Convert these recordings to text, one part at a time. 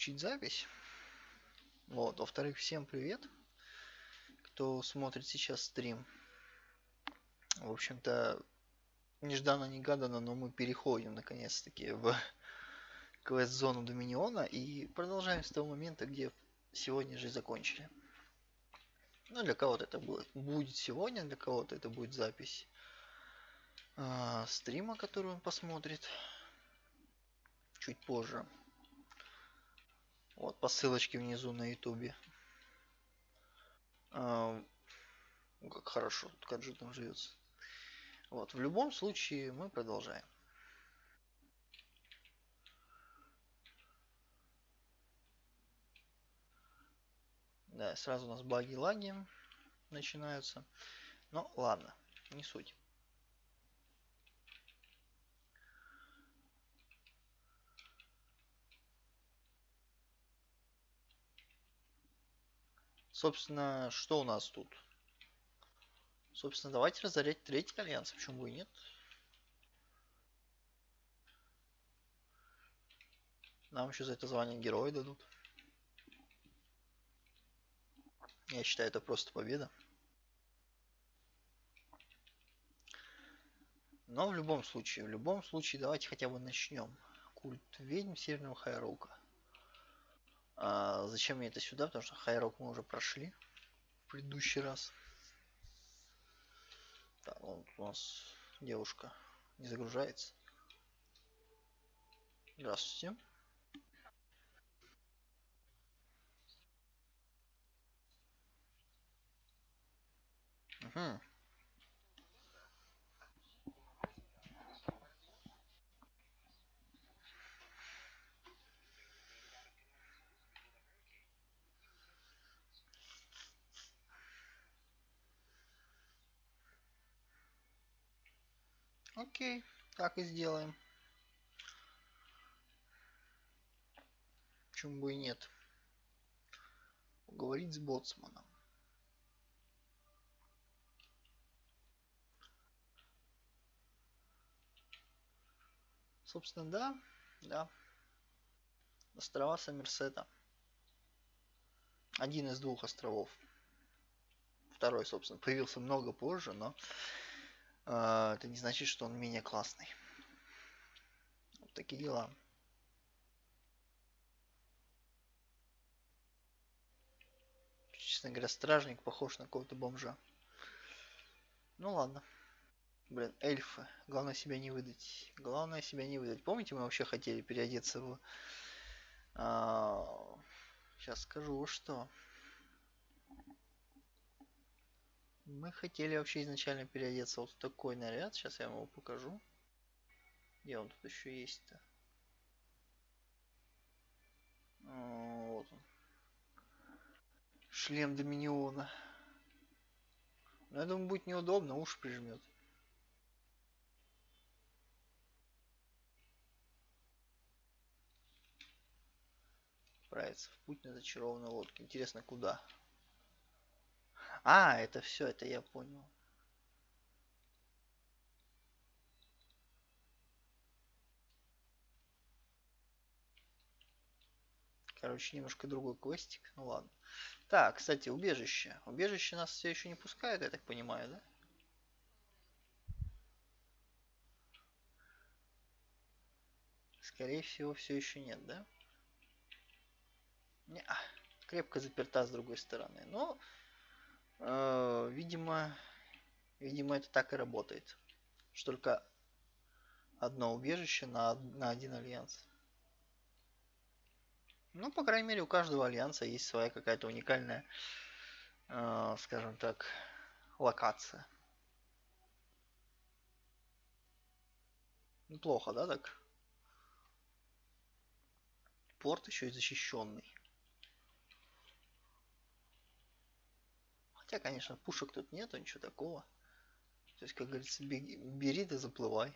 включить запись. Вот, во-вторых, всем привет, кто смотрит сейчас стрим. В общем-то, нежданно-негаданно, но мы переходим наконец-таки в квест-зону Доминиона и продолжаем с того момента, где сегодня же закончили. Ну, для кого-то это будет сегодня, для кого-то это будет запись стрима, который он посмотрит чуть позже. Вот, по ссылочке внизу на ютубе. Как хорошо тут гаджетом живется. Вот, в любом случае мы продолжаем. Да, сразу у нас баги-лаги начинаются. Но ладно, не суть. Собственно, что у нас тут? Собственно, давайте разорять третий альянс, почему бы и нет. Нам еще за это звание героя дадут. Я считаю, это просто победа. Но в любом случае, давайте хотя бы начнем. Культ ведьм Северного Хайрока. Зачем мне это сюда? Потому что Хайрок мы уже прошли в предыдущий раз. Так, вот у нас девушка не загружается. Здравствуйте. Угу. Окей, так и сделаем. Почему бы и нет? Поговорить с боцманом. Собственно, да. Острова Сомерсета. Один из двух островов. Второй, собственно, появился много позже, но это не значит, что он менее классный. Вот такие дела. Честно говоря, стражник похож на какого-то бомжа. Ну ладно. Блин, эльфы. Главное себя не выдать. Главное себя не выдать. Помните, мы вообще хотели переодеться в... Сейчас скажу, что... Мы хотели вообще изначально переодеться вот в такой наряд. Сейчас я вам его покажу. Где он тут еще есть-то? Вот он. Шлем Доминиона. Но я думаю, будет неудобно, уши прижмет. Отправиться в путь на зачарованной лодке. Интересно, куда? Это все, это я понял. Короче, немножко другой квестик. Ну ладно. Так, кстати, убежище. Убежище нас все еще не пускают, я так понимаю, да? Скорее всего, все еще нет, да? Не, крепко заперта с другой стороны. Но, видимо, это так и работает. Что только одно убежище на один альянс. Ну, по крайней мере, у каждого альянса есть своя какая-то уникальная, скажем так, локация. Неплохо, да, так? Порт еще и защищенный. Хотя, конечно, пушек тут нету, ничего такого. То есть, как говорится, бери да заплывай.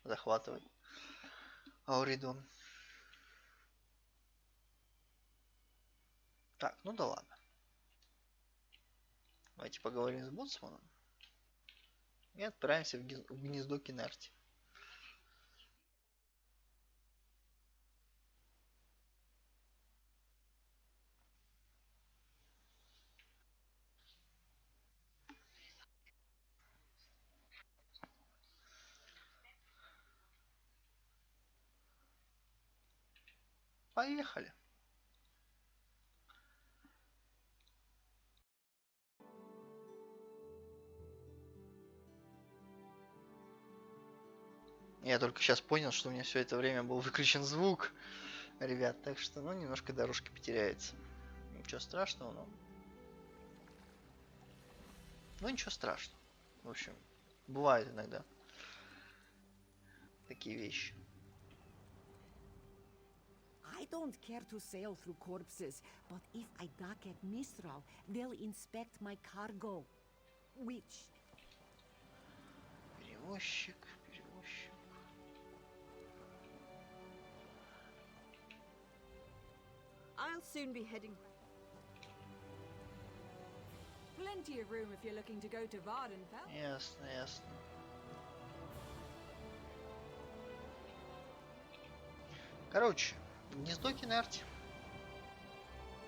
Захватывай. Ауридон. Так, ну да ладно. Давайте поговорим с боцманом. И отправимся в гнездо Кинарти. Поехали. Я только сейчас понял, что у меня все это время был выключен звук, ребят, так что, ну, немножко дорожки потеряется. Ничего страшного, но... Ну, ничего страшного. В общем, бывают иногда такие вещи. I don't care to sail through corpses, but if I dock at Mistral, they'll inspect my cargo. Which... Перевозчик. I'll soon be heading. Plenty of room if you're looking to go to Vardenfell. Ясно, ясно. Короче, гнездо Кинарти.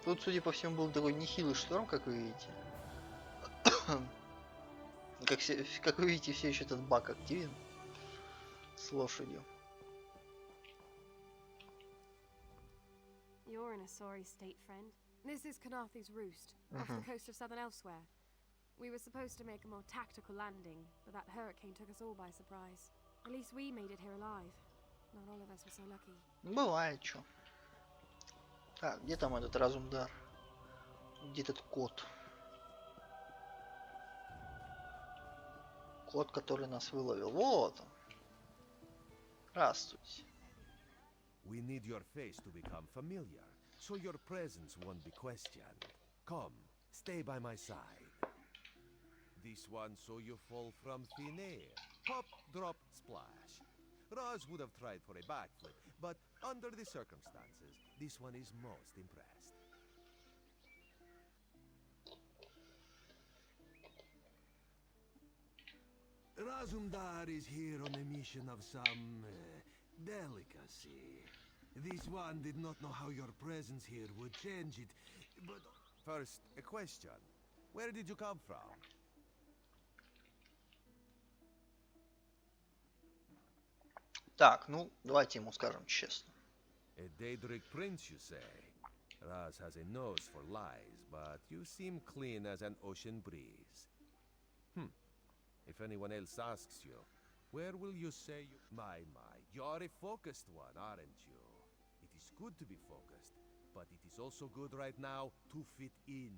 Тут, судя по всему, был такой нехилый шторм, как вы видите. Как вы видите, все еще этот баг активен с лошадью. You're in a sorry state, friend. This is Canarthy's Roost, off the coast of southern Elsewhere. We were supposed to make a more tactical landing, but that hurricane took us all by surprise. At least we made it here alive. Not all of us were so lucky. Бывает, чё. Так, где там этот Разумдар? Где этот кот? Кот, который нас выловил. Вот он. Здравствуйте. We need your face to become familiar, so your presence won't be questioned. Come, stay by my side. This one saw you fall from thin air. Pop, drop, splash. Roz would have tried for a backflip, but under the circumstances, this one is most impressed. Razumdar is here on a mission of some delicacy. This one did not know how your presence here would change it, but... First, a question. Where did you come from? Так, ну, давайте ему скажем честно. A Daedric prince, you say? Raz has a nose for lies, but you seem clean as an ocean breeze. If anyone else asks you, where will you say you... My, you're a focused one, aren't you? It is good to be focused, but it is also good right now to fit in.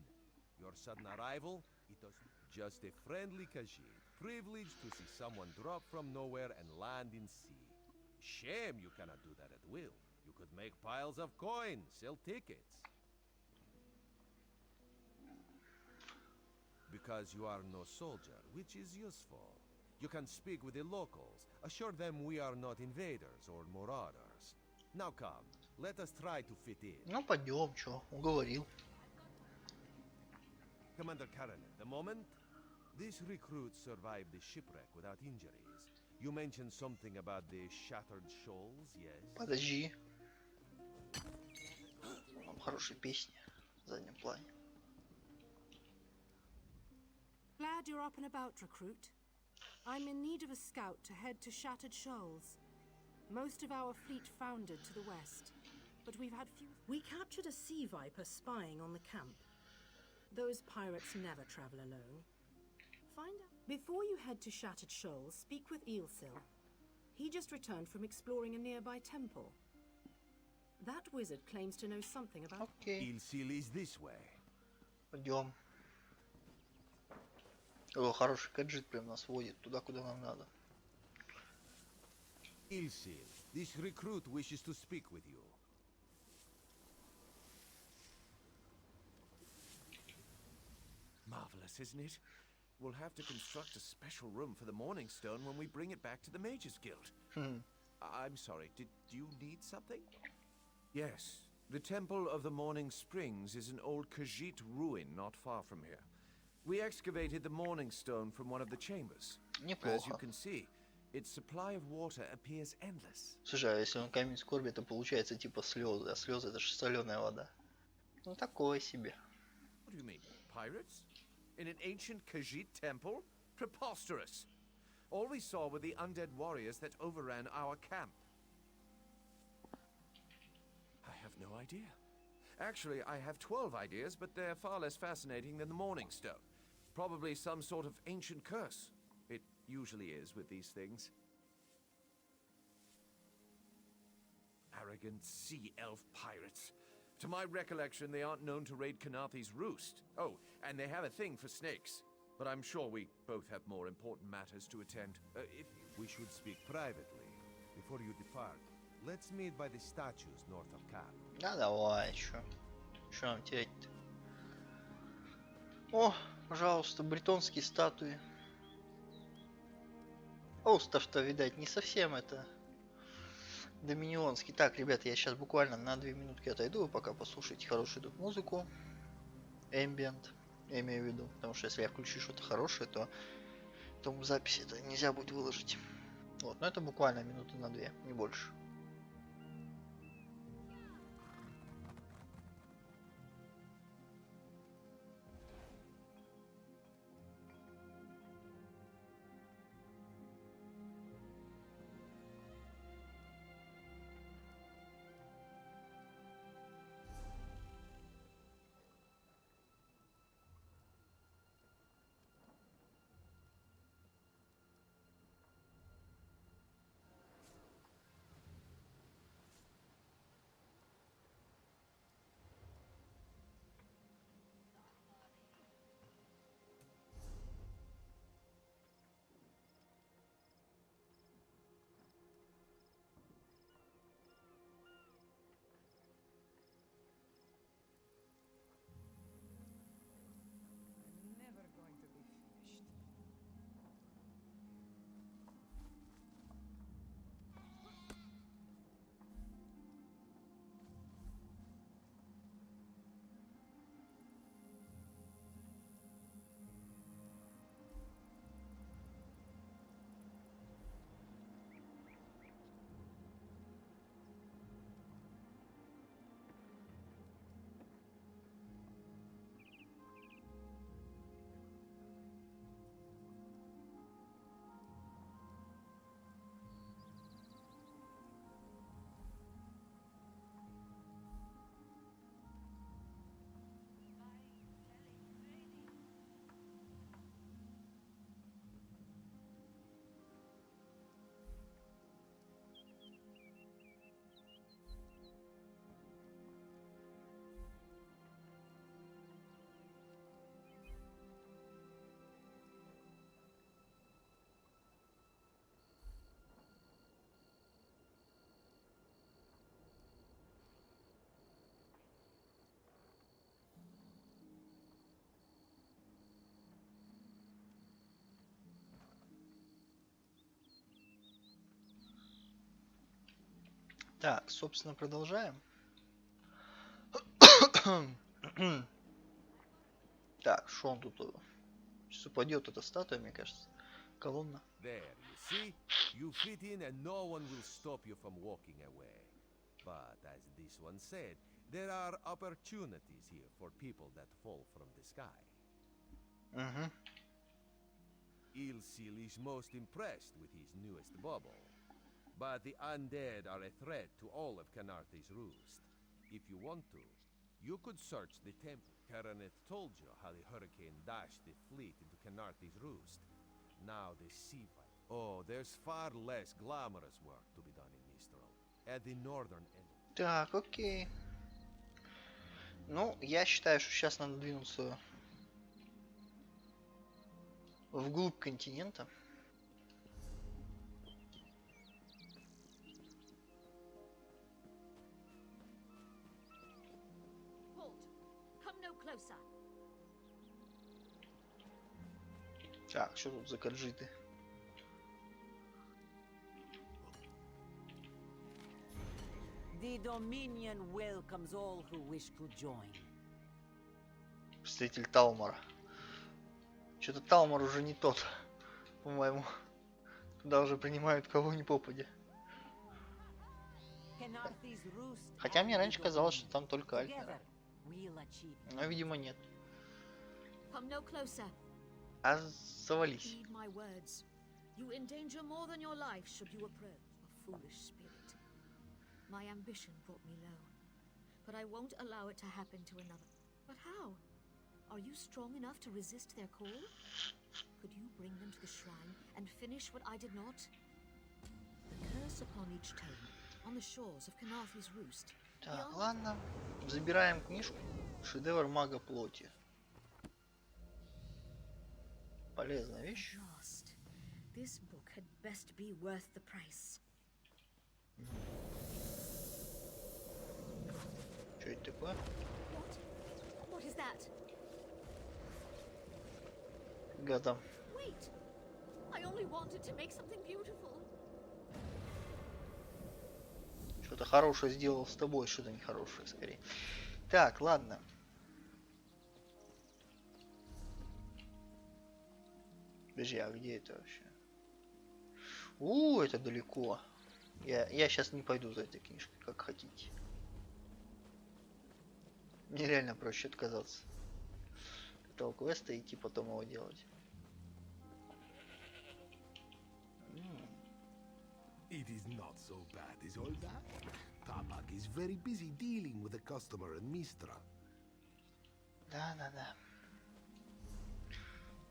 Your sudden arrival, it was just a friendly Khajiit, privileged to see someone drop from nowhere and land in sea. Shame you cannot do that at will. You could make piles of coins, sell tickets. Because you are no soldier, which is useful. You can speak with the locals, assure them we are not invaders or marauders. Now come, let us try to fit in. Ну, пойдем, чё, уговорил. Commander Karaner, the moment this recruit survived the shipwreck without injuries. You mentioned something about the shattered shoals, yes? Подожди. Там хорошие песни в заднем плане. Glad you're up and about, recruit. I'm in need of a scout to head to Shattered Shoals. Most of our fleet foundered to the west, but we've had few... We captured a sea viper spying on the camp. Those pirates never travel alone. Find out... Before you head to Shattered Shoals, speak with Eelsil. He just returned from exploring a nearby temple. That wizard claims to know something about... Окей, Ilsil is this way. пойдем. О, хороший каджит прям нас водит туда, куда нам надо. Ilsil, this recruit wishes to speak with you. Marvelous, isn't it? We'll have to construct a special room for the Morning Stone when we bring it back to the Mages Guild. I'm sorry, did you need something? Yes. The Temple of the Morning Springs is an old Khajiit ruin not far from here. We excavated the Morning Stone from one of the chambers. As you Неплохо. can see, its supply of water appears endless. Слушай, а если он камень скорби, то получается типа слезы, а слезы это же соленая вода. Ну такое себе. What do you mean, pirates? In an ancient Khajiit temple? Preposterous! All we saw were the undead warriors that overran our camp. I have have no idea. Actually, I have 12 ideas, but they're far less fascinating than the Morning Stone. Probably some sort of ancient curse. It usually is with these things. Arrogant sea elf pirates. To my recollection, they aren't known to raid Kanathi's roost. Oh, and they have a thing for snakes. But I'm sure we both have more important matters to attend. If We should speak privately before you depart. Let's meet by the statues north of Cap. Да, давай, чё нам терять-то? О, пожалуйста, бретонские статуи. Остов-то, видать, не совсем это доминионский. Так, ребята, я сейчас буквально на 2 минутки отойду, вы пока послушайте хорошую тут музыку. Ambient, я имею в виду. Потому что если я включу что-то хорошее, то в записи это нельзя будет выложить. Вот, но это буквально минуты на 2, не больше. Так, собственно, продолжаем. Так, что он тут? Сейчас упадет эта статуя, мне кажется. Колонна. There, you see? You fit in and no one will stop you from walking away. But as this one said, there are opportunities here for people that fall from the sky. Ilsil is most impressed with his newest bubble. But the undead are a threat to all of Canarthi's roost. If you want to, you could search the temple. Karaneth told you how the hurricane dashed the fleet into Canarthi's roost. Now the sea fight. Oh, there's far less glamorous work to be done in Mistral, at the northern end. Так, окей. Ну, я считаю, что сейчас надо двинуться вглубь континента. Так, что тут за каджиты? The Dominion welcomes all who wish to join. Представитель Талмора. Что-то Талмор уже не тот, по-моему. Туда уже принимают кого ни попадя. Хотя мне раньше казалось, что там только Альтнеры. Но, видимо, нет. А завались. You endanger more than your life should you approach a foolish spirit. My ambition brought me low. but I won't allow it to happen to another. But how? Are you strong enough to resist their call? Could you bring them to the shrine and finish what I did not? The curse upon each tome, on the shores of Canarthy's Roost. Так, ладно. Забираем книжку. Шедевр мага плоти. Полезная вещь. This book had best be worth the price. Что это такое? What is that? Гадам. Wait! I only wanted to make something beautiful. Что-то хорошее сделал с тобой, что-то нехорошее скорее. Так, ладно. Подожди, а где это вообще? Это далеко. Я сейчас не пойду за этой книжкой, как хотите. Мне реально проще отказаться. Этого квеста и идти потом его делать. It is not so bad, is all that? Tabak is very busy dealing with the customer in Mistra. Да.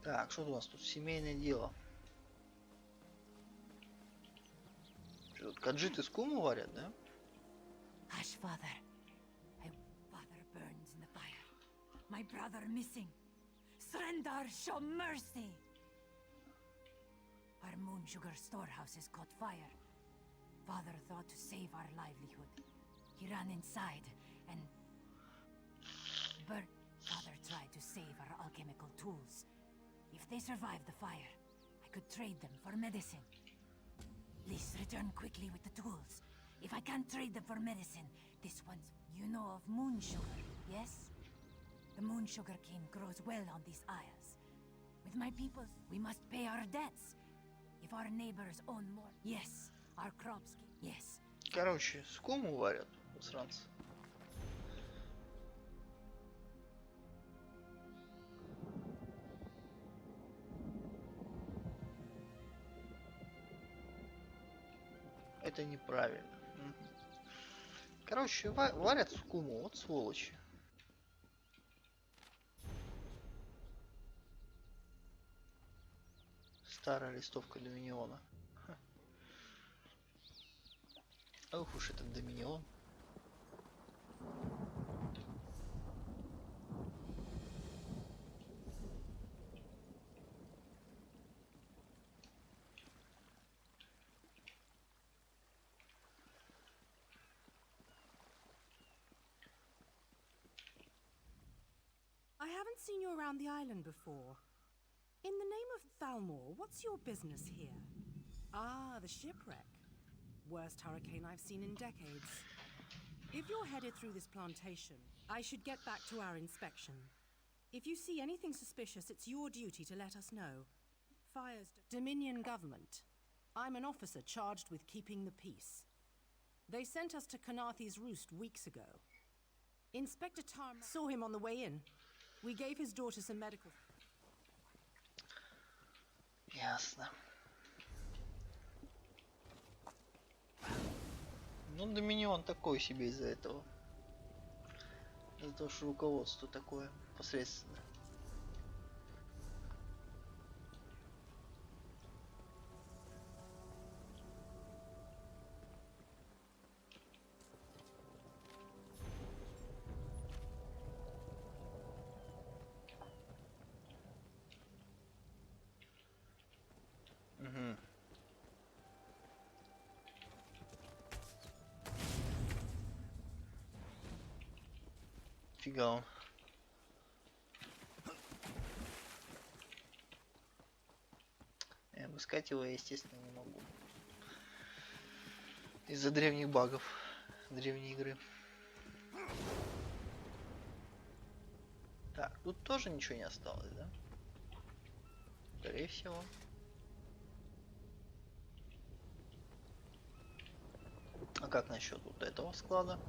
Так, что у нас тут? Семейное дело. Что тут, каджиты с куму варят, да? Hush, father. My father burns in the fire. My brother missing. Surrender, show mercy. Our moon sugar storehouse has caught fire. Father thought to save our livelihood. He ran inside and... Father tried to save our alchemical tools. If they survived the fire, I could trade them for medicine. Please return quickly with the tools. If I can't trade them for medicine, this one's... You know of moon sugar, yes? The moon sugar cane grows well on these isles. With my people, we must pay our debts. If our neighbors own more... Yes, our crops... Yes. Короче, с куму варят, сранцы. Это неправильно. Короче, варят в куму, вот сволочи. Старая листовка Доминиона. Ох уж этот Доминион. I haven't seen you around the island before. In the name of Thalmor, what's your business here? Ah, the shipwreck. Worst hurricane I've seen in decades. If you're headed through this plantation, I should get back to our inspection. If you see anything suspicious, it's your duty to let us know. Fire's Dominion government. I'm an officer charged with keeping the peace. They sent us to Canarthy's Roost weeks ago. Inspector Tarm saw him on the way in. We gave his daughter some medical... Ясно. Ну, Доминион такой себе из-за этого. Из-за того, что руководство такое посредственное. Угу. Фига он. Обыскать его я, естественно, не могу. Из-за древних багов древней игры. Так, тут тоже ничего не осталось, да? Скорее всего. А как насчет вот этого склада?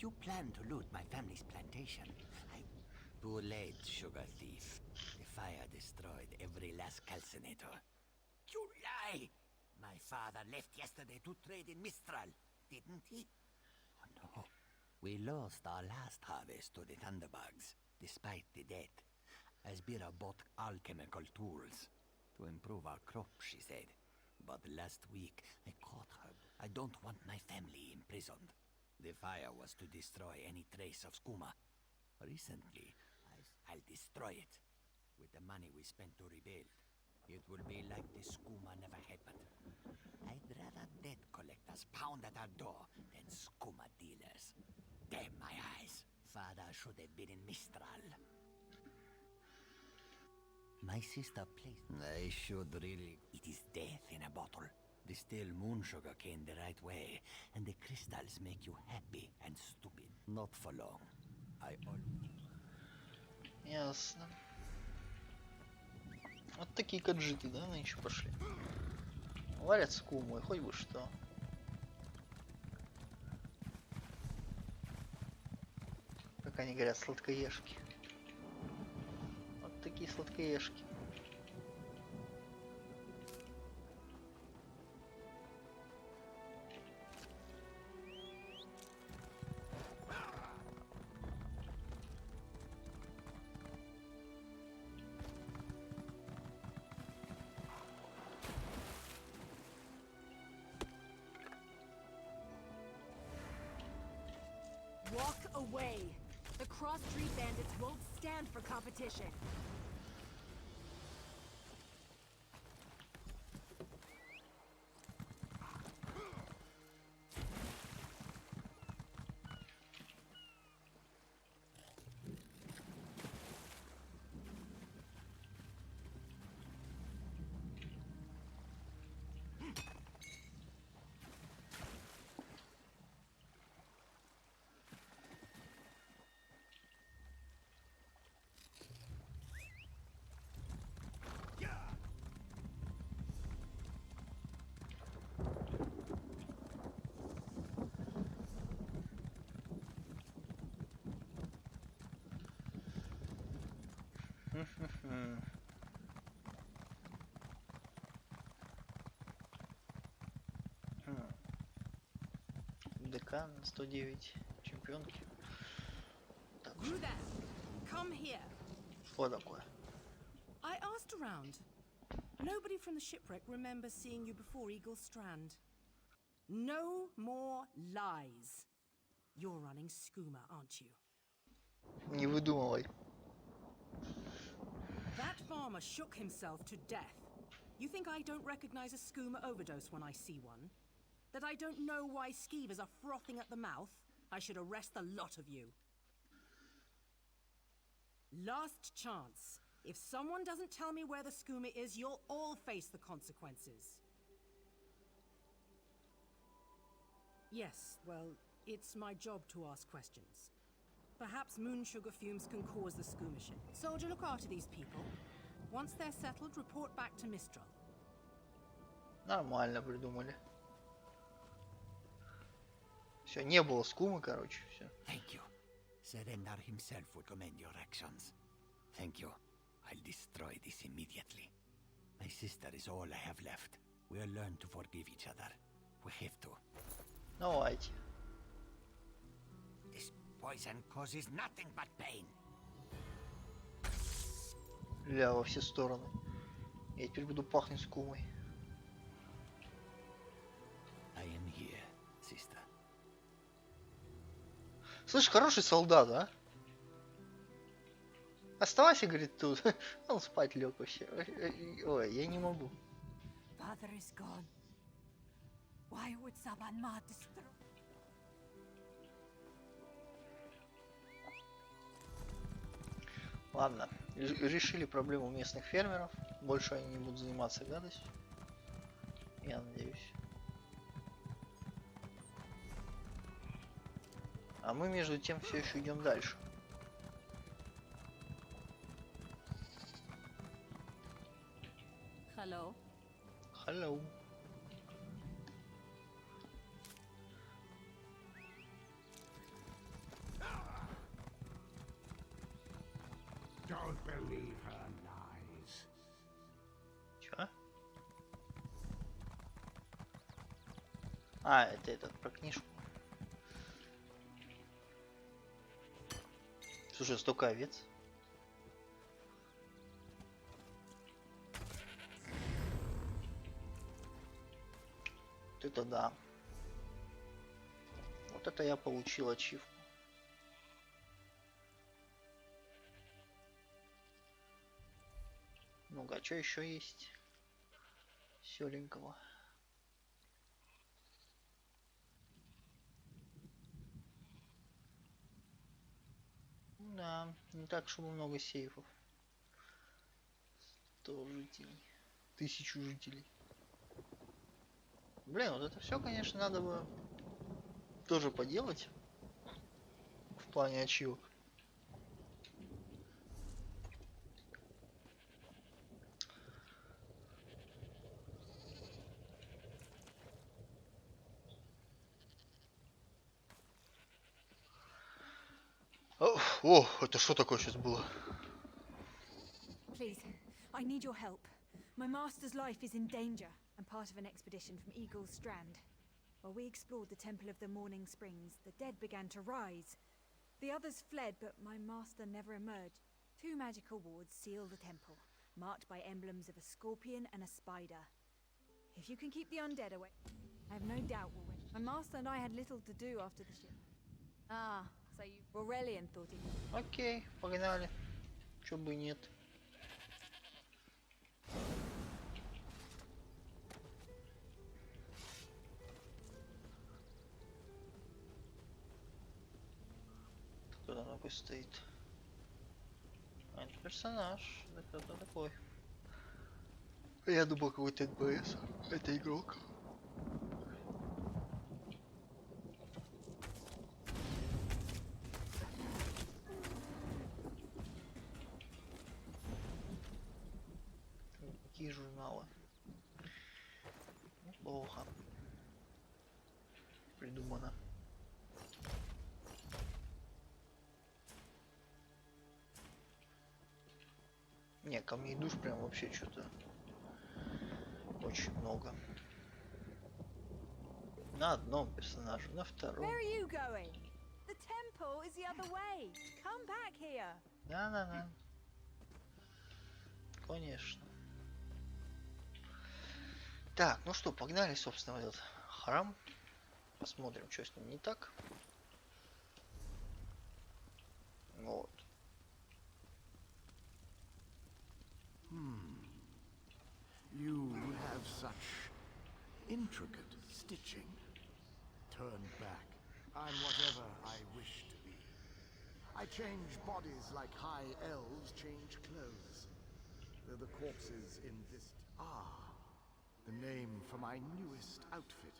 If you plan to loot my family's plantation, too late, sugar thief. The fire destroyed every last calcinator. You lie! My father left yesterday to trade in Mistral, didn't he? Oh no. We lost our last harvest to the thunderbugs, despite the debt. Asbira bought alchemical tools to improve our crop, she said. But last week, I caught her. I don't want my family imprisoned. The fire was to destroy any trace of skooma. Recently, I'll destroy it. With the money we spent to rebuild, it will be like the skooma never happened. I'd rather debt collectors pound at our door than skooma dealers. Damn my eyes. Father should have been in Mistral. My sister plays. I should really. It is death in a bottle. Distill moon sugar cane the right way, and the crystals make you happy and stupid. Not for long. Ясно. Вот такие каджиты, да, нынче пошли. Варят скуму, и хоть бы что. Как они говорят, сладкоежки. Вот такие сладкоежки. Walk away. The Cross Street Bandits won't stand for competition. ДК на 109 чемпионки. Так, Come here. что такое? I asked around. Nobody from the shipwreck remembers seeing you before Eagle Strand. No more lies. You're running skooma, aren't you? Не выдумывай. That farmer shook himself to death. You think I don't recognize a skooma overdose when I see one? That I don't know why skeevers are frothing at the mouth? I should arrest the lot of you. Last chance. If someone doesn't tell me where the skooma is, you'll all face the consequences. Yes, well, it's my job to ask questions. Perhaps moon sugar fumes can cause the skooma shake. Soldier, look after these people. Once they're settled, report back to Mistral. Нормально придумали. Все, не было скумы, короче, все. Thank you. Serendar himself would commend your actions. Thank you. I'll destroy this immediately. My sister is all I have left. We'll learn to forgive each other. We have to. Давайте. This poison causes nothing but pain. Ля, во все стороны. Я теперь буду пахнуть скумой. I am here, sister. Слышь, хороший солдат, а? Оставайся, говорит, тут. Он спать лег вообще. Ой, я не могу. Father is gone. Why would Sabanma destroy? Ладно, решили проблему местных фермеров. Больше они не будут заниматься гадостью. Я надеюсь. А мы между тем все еще идем дальше. Hello. Hello. А, это этот, про книжку. Слушай, столько овец. Вот это да. Вот это я получил ачивку. Ну-ка, а что еще есть? Веселенького. Да, не так, чтобы много сейфов. 100 жителей. 1000 жителей. Блин, вот это все, конечно, надо бы тоже поделать. В плане ачивок. О, это что такое сейчас было? Please, I need your help. My master's life is in danger. I'm part of an expedition from Eagle's Strand. While we explored the Temple of the Morning Springs, the dead began to rise. The others fled, but my master never emerged. 2 magical wards seal the temple, marked by emblems of a scorpion and a spider. If you can keep the undead away, I have no doubt we'll win. My master and I had little to do after the ship. Ah, so you... Aurelian thought it... Окей, погнали. Чё бы и нет. Кто там такой стоит? А, это персонаж. Это кто такой? Я думал, какой-то НПС. Это игрок. Какие журналы? Неплохо. Придумано. Не, камней душ прям вообще что-то очень много. На одном персонаже, на втором. Where are you going? The temple is the other way. Come back here. Да. Конечно. Так, ну что, погнали, собственно, в этот храм. Посмотрим, что с ним не так. Вот. You have such intricate stitching. Turn back. I'm whatever I wish to be. I change bodies like high elves change clothes. They're the corpses in this... the name for my newest outfit.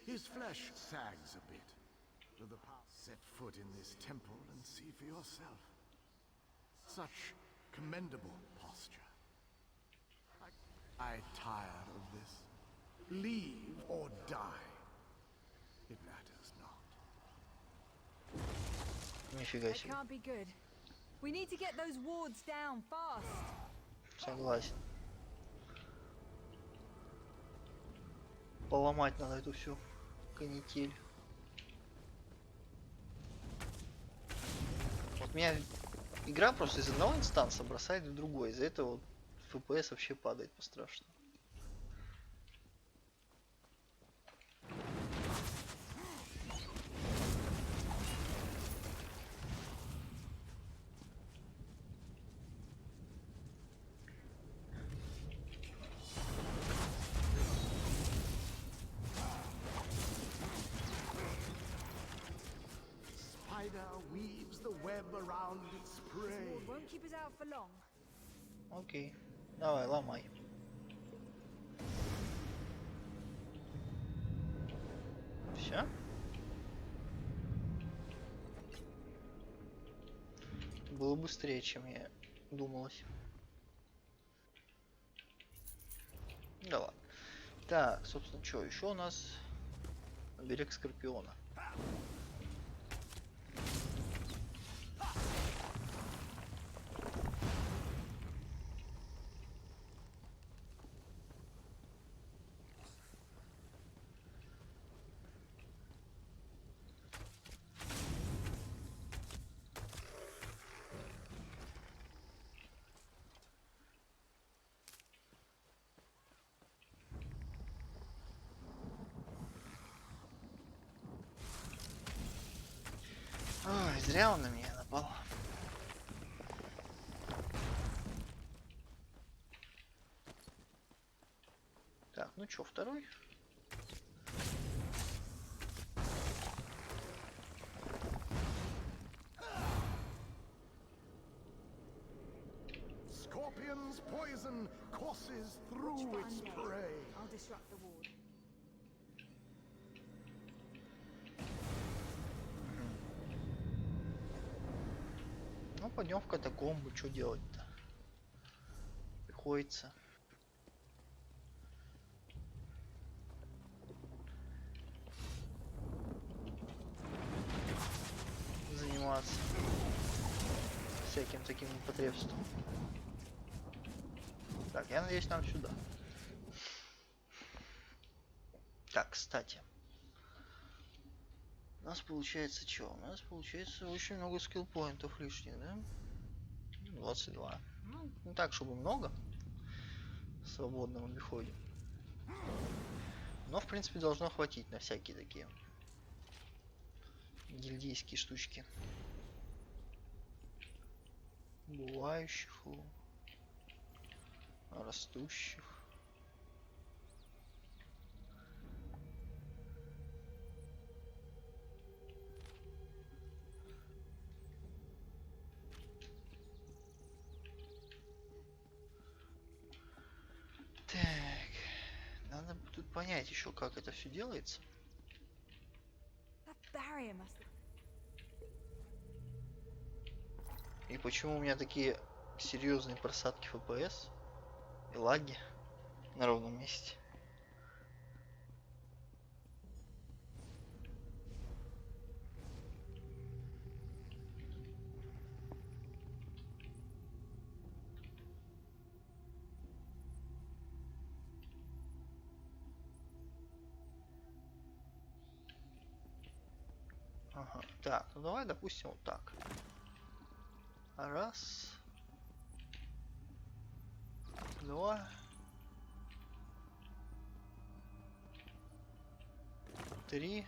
His flesh sags a bit. To the past, set foot in this temple and see for yourself. Such commendable posture. I tired of this. Leave or die. It matters not. Нифига That себе. can't be good. We need to get those wards down fast. Согласен. Поломать надо эту всю канитель. Вот меня игра просто из одного инстанса бросает в другой. Из-за этого вот FPS вообще падает по-страшному. Weaves the web around its prey. This ward won't keep us out for long. Окей. Давай, ломай. Все? Было быстрее, чем я думалось. Да ладно. Так, собственно, что еще у нас? Берег Скорпиона. зря он на меня напал. Так, ну чё, второй? Scorpion's poison courses through its prey. I'll disrupt the ward. Ну, пойдем в катакомбы, что делать-то? Приходится. Заниматься всяким таким непотребством. Так, я надеюсь, нам сюда. Так, кстати. У нас получается что? У нас получается очень много скиллпоинтов лишних, да? 22. Ну, не так, чтобы много. В свободном обиходе. Но, в принципе, должно хватить на всякие такие гильдейские штучки. Бывающих, растущих. Так, надо тут понять еще, как это все делается. И почему у меня такие серьезные просадки FPS и лаги на ровном месте. Ага, так, ну давай, допустим, вот так. Раз. Два. Три.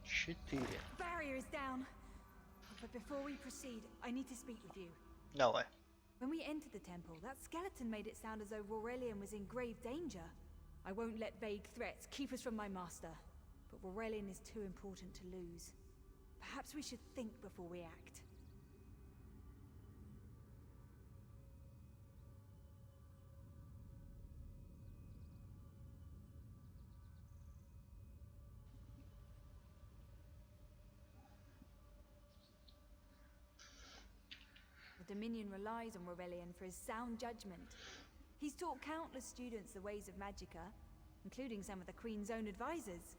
Четыре. Barrier is down. But before we proceed, I need to speak with you. Давай. When we entered the temple, that skeleton made it sound as though Aurelian was in grave danger. I won't let vague threats keep us from my master. But Aurelian is too important to lose. Perhaps we should think before we act. The Dominion relies on Aurelian for his sound judgment. He's taught countless students the ways of Magicka, including some of the Queen's own advisors.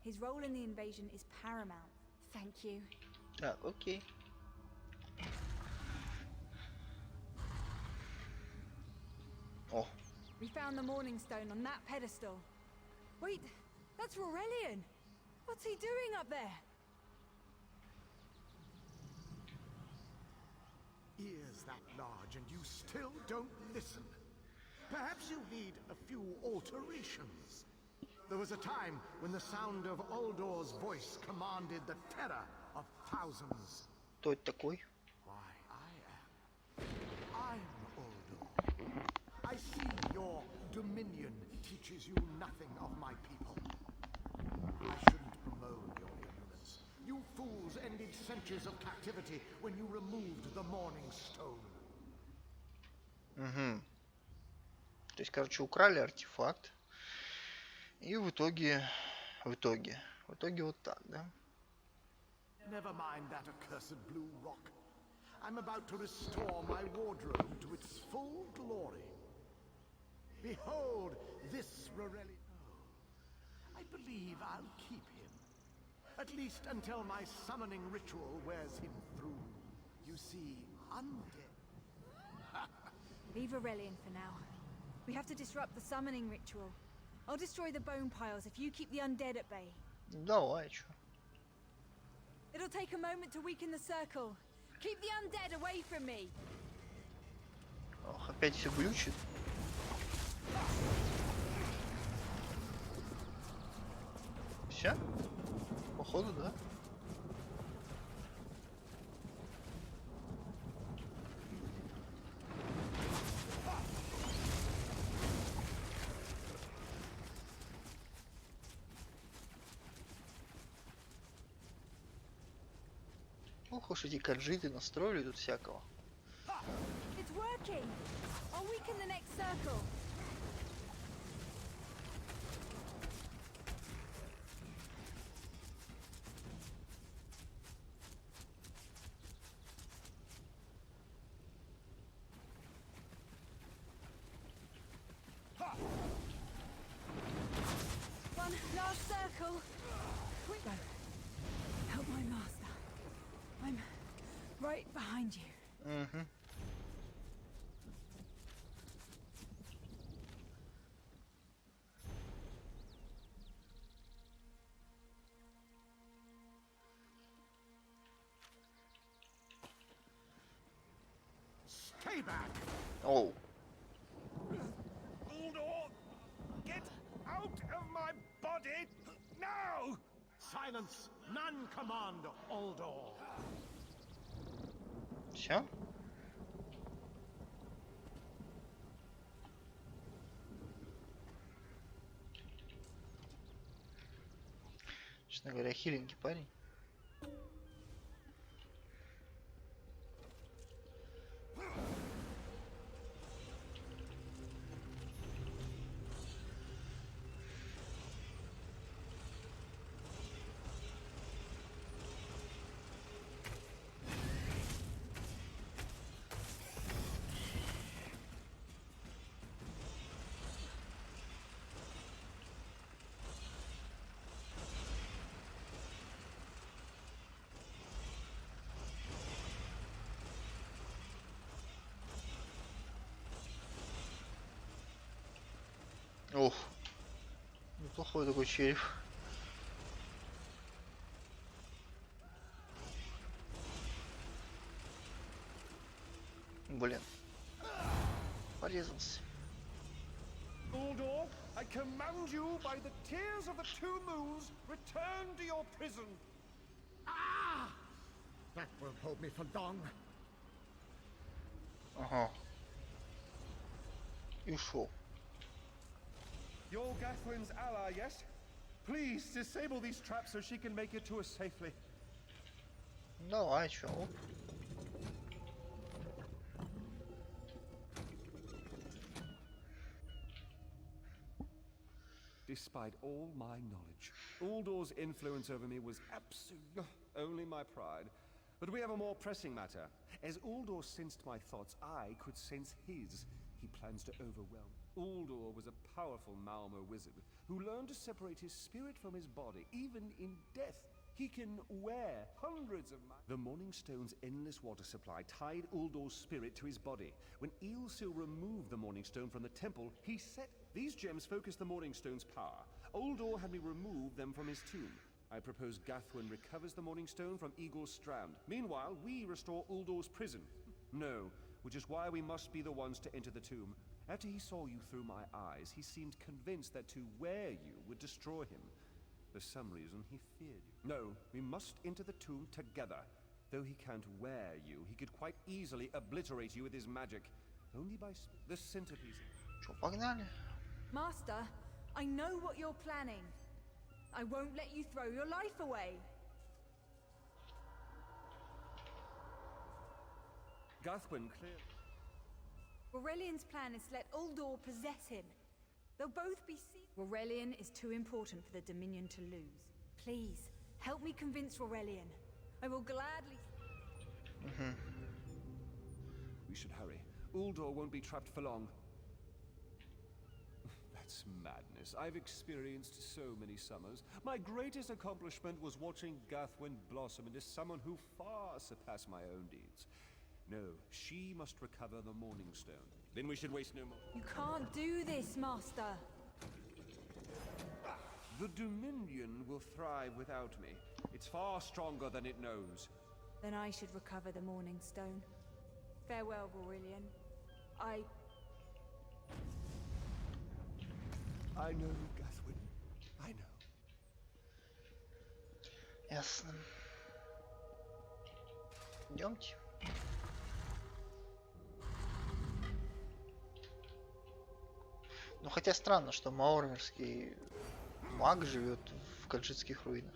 His role in the invasion is paramount. Thank you. Так, окей. О. We found the Morning Stone on that pedestal. Wait, that's Aurelian. What's he doing up there? Ears that large and you still don't listen. Perhaps you need a few alterations. There was a time when the sound of Uldor's voice commanded the terror of thousands. Кто это такой? Why, I'm Uldor. I see your dominion teaches you nothing of my people. I shouldn't bemoan your ignorance. You fools ended centuries of captivity when you removed the Morning Stone. Угу. То есть, короче, украли артефакт. И в итоге вот так, да? Never mind that accursed blue rock. I'm about to restore my wardrobe to its full glory. Behold this Aurelian. Oh, I believe I'll keep him. At least until my summoning ritual wears him through. You see, undead. Leave Aurelian for now. We have to disrupt the summoning ritual. I'll destroy the bone piles if you keep the undead at bay. Давай, чё. It'll take a moment to weaken the circle. Keep the undead away from me. Ох, опять все глючит. Все? Ох. Походу, да? Ох уж эти каджиты настроили тут всякого. It's working! I'll weaken the next circle. One last circle. Quick, go. Help my master. I'm right behind you. Угу. Stay back! Оу. Uldor, get out of my body now! Silence! None command Uldor! Все? Честно говоря, хиленький парень. Ох, неплохой такой череп. Блин, порезался. Uldor, I command you by the tears of the two moons, return to your prison. Ah! That won't hold me for long. Ага. И ушел. You're Gathwin's ally, yes? Please disable these traps so she can make it to us safely. Давай, чё? Оп. Despite all my knowledge, Uldor's influence over me was absolute only my pride. But we have a more pressing matter. As Uldor sensed my thoughts, I could sense his. He plans to overwhelm. Uldor was a powerful Malmo wizard who learned to separate his spirit from his body, even in death. He can wear hundreds of The Morning Stone's endless water supply tied Uldor's spirit to his body. When Eelsil removed the Morning Stone from the temple, he set... These gems focus the Morning Stone's power. Uldor had me remove them from his tomb. I propose Gathwin recovers the Morning Stone from Eagle's Strand. Meanwhile, we restore Uldor's prison. No, which is why we must be the ones to enter the tomb. After he saw you through my eyes, he seemed convinced that to wear you would destroy him. For some reason, he feared you. No, we must enter the tomb together. Though he can't wear you, he could quite easily obliterate you with his magic. Only by the centerpiece. Чё, погнали? Master, I know what you're planning. I won't let you throw your life away. Gathwin clear. Aurelian's plan is to let Uldor possess him. They'll both be seen. Aurelian is too important for the Dominion to lose. Please, help me convince Aurelian. I will gladly... We should hurry. Uldor won't be trapped for long. That's madness. I've experienced so many summers. My greatest accomplishment was watching Gathwin blossom into someone who far surpassed my own deeds. No, she must recover the Morning Stone. Then we should waste no more. You can't do this, Master. The Dominion will thrive without me. It's far stronger than it knows. Then I should recover the Morning Stone. Farewell, Aurelian. I know, Gathwin. I know. Ясно. Идемте. Ну хотя странно, что маорнерский маг живет в каджитских руинах.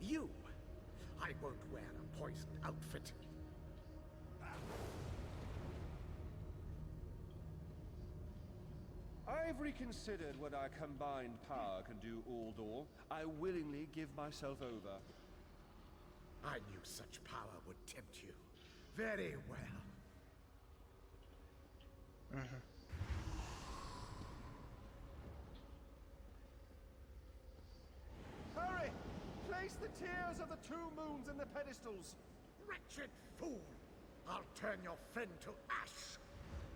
You! I won't wear a poisoned outfit. I've reconsidered what our combined power can do, Aldor. I willingly give myself over. I knew such power would tempt you. Very well. Hurry! Place the tears of the two moons in the pedestals. Wretched fool! I'll turn your friend to ash.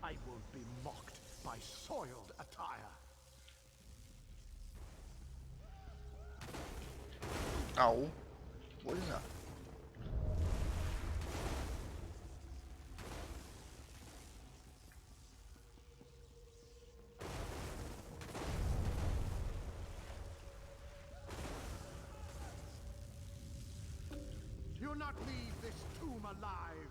I won't be mocked by soiled attire. Ау. Больно. You'll not leave this tomb alive.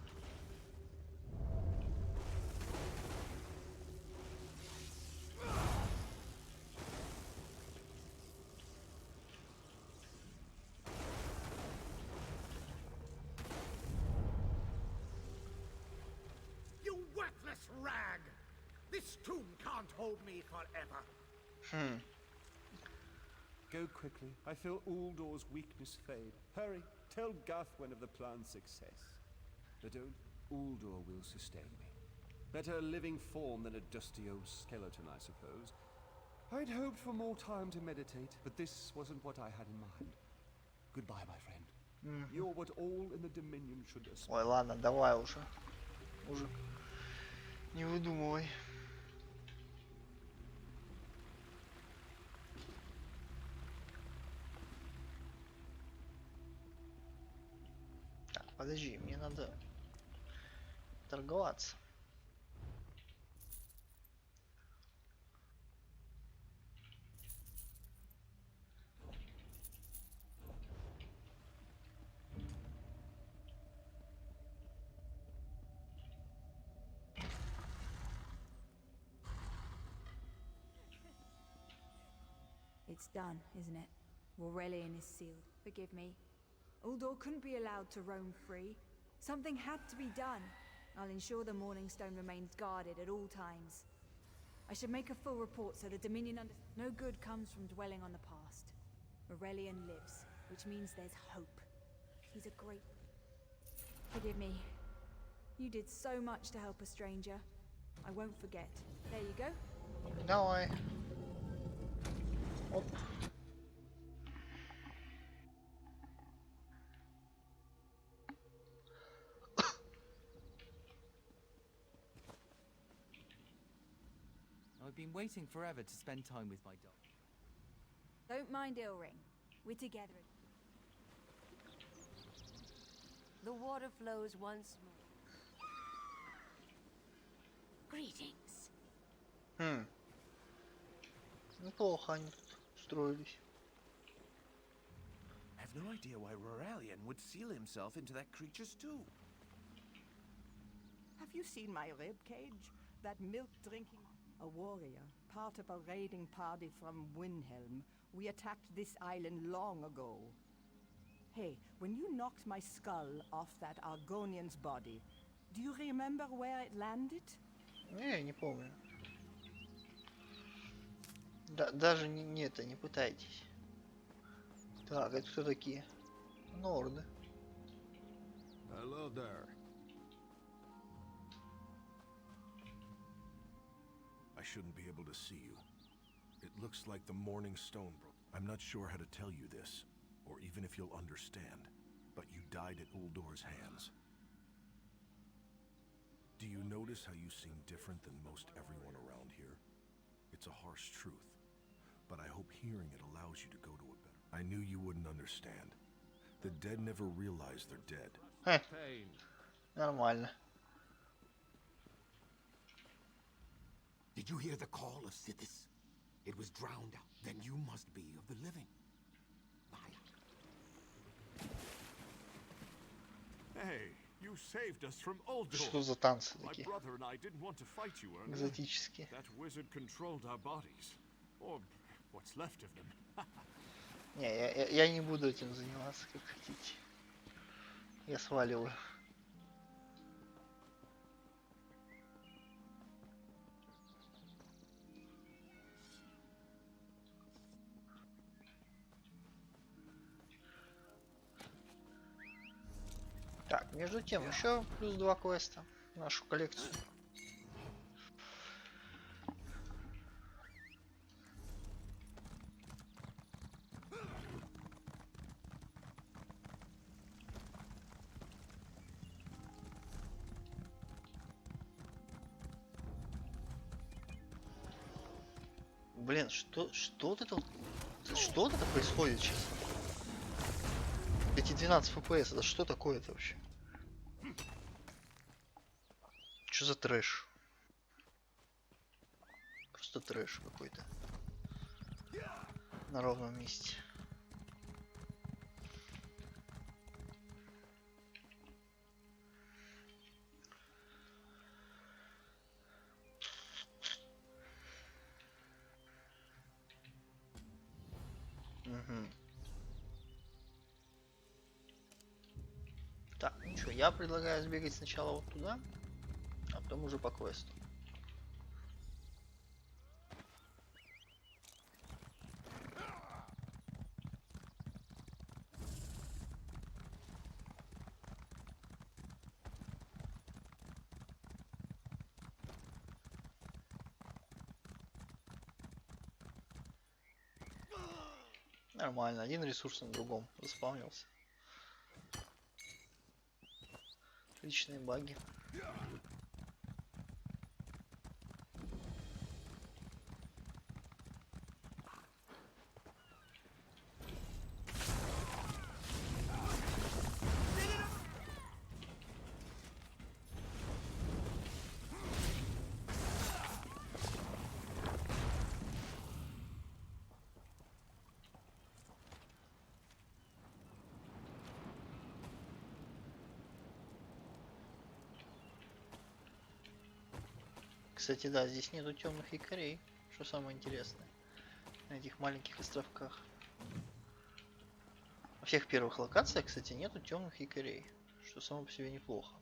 You worthless rag! This tomb can't hold me forever. Go quickly. I feel Aldor's weakness fade. Hurry, tell Gathwen of the plan's success. But don't, Aldor will sustain me. Better a living form than a dusty old skeleton, I suppose. I'd hoped for more time to meditate, but this wasn't what I had in mind. Goodbye, my friend. You're what all in the Dominion should aspire. Ой, ладно, давай уже. Мужик. Не выдумывай. Так, подожди, мне надо торговаться. It's done, isn't it? Aurelian is sealed. Forgive me. Uldor couldn't be allowed to roam free. Something had to be done. I'll ensure the Morning Stone remains guarded at all times. I should make a full report so the Dominion No good comes from dwelling on the past. Aurelian lives, which means there's hope. He's a great... Forgive me. You did so much to help a stranger. I won't forget. There you go. Давай. Оп. I've been waiting forever to spend time with my dog. Don't mind Ilring. We're together. The water flows once more. Greetings. Неплохо они тут строились. I have no idea why Aurelian would seal himself into that creature's tomb. Have you seen my rib cage? That milk-drinking... A warrior, part of a raiding party from Windhelm. We attacked this island long ago. Hey, when you knocked my skull off that Argonian's body, do you remember where it landed? Не помню. Даже не это, не пытайтесь. Так, это кто такие? Норды. Hello there. I shouldn't be able to see you. It looks like the Morning Stone broke. I'm not sure how to tell you this, or even if you'll understand, but you died at Uldor's hands. Do you notice how you seem different than most everyone around here? It's a harsh truth, but I hope hearing it allows you to go to a better... I knew you wouldn't understand. The dead never realize they're dead. Нормально. Did you hear the call of Sithis? It was drowned out. Then you must be of the living. Hey, you saved us from Uldor. Что за танцы My такие? brother and I didn't want to fight you earlier. Экзотические. That wizard controlled our bodies. Or what's left of them. Не, я не буду этим заниматься, как хотите. Я сваливаю. Так, между тем, еще плюс 2 квеста в нашу коллекцию. Блин, что это тут? Что это происходит сейчас? Эти 12 FPS, это что такое-то вообще? Что за трэш? Просто трэш какой-то. На ровном месте. Угу. Так, ну что, я предлагаю сбегать сначала вот туда, а потом уже по квесту. Нормально, один ресурс на другом заспавнился. Отличные баги. Кстати, да, здесь нету темных якорей, что самое интересное, на этих маленьких островках. Во всех первых локациях, кстати, нету темных якорей, что само по себе неплохо.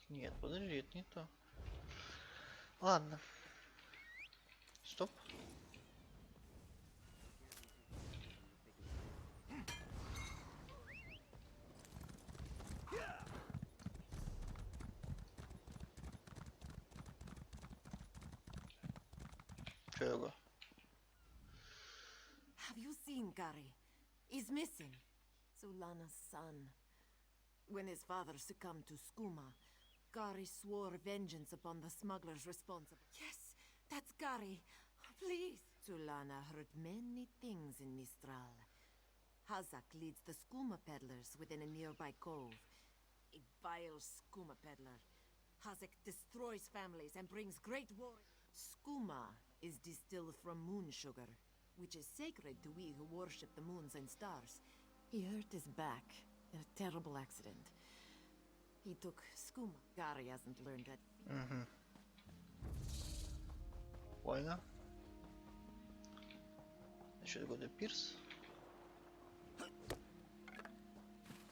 Нет, подожди, это не то. Ладно. Стоп. Чего? Have you seen Gary? He's missing. Zulana's son. When his father succumbed to skooma, Gary swore vengeance upon the smugglers responsible. Yes, that's Gary. Please. Zulana heard many things in Mistral. Hazak leads the skooma peddlers within a nearby cove. A vile skooma peddler. Hazak destroys families and brings great war. Skooma is distilled from moon sugar, which is sacred to we who worship the moons and stars. He hurt his back in a terrible accident. He took skooma. Gary hasn't learned that. Война. Еще какой-то пирс.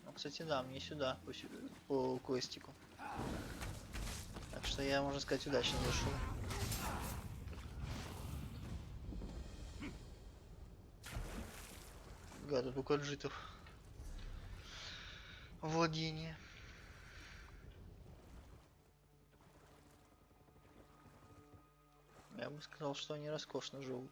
Ну, кстати, да, мне сюда, по квестику. Так что я, можно сказать, удачно зашел. Гада, тут аджитов. Владение. Я бы сказал, что они роскошно живут.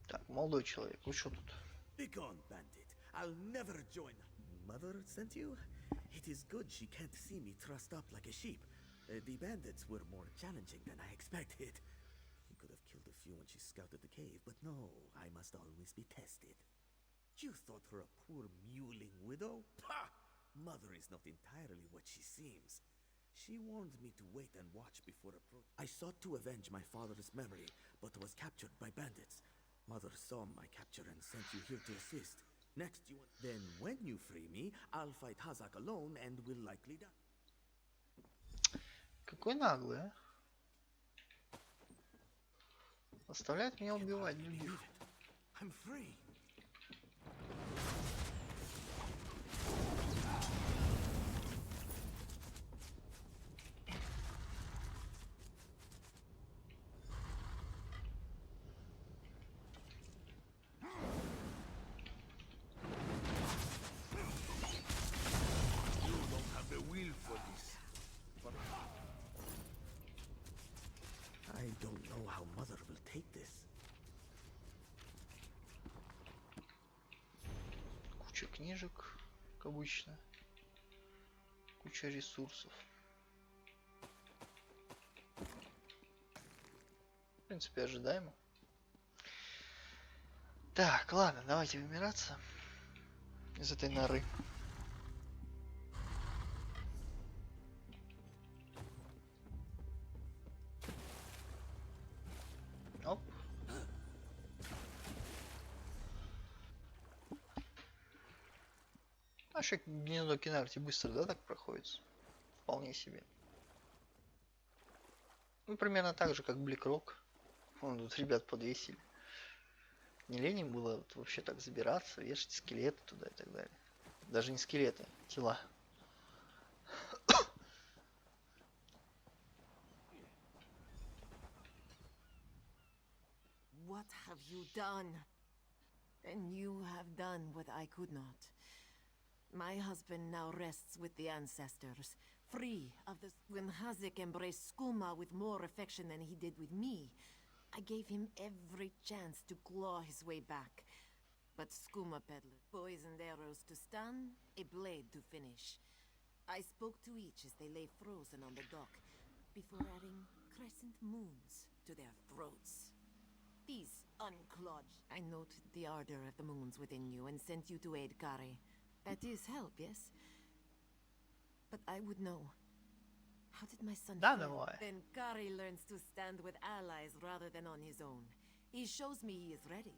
Так, молодой человек, вы что тут? Begone, bandit. I'll never join. Mother sent you? It is good she can't see me trussed up like a sheep. The bandits were more challenging than I expected. He could have killed a few when she scouted the cave, but no, I must always be tested. You thought her a poor mewling widow? Pah! Mother is not entirely what she seems. She warned me to wait and watch before approach. I sought to avenge my father's memory, but was captured by bandits. Mother saw my capture and sent you here to assist. Next, then when you free me, I'll fight Hazak alone and will likely die. Какой наглый, а? Оставляет меня убивать других. I'm free. I don't know how Mother will take this. Куча книжек, как обычно. Куча ресурсов. В принципе, ожидаемо. Так, ладно, давайте выбираться из этой норы. Оп. Вообще гнездо Кинарти быстро, да, так проходится? Вполне себе. Ну, примерно так же, как Бликрок. Вон тут ребят подвесили. Не лень им было вот вообще так забираться, вешать скелеты туда и так далее. Даже не скелеты, тела. What have you done? And you have done what I could not. My husband now rests with the ancestors, free of the... When Hazak embraced Skooma with more affection than he did with me, I gave him every chance to claw his way back. But Skooma peddler poisoned arrows to stun, a blade to finish. I spoke to each as they lay frozen on the dock, before adding crescent moons to their throats. These unclodged. I noted the ardor of the moons within you and sent you to aid Kari. That is help, yes? But I would know. How did my son feel? Then Kari learns to stand with allies rather than on his own. He shows me he is ready.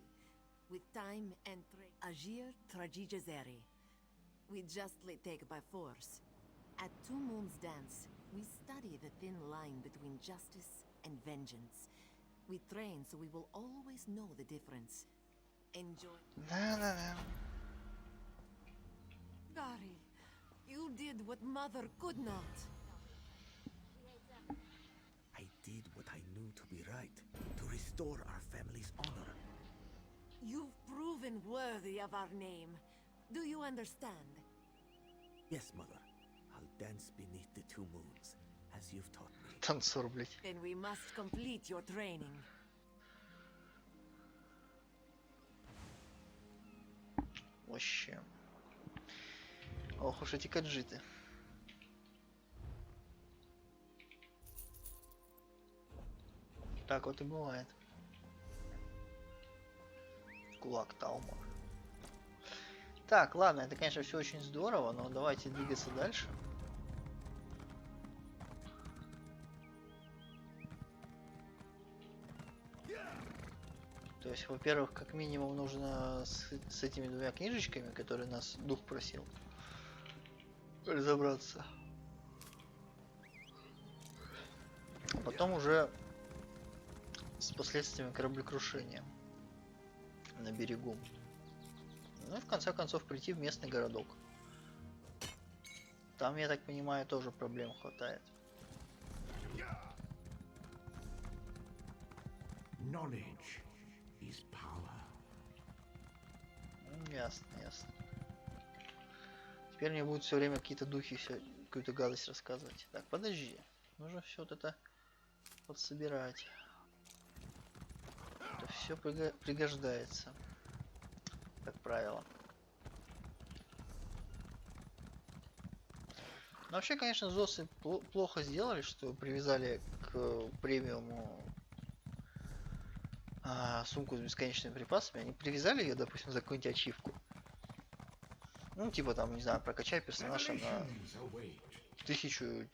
With time and Agir Trajijazeri. We justly take by force. At Two Moons Dance, we study the thin line between justice and vengeance. We train so we will always know the difference. Enjoy. Kari, you did what Mother could not. I did what I knew to be right, to restore our family's honor. You've proven worthy of our name. Do you understand? Yes, Mother. I'll dance beneath the two moons, as you've taught me. Танцор, блядь. Then we must complete your training. Вообще. Ох уж эти каджиты. Так вот и бывает. Кулак Талмор. Так, ладно, это, конечно, все очень здорово, но давайте двигаться дальше. То есть, во-первых, как минимум нужно с этими двумя книжечками, которые нас дух просил, разобраться. А потом уже с последствиями кораблекрушения на берегу. Ну и в конце концов прийти в местный городок. Там, я так понимаю, тоже проблем хватает. Knowledge is power. Ясно, ясно. Теперь мне будут все время какие-то духи какую-то гадость рассказывать. Так, подожди. Нужно все вот это подсобирать. Это все пригождается, как правило. Но вообще, конечно, ЗОСы плохо сделали, что привязали к премиуму сумку с бесконечными припасами. Они привязали ее, допустим, за какую-нибудь ачивку. Ну, типа там, не знаю, прокачай персонажа на 1000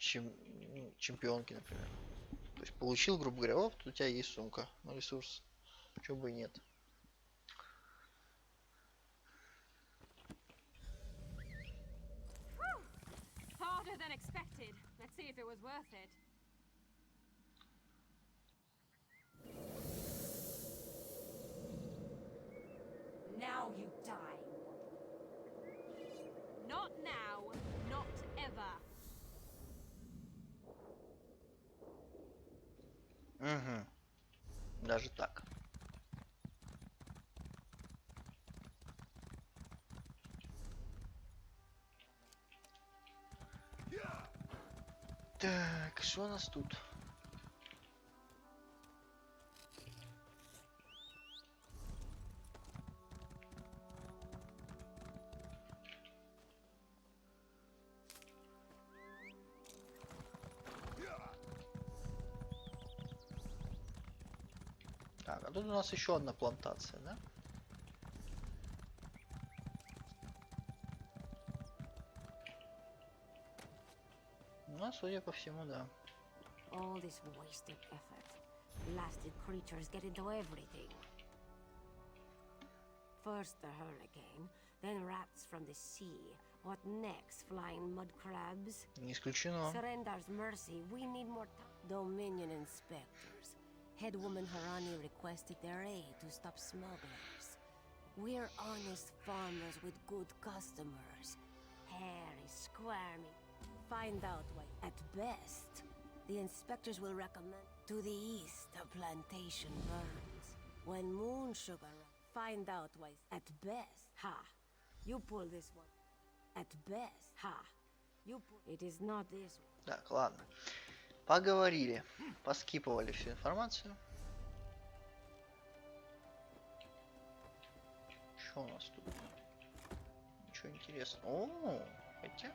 чемпионки, например. То есть получил, грубо говоря, вот у тебя есть сумка на ресурс. Чего бы и нет. Harder than expected. Let's see if it was worth it. Now you die. Not now, not ever. Угу. Даже так. Так, что у нас тут? Так, а тут у нас еще одна плантация, да? Ну, судя по всему, да. All this wasted effort. Blasted creatures get into everything. First the hurricane, then rats from the sea. What next? Flying mud crabs? Не исключено. Surrender's mercy. We need more Dominion inspectors. Headwoman Harani requested their aid to stop smugglers. We're honest farmers with good customers. Hairy, squirmy. Find out why. At best, the inspectors will recommend to the east a plantation burns. When moon sugar, find out why. At best, ha, you pull this one. At best, ha, you pull. It is not this one. Так, ладно. Поговорили. Поскипывали всю информацию. Что у нас тут? Ничего интересного. О, хотя...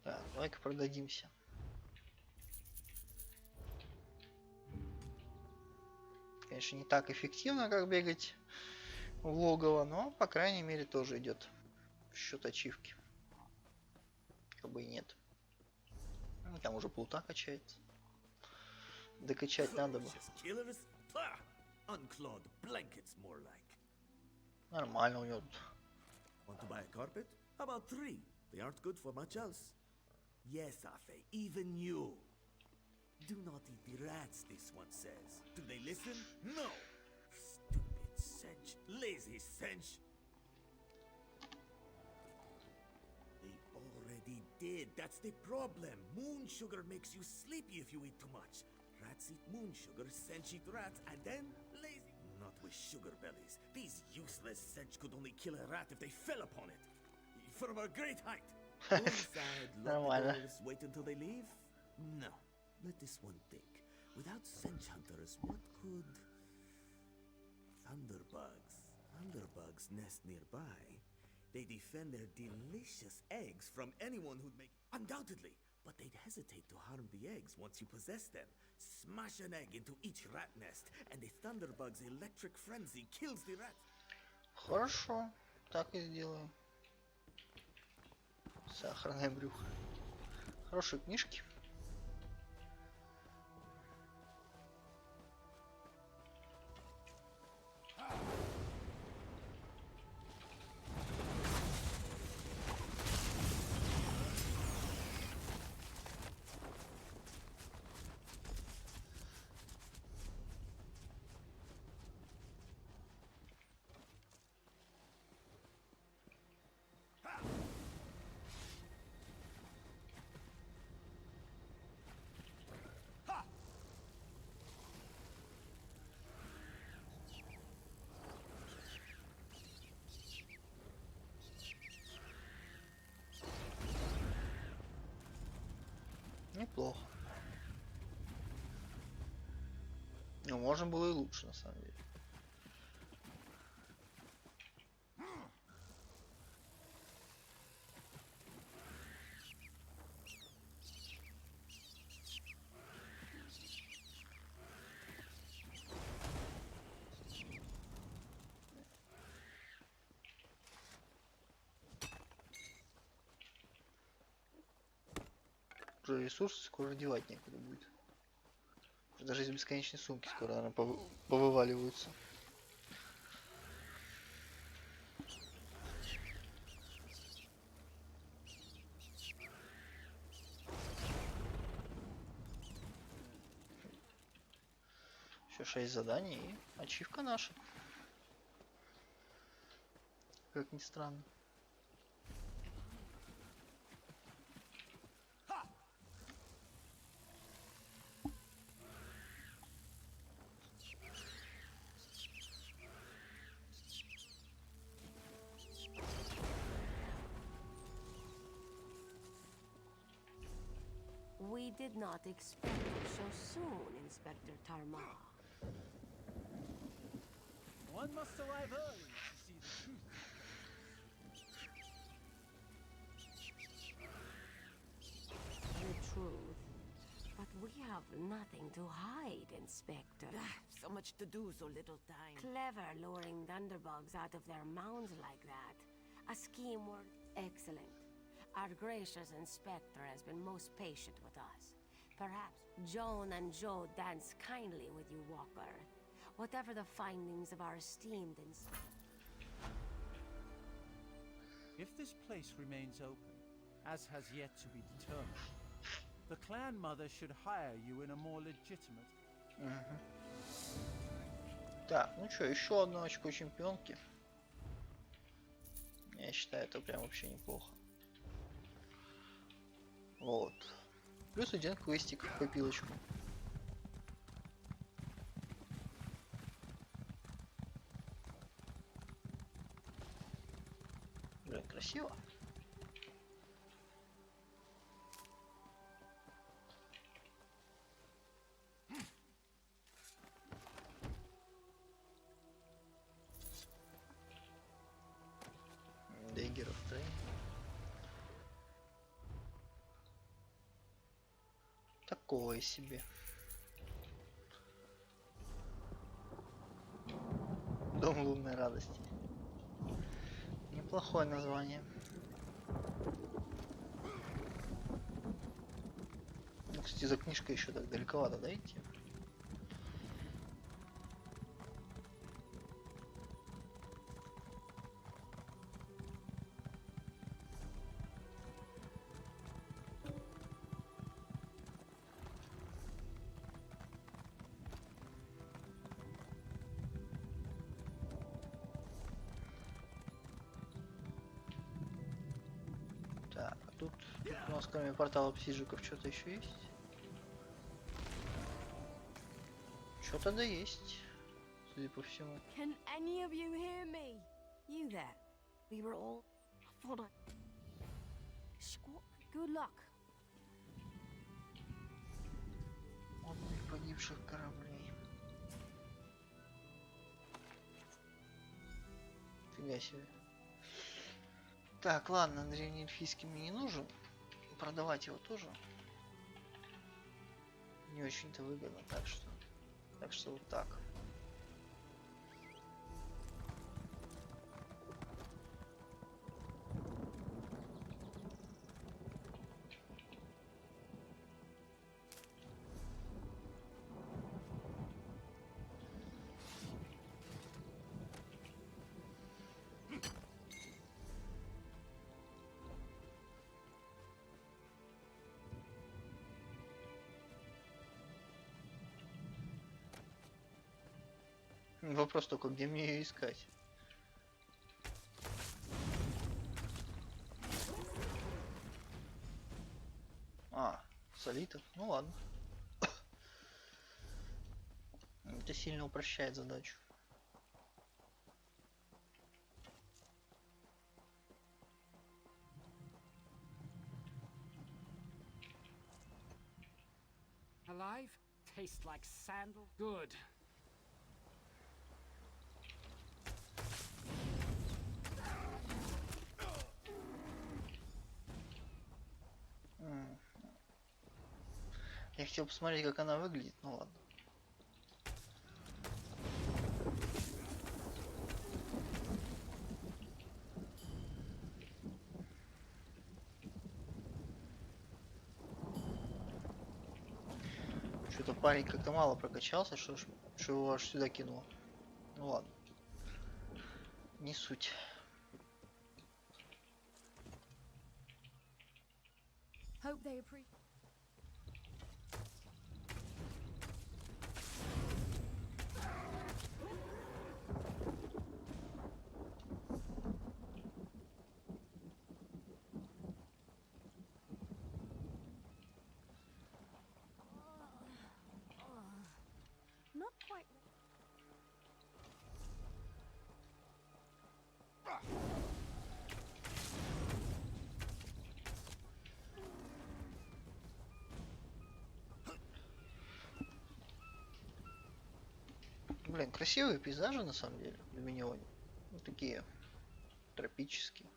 Так, давай-ка продадимся. Конечно, не так эффективно, как бегать в логово, но, по крайней мере, тоже идет в счет ачивки. Как бы и нет. Ну, там уже плута качается. Докачать надо бы. Нормально у него тут. Want to buy a carpet? How about 3? They aren't good for much else. Yes, Afe, even you. Do not eat the rats, this one says. Do they listen? No! Stupid cinch. Lazy cinch. They already did. That's the problem. Moon sugar makes you sleepy if you eat too much. Rats eat moon sugar, cinch eat rats, and then lazy. Not with sugar bellies. These useless cinch could only kill a rat if they fell upon it. From a great height. Go inside, lock the doors, wait until they leave? No. Let this one think. Without cinch hunters, what could... Thunderbugs. Thunderbugs nest nearby. They defend their delicious eggs from anyone who'd make... Undoubtedly. But they'd hesitate to harm the eggs once you possess them. Smash an egg into each rat nest, and the Thunderbug's electric frenzy kills the rat. Хорошо. Так и сделаем. Сахарное брюхо. Хорошие книжки. можно было и лучше, на самом деле. Уже ресурсы скоро девать некуда будет. Уже даже из бесконечной сумки скоро, наверное, повываливаются. Еще 6 заданий и ачивка наша. Как ни странно. We did not expect you so soon, Inspector Tarma. One must arrive early to see the truth. The truth. But we have nothing to hide, Inspector. So much to do, so little time. Clever luring thunderbugs out of their mounds like that. A scheme worth excellent. Our gracious Inspector has been most patient with us. Perhaps Joan and Joe dance kindly with you, Walker. Whatever the findings of our esteemed Inspector. If this place remains open, as has yet to be determined, the clan mother should hire you in a more legitimate... Так, ну что, еще одно очко чемпионки. Я считаю, это прям вообще неплохо. Вот. Плюс один квестик в копилочку. Блин, красиво. Дейгеров трейн. Такое себе. Дом лунной радости. Неплохое название. Ну, кстати, за книжкой еще так далековато, да, идти? Так, а тут у нас кроме портала псижиков что-то еще есть? Что-то да есть, судя по всему. Can any of you hear me? You there? We were all... I thought I... Squat. Good luck. Отдых погибших кораблей. Фига себе. Так, ладно, древнеэльфийский мне не нужен. Продавать его тоже не очень-то выгодно, так что вот так. Вопрос только, где мне ее искать? А, солитов? Ну ладно. Это сильно упрощает задачу. Alive? Tastes like sandal? Good. Я хотел посмотреть, как она выглядит, ну ладно. Что-то парень как-то мало прокачался, что его аж сюда кинуло. Ну ладно. Не суть. Hope they appreciate. Not quite. Блин, красивые пейзажи на самом деле в Доминионе. Ну, такие тропические.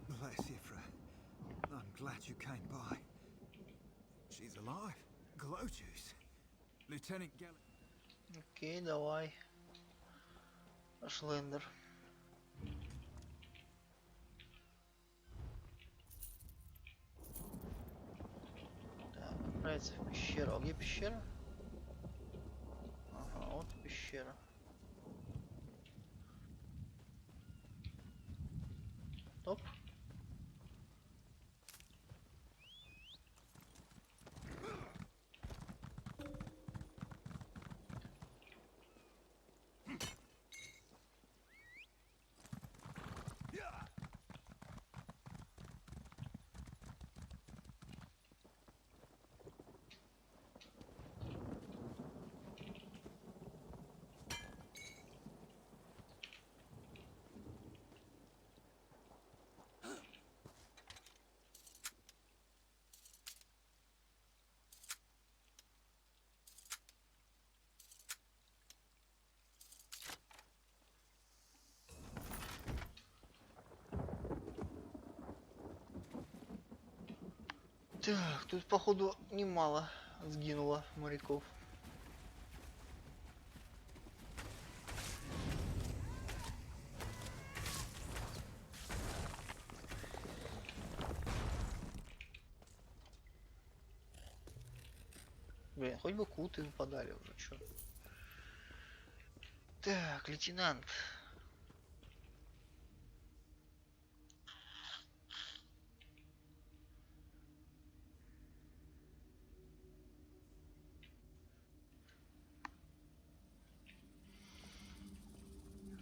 Bless you, I'm glad you came by. She's alive. Glow juice. Lieutenant Gellin. Окей, давай. Ашлендер. Так, отправиться в пещеру. А где пещера? Ага, вот пещера. Топ. Так, тут походу немало сгинуло моряков. Блин, хоть бы куты выпадали уже, чё. Так, лейтенант.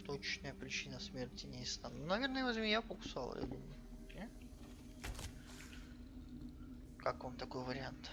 Точная причина смерти не ясна. Ну, наверное, его змея покусала, я думаю. Не? Как вам такой вариант?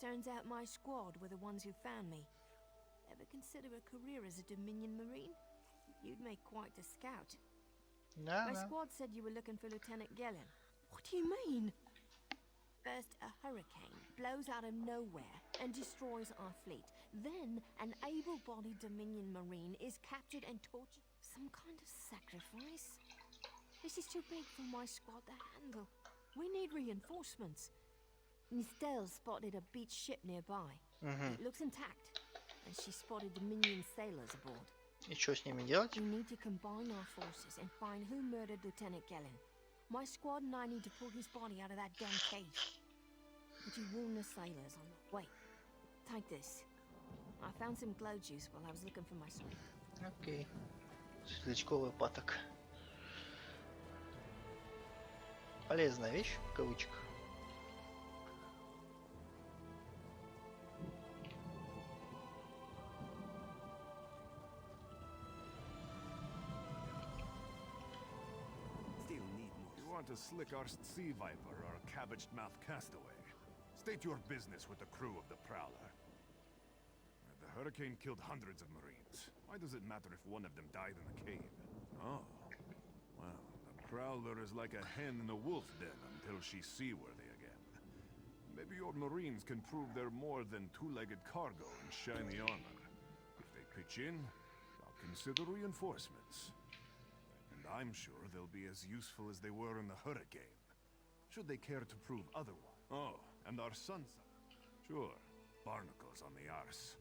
Turns out my squad were the ones who found me. Ever consider a career as a Dominion Marine? You'd make quite a scout. No, My no. squad said you were looking for Lieutenant Gellin. What do you mean? First, a hurricane blows out of nowhere and destroys our fleet. Then, an able-bodied Dominion Marine is captured and tortured. Some kind of sacrifice? This is too big for my squad to handle. We need reinforcements. Nistel spotted a beached ship nearby. It looks intact, and she spotted Dominion sailors aboard. И что с ними делать? We need to combine our forces and find who murdered Lieutenant Gellin. My squad and I need to pull his body out of that damn cave. But you warn the sailors on the... Wait, take this. I found some glow juice while I was looking for my son. Окей. Светлячковый паток. Полезная вещь, в кавычках. A slick-arsed sea viper or a cabbage-mouthed castaway. State your business with the crew of the Prowler. The hurricane killed hundreds of Marines. Why does it matter if one of them died in the cave? Oh, Prowler is like a hen in a wolf den until she's seaworthy again. Maybe your Marines can prove they're more than two-legged cargo in shiny armor. If they pitch in, I'll consider reinforcements. And I'm sure they'll be as useful as they were in the Hurricane, should they care to prove otherwise. Oh, and our sons. Sure, barnacles on the arse.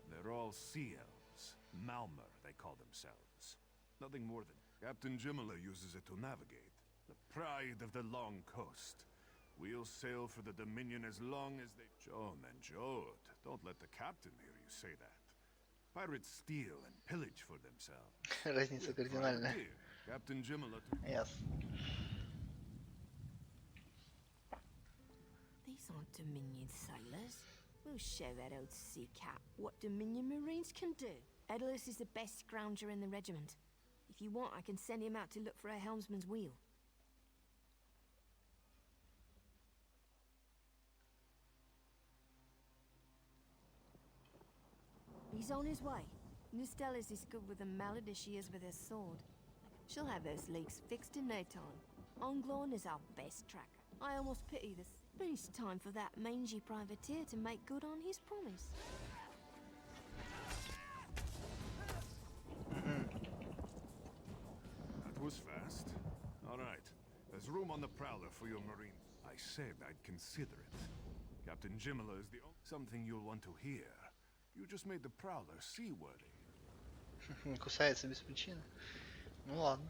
They're all sea elves. Malmer, they call themselves. Nothing more than... Captain Jimala uses it to navigate. The pride of the long coast. We'll sail for the Dominion as long as they... Joan and Jode, don't let the captain hear you say that. Pirates steal and pillage for themselves. Разница кардинальная. Captain Jimala... Yes. These aren't Dominion sailors. We'll show that old sea cat what Dominion Marines can do. Edalus is the best scrounger in the regiment. If you want, I can send him out to look for a helmsman's wheel. He's on his way. Nustella's is good with a mallet as she is with her sword. She'll have those leaks fixed in no time. Onglorn is our best tracker. I almost pity this, but it's time for that mangy privateer to make good on his promise. That was fast. All right. There's room on the Prowler for your Marine. I said I'd consider it. Captain Jimala is the only... Something you'll want to hear. You just made the Prowler seaworthy. Кусается без причины. Ну ладно.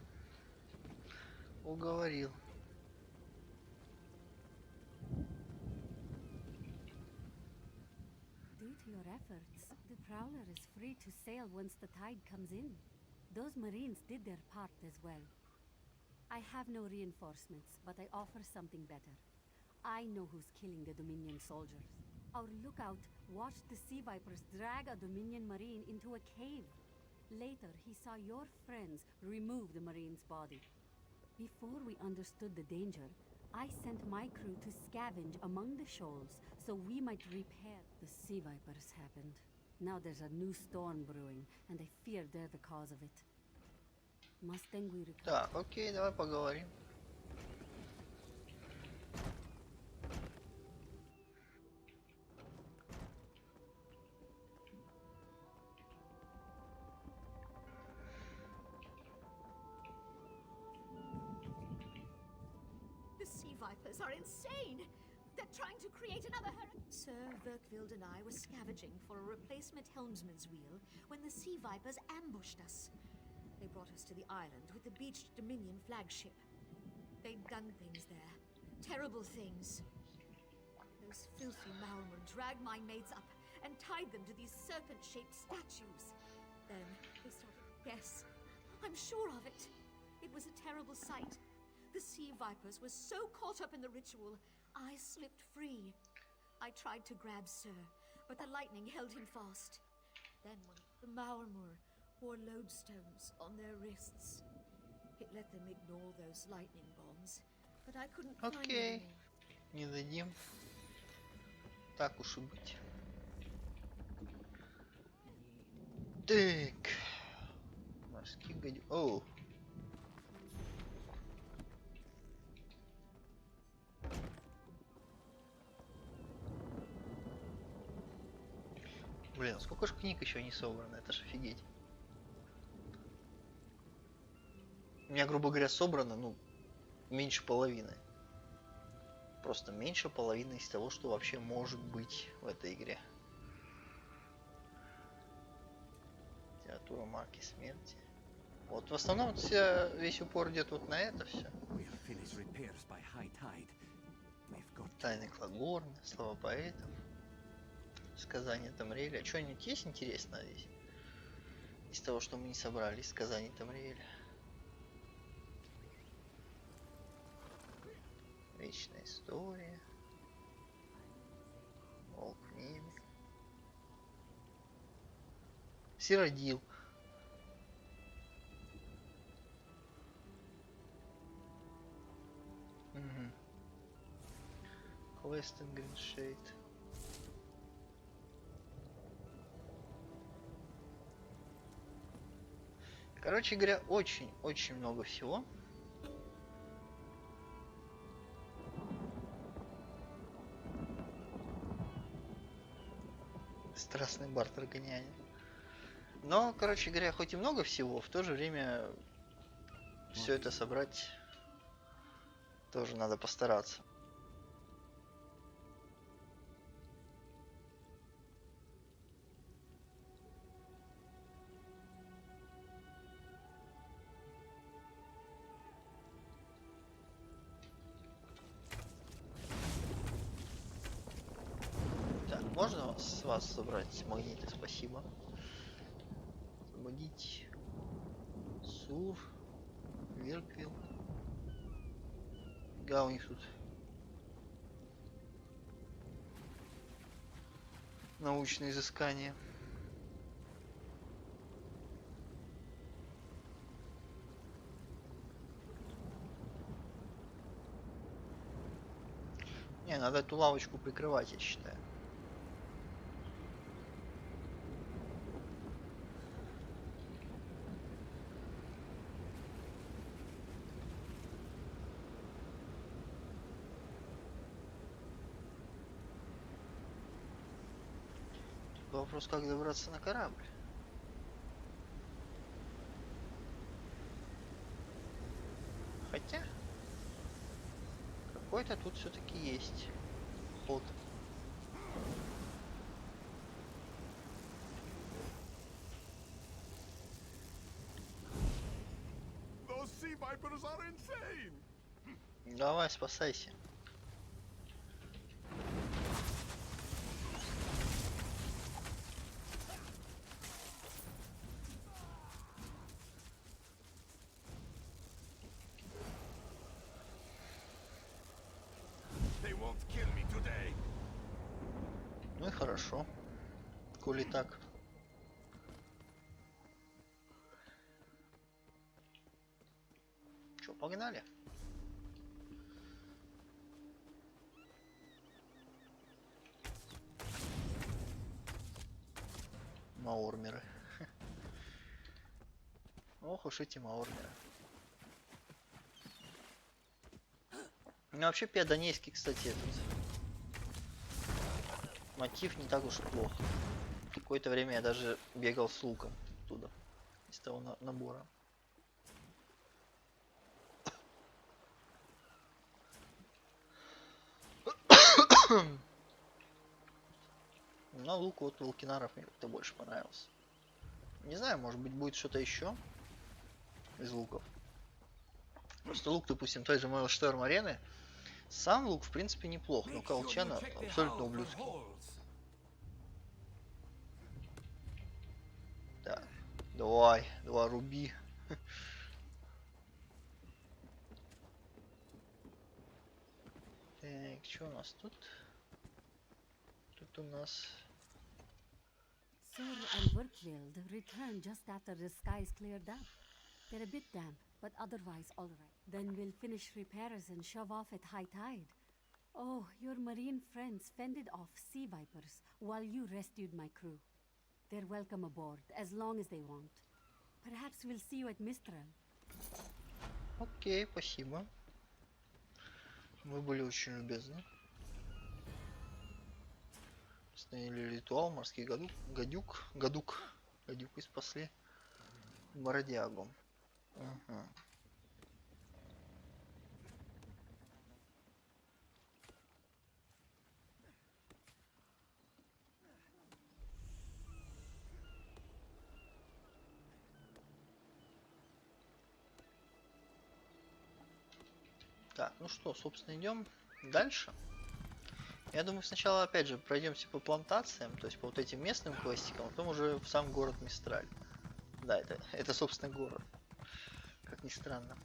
Уговорил. Due to your efforts, the Prowler is free to sail once the tide comes in. Those Marines did their part as well. I have no reinforcements, but I offer something better. I know who's killing the Dominion soldiers. Our lookout watched the Sea Vipers drag a Dominion Marine into a cave. Later, he saw your friends remove the Marine's body. Before we understood the danger, I sent my crew to scavenge among the shoals so we might repair. The Sea Vipers happened. Now there's a new storm brewing, and I fear they're the cause of it. Mustang we recover. Так, окей, давай поговорим. The Sea Vipers are insane! They're trying to create another hurricane. Sir Verkvild and I were scavenging for a replacement helmsman's wheel when the Sea Vipers ambushed us. They brought us to the island with the beached Dominion flagship. They'd done things there. Terrible things. Those filthy Malmer dragged my mates up and tied them to these serpent-shaped statues. Then they started... Yes, I'm sure of it. It was a terrible sight. The Sea Vipers were so caught up in the ritual, I slipped free. I tried to grab Sir, but the lightning held him fast. Then one of the Malmer wore lodestones on their wrists. It let them ignore those lightning bombs, but I couldn't find Окей. them. Не дадим. Так уж и быть. Так. Морские гадюки. Оу. Блин, сколько ж книг еще не собрано, это ж офигеть. У меня, грубо говоря, собрано, ну, меньше половины. Просто меньше половины из того, что вообще может быть в этой игре. Литература марки смерти. Вот в основном весь упор идет вот на это все. Тайны Клагорна, слова поэтов. Сказания Тамриэля. А что-нибудь есть интересное здесь? Из того, что мы не собрали, из сказаний Тамриэля. Вечная история. Волк в небе. Сиродил. Угу. Квестен Гриншейд. Короче говоря, очень-очень много всего. Страстный бартер гонянин. Но, короче говоря, хоть и много всего, в то же время все это собрать тоже надо постараться. Так, можно с вас собрать магниты? Спасибо. Освободить Сур, Верквилл. Да, у них тут научные изыскания. Не, надо эту лавочку прикрывать, я считаю. Вопрос, как добраться на корабль. Хотя какой-то тут все-таки есть ход. Давай, спасайся. Ну и хорошо, коли так. Чё, погнали? Маормеры. Ох уж эти маормеры. Ну вообще пиадонейский, кстати, этот мотив не так уж и плохо. Какое-то время я даже бегал с луком оттуда, из того набора. Но лук от Волкинаров мне как-то больше понравился. Не знаю, может быть будет что-то еще из луков. Просто лук, допустим, той же Maelstrom арены. Сам лук, в принципе, неплох, но колчан абсолютно ублюдский. Так, давай, руби. Так, что у нас тут? Тут у нас... Sur and Workfield returned just after the skies cleared up. They're a bit damp, but otherwise all right. Then we'll finish repairs and shove off at high tide. Oh, your marine friends fended off sea vipers while you rescued my crew. They're welcome aboard, as long as they want. Perhaps we'll see you at Mistral. Окей, спасибо. Вы были очень любезны. Установили ритуал, морский гадюк и спасли бродягу. Угу. Так, ну что, собственно, идем дальше. Я думаю, сначала опять же пройдемся по плантациям, то есть по вот этим местным квестикам, а потом уже в сам город Мистраль. Да, это собственно город. Как ни странно.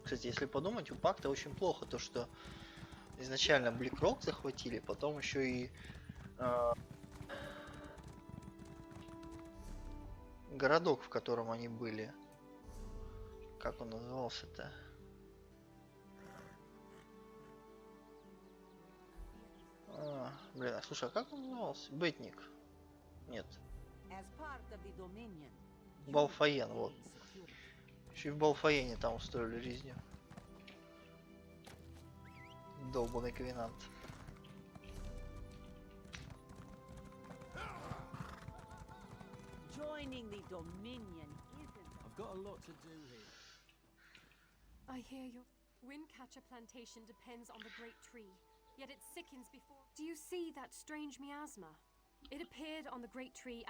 Кстати, если подумать, у Пакта очень плохо то, что изначально Бликрок захватили, потом еще и городок, в котором они были. Как он назывался-то? Блин, слушай, а как он назывался? Бетник. Нет. Балфаен, вот. Еще и в Балфаене там устроили резню. Долбаный ковенант. Joining the Dominion isn't... I've got a lot to do here. I hear your Windcatcher plantation depends on the great tree, yet it sickens before. Do you see that strange miasma? It appeared on the great tree.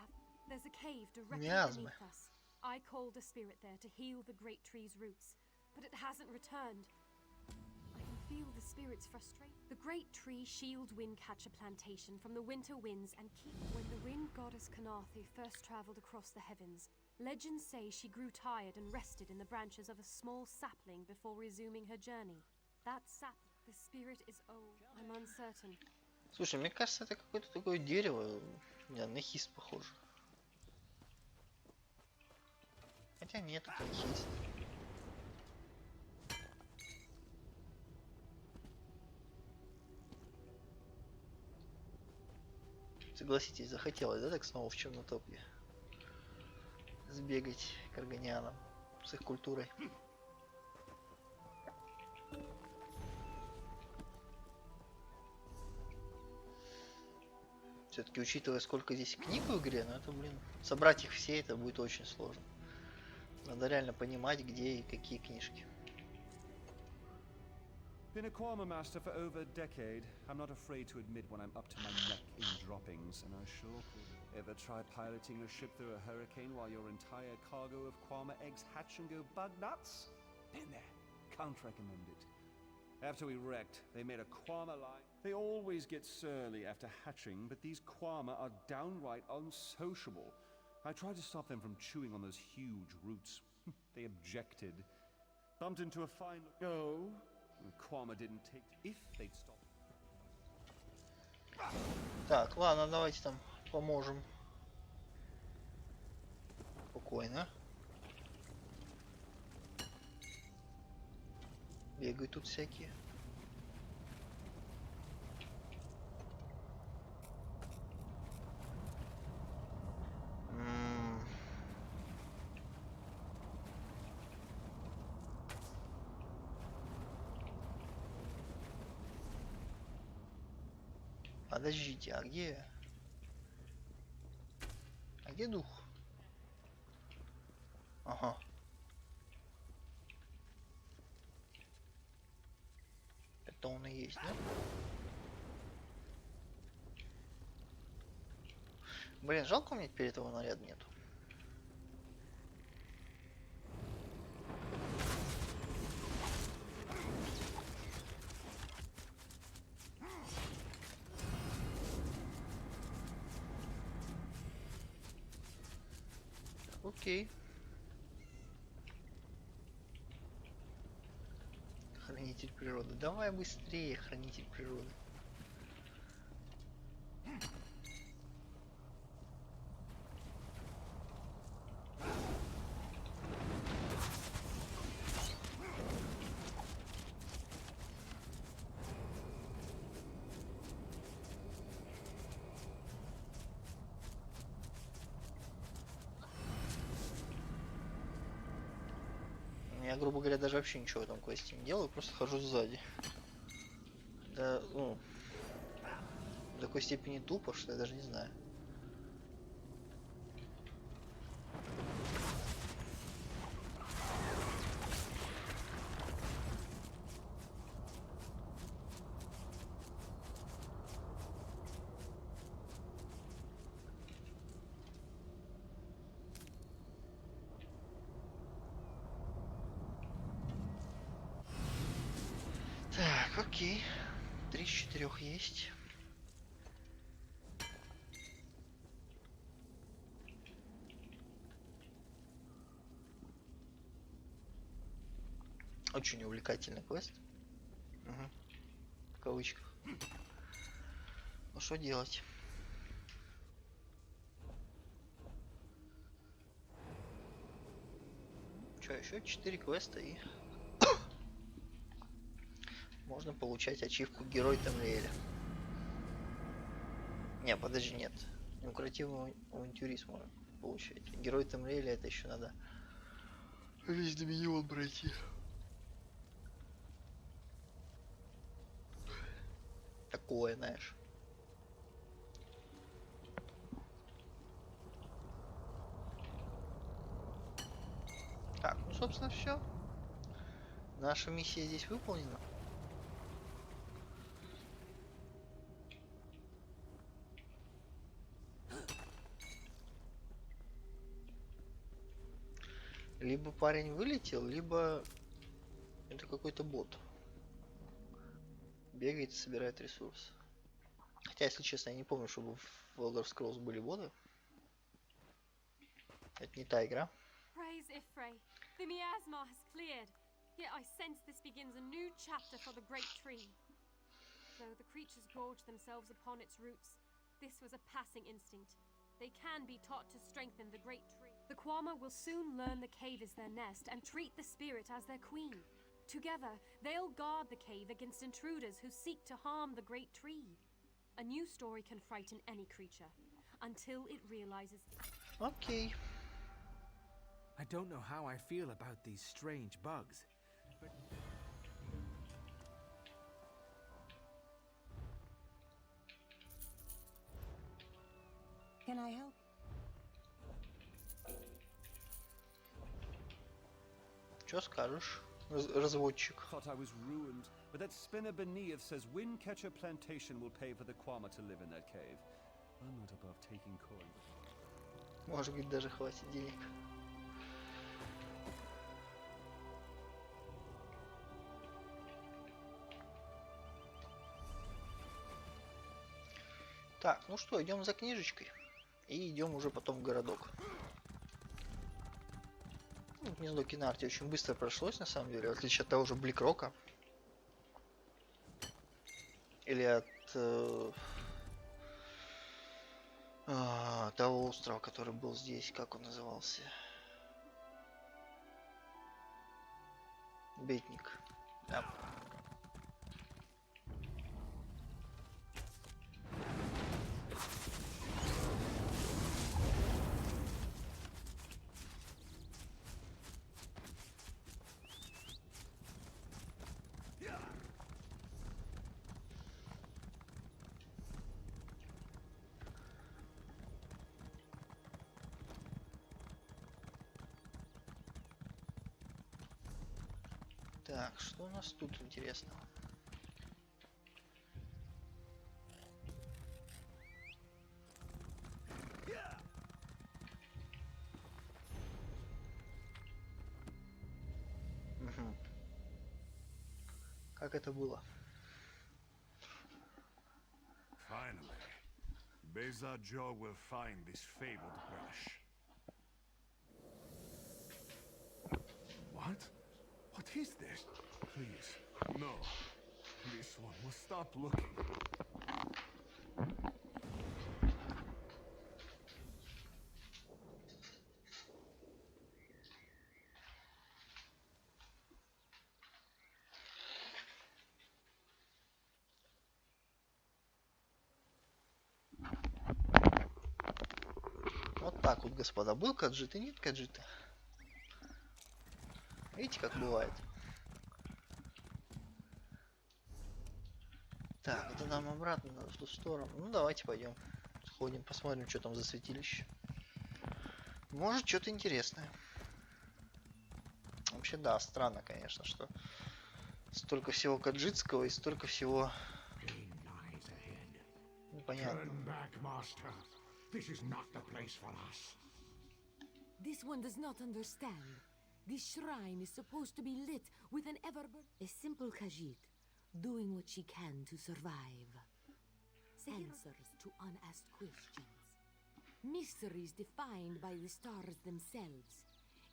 There's a cave directly beneath us. I called a spirit there to heal the great tree's roots, but it hasn't returned. I can feel the spirit's frustration. The great tree shields Windcatcher plantation from the winter winds and keep. When the wind goddess Kanathi first traveled across the heavens, legends say she grew tired and rested in the branches of a small sapling before resuming her journey. That the spirit is old. I'm uncertain. Слушай, мне кажется, это какое-то такое дерево. Не, на хист похоже. Хотя нет, это не хист. Согласитесь, захотелось, да, так снова в Чернотопье сбегать к аргонианам с их культурой. Все-таки, учитывая, сколько здесь книг в игре, ну это, блин, собрать их все, это будет очень сложно. Надо реально понимать, где и какие книжки. Been a Quama master for over a decade. I'm not afraid to admit when I'm up to my neck in droppings, and I sure could. Ever try piloting a ship through a hurricane while your entire cargo of Quama eggs hatch and go bug nuts? Been there. Can't recommend it. After we wrecked, they made a Quama line. They always get surly after hatching, but these Quama are downright unsociable. I tried to stop them from chewing on those huge roots. They objected. Bumped into a fine... No. Quama didn't take... If they'd stop... Так, ладно, давайте там поможем. Спокойно. Бегают тут всякие. Подождите, а где? А где дух? Ага. Это он и есть, да? Блин, жалко, у меня теперь этого наряда нету. Окей. Хранитель природы. Давай быстрее, хранитель природы. Я, грубо говоря, даже вообще ничего в этом квесте не делаю, просто хожу сзади. Да, ну, до такой степени тупо, что я даже не знаю. Так, окей. 3 из 4 есть. Очень увлекательный квест. Угу. В кавычках. Ну что делать? Что, еще 4 квеста и можно получать ачивку Герой Тамриэля. Не, подожди, нет. Неукротимый авантюрист можно получать. Герой Тамриэля это еще надо Весь доминион пройти. Такое, знаешь. Так, ну собственно все. Наша миссия здесь выполнена. Либо парень вылетел, либо это какой-то бот. Бегает и собирает ресурсы. Хотя, если честно, я не помню, чтобы в Elder Scrolls были боты. Это не та игра. Praise Ifrei. The miasma has cleared. Yet I sense this begins a new chapter for the great tree. Though the creatures gorge themselves upon its roots, this was a passing instinct. They can be taught to strengthen the great tree. The Kwama will soon learn the cave is their nest and treat the spirit as their queen. Together, they'll guard the cave against intruders who seek to harm the great tree. A new story can frighten any creature, until it realizes... Okay. I don't know how I feel about these strange bugs, but... Can I help? Чё скажешь, разводчик? Thought I was ruined, but that spinner beneath says Windcatcher Plantation will pay for the Kwama to live in that cave. I'm not above taking coin. Может быть, даже хватит денег. Так, ну что, идем за книжечкой. И идем уже потом в городок. Ну, гнездо Кинарти очень быстро прошлось, на самом деле, в отличие от того же Бликрока. Или от того острова, который был здесь, как он назывался? Бетник. Да. Так, что у нас тут интересного? Угу. Как это было? Finally, Beza Joe will find this fabled brush. What? What is this? Please, no. This one will stop looking. Вот так вот, господа. Был каджит и нет каджита. Видите, как бывает? Так, это нам обратно надо в ту сторону. Ну, давайте пойдем. Сходим, посмотрим, что там за святилище. Может, что-то интересное. Вообще, да, странно, конечно, что столько всего каджитского и столько всего непонятно. This one does not understand. This shrine is supposed to be lit with an a simple Khajiit, doing what she can to survive. Answers to unasked questions. Mysteries defined by the stars themselves.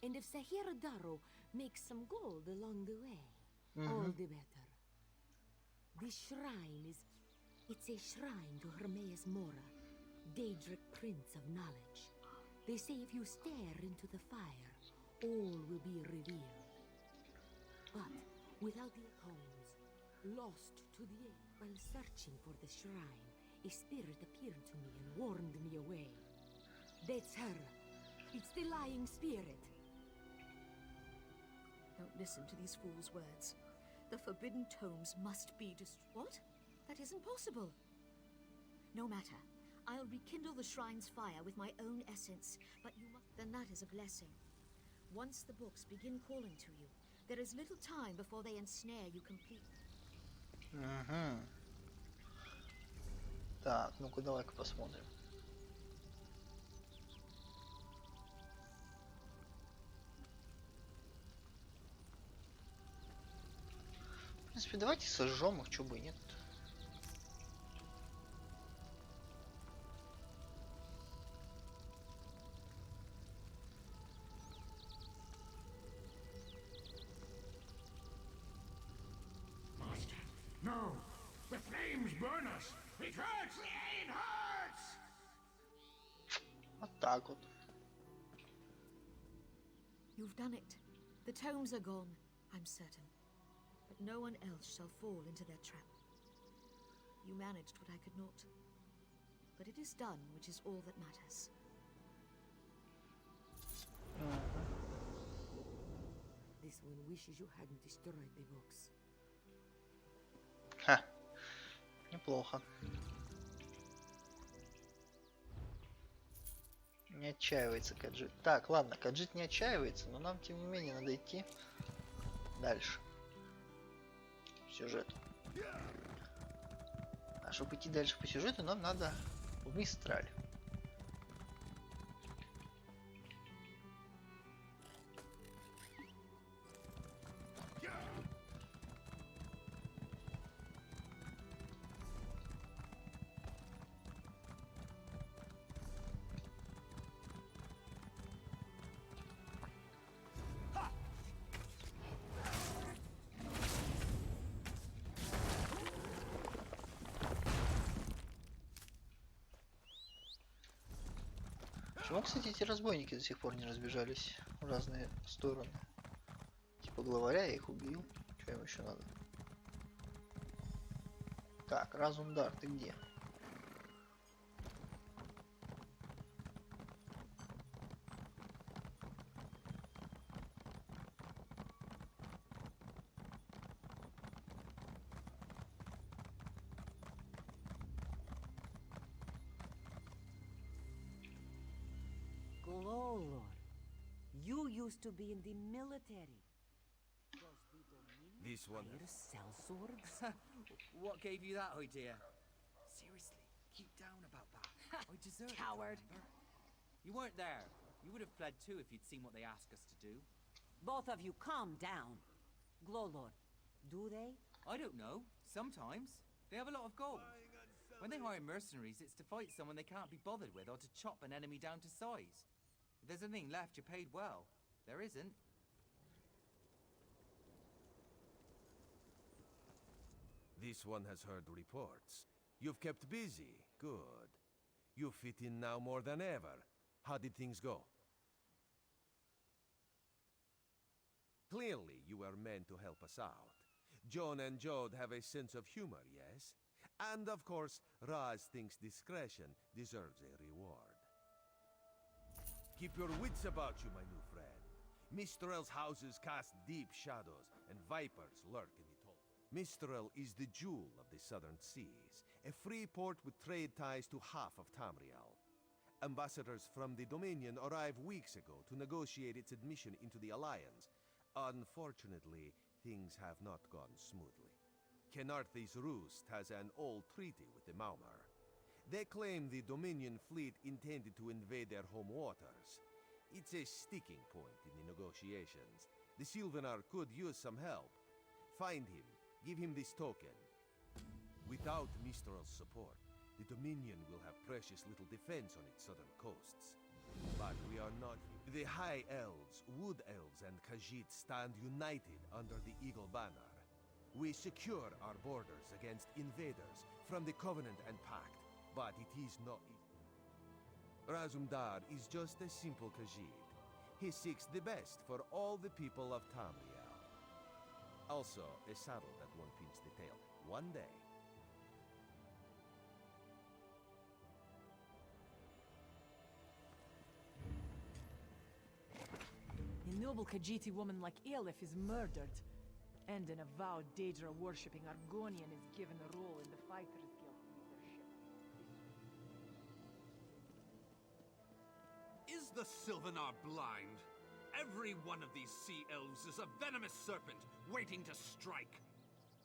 And if Sahira Daro makes some gold along the way, all the better. This shrine is... It's a shrine to Hermaeus Mora, Daedric Prince of Knowledge. They say if you stare into the fire, all will be revealed. But without the homes, lost to the air. While searching for the shrine, a spirit appeared to me and warned me away. That's her. It's the lying spirit. Don't listen to these fools' words. The forbidden tomes must be destroyed. What? That isn't possible. No matter. I'll rekindle the shrine's fire with my own essence, but you must... Then that is a blessing. Once the books begin calling to you, there is little time before they ensnare you completely. Так, ну-ка давай-ка посмотрим. В принципе, давайте сожжем их, чё бы и нет. No! The flames burn us! It hurts! It hurts! Вот так вот. You've done it. The tomes are gone, I'm certain. But no one else shall fall into their trap. You managed what I could not. But it is done, which is all that matters. This one wishes you hadn't destroyed the books. Ха, неплохо. Не отчаивается Каджит. Так, ладно, Каджит не отчаивается, но нам, тем не менее, надо идти дальше. По сюжету. А чтобы идти дальше по сюжету, нам надо в Мистраль. Почему, кстати, эти разбойники до сих пор не разбежались в разные стороны? Типа главаря я их убил. Что им еще надо? Так, Разумдар, ты где? Lord, you used to be in the military. This one. Here to sell swords? What gave you that idea? Seriously, keep down about that. I deserve it. Coward. You weren't there. You would have fled too if you'd seen what they asked us to do. Both of you calm down. Glowlord, do they? I don't know. Sometimes. They have a lot of gold. When they hire mercenaries, it's to fight someone they can't be bothered with or to chop an enemy down to size. If there's anything left, you're paid well. There isn't. This one has heard reports. You've kept busy. Good. You fit in now more than ever. How did things go? Clearly, you were meant to help us out. Joan and Jode have a sense of humor, yes? And of course, Raz thinks discretion deserves a reward. Keep your wits about you, my new friend. Mistrel's houses cast deep shadows, and vipers lurk in the top. Mistrel is the jewel of the southern seas, a free port with trade ties to half of Tamriel. Ambassadors from the Dominion arrived weeks ago to negotiate its admission into the Alliance. Unfortunately, things have not gone smoothly. Kenarthi's Roost has an old treaty with the Maumar. They claim the Dominion fleet intended to invade their home waters. It's a sticking point in the negotiations. The Sylvanar could use some help. Find him. Give him this token. Without Mistral's support, the Dominion will have precious little defense on its southern coasts. But we are not here. The High Elves, Wood Elves, and Khajiit stand united under the Eagle Banner. We secure our borders against invaders from the Covenant and Pact, but it is not easy. Razumdar is just a simple Khajiit. He seeks the best for all the people of Tamriel. Also, a saddle that won't pinch the tail. One day. noble Khajiiti woman like Aelif is murdered, and an avowed Daedra-worshipping Argonian is given a role in the Fighters Guild leadership. Is the Sylvanar blind? Every one of these sea elves is a venomous serpent waiting to strike.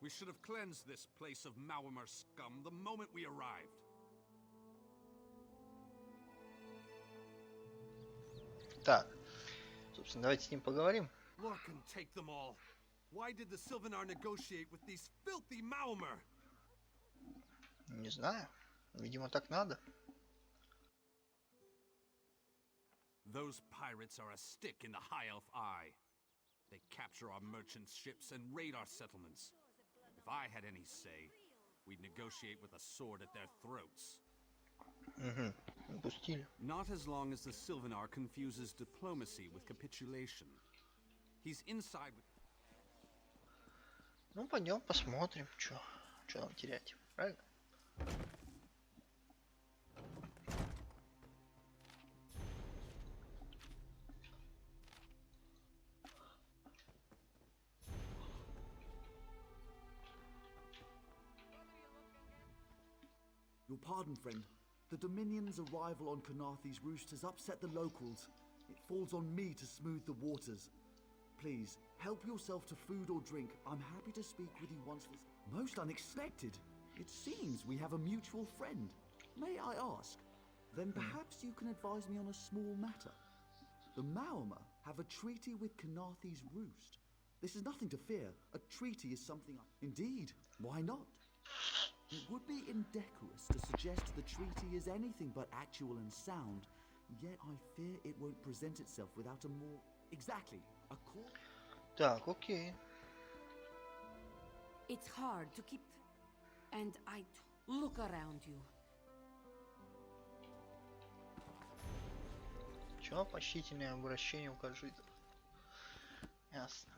We should have cleansed this place of Maormer scum the moment we arrived. Так, собственно, давайте с ним поговорим. Look and take them all. Why did the Sylvanar negotiate with these filthy Maormer? Не знаю. Видимо, так надо. Those pirates are a stick in the High Elf eye. They capture our merchants' ships and raid our settlements. If I had any say, we'd negotiate with a sword at their throats. Пустили. Not as long as the Sylvanar confuses diplomacy with capitulation. He's inside with... Ну, пойдем посмотрим, что нам терять, правильно? Your pardon, friend. The Dominion's arrival on Kanathe's roost has upset the locals. It falls on me to smooth the waters. Please, help yourself to food or drink. I'm happy to speak with you once this... Most unexpected. It seems we have a mutual friend. May I ask? Then perhaps you can advise me on a small matter. The Maormer have a treaty with Kanathe's roost. This is nothing to fear. A treaty is something Indeed, why not? It would be indecorous to suggest the treaty is anything but actual and sound, yet I fear it won't present itself without a more... Exactly, a call... Так, окей. It's hard to keep... And look around you. Чё? Почтительное обращение укажи. Ясно.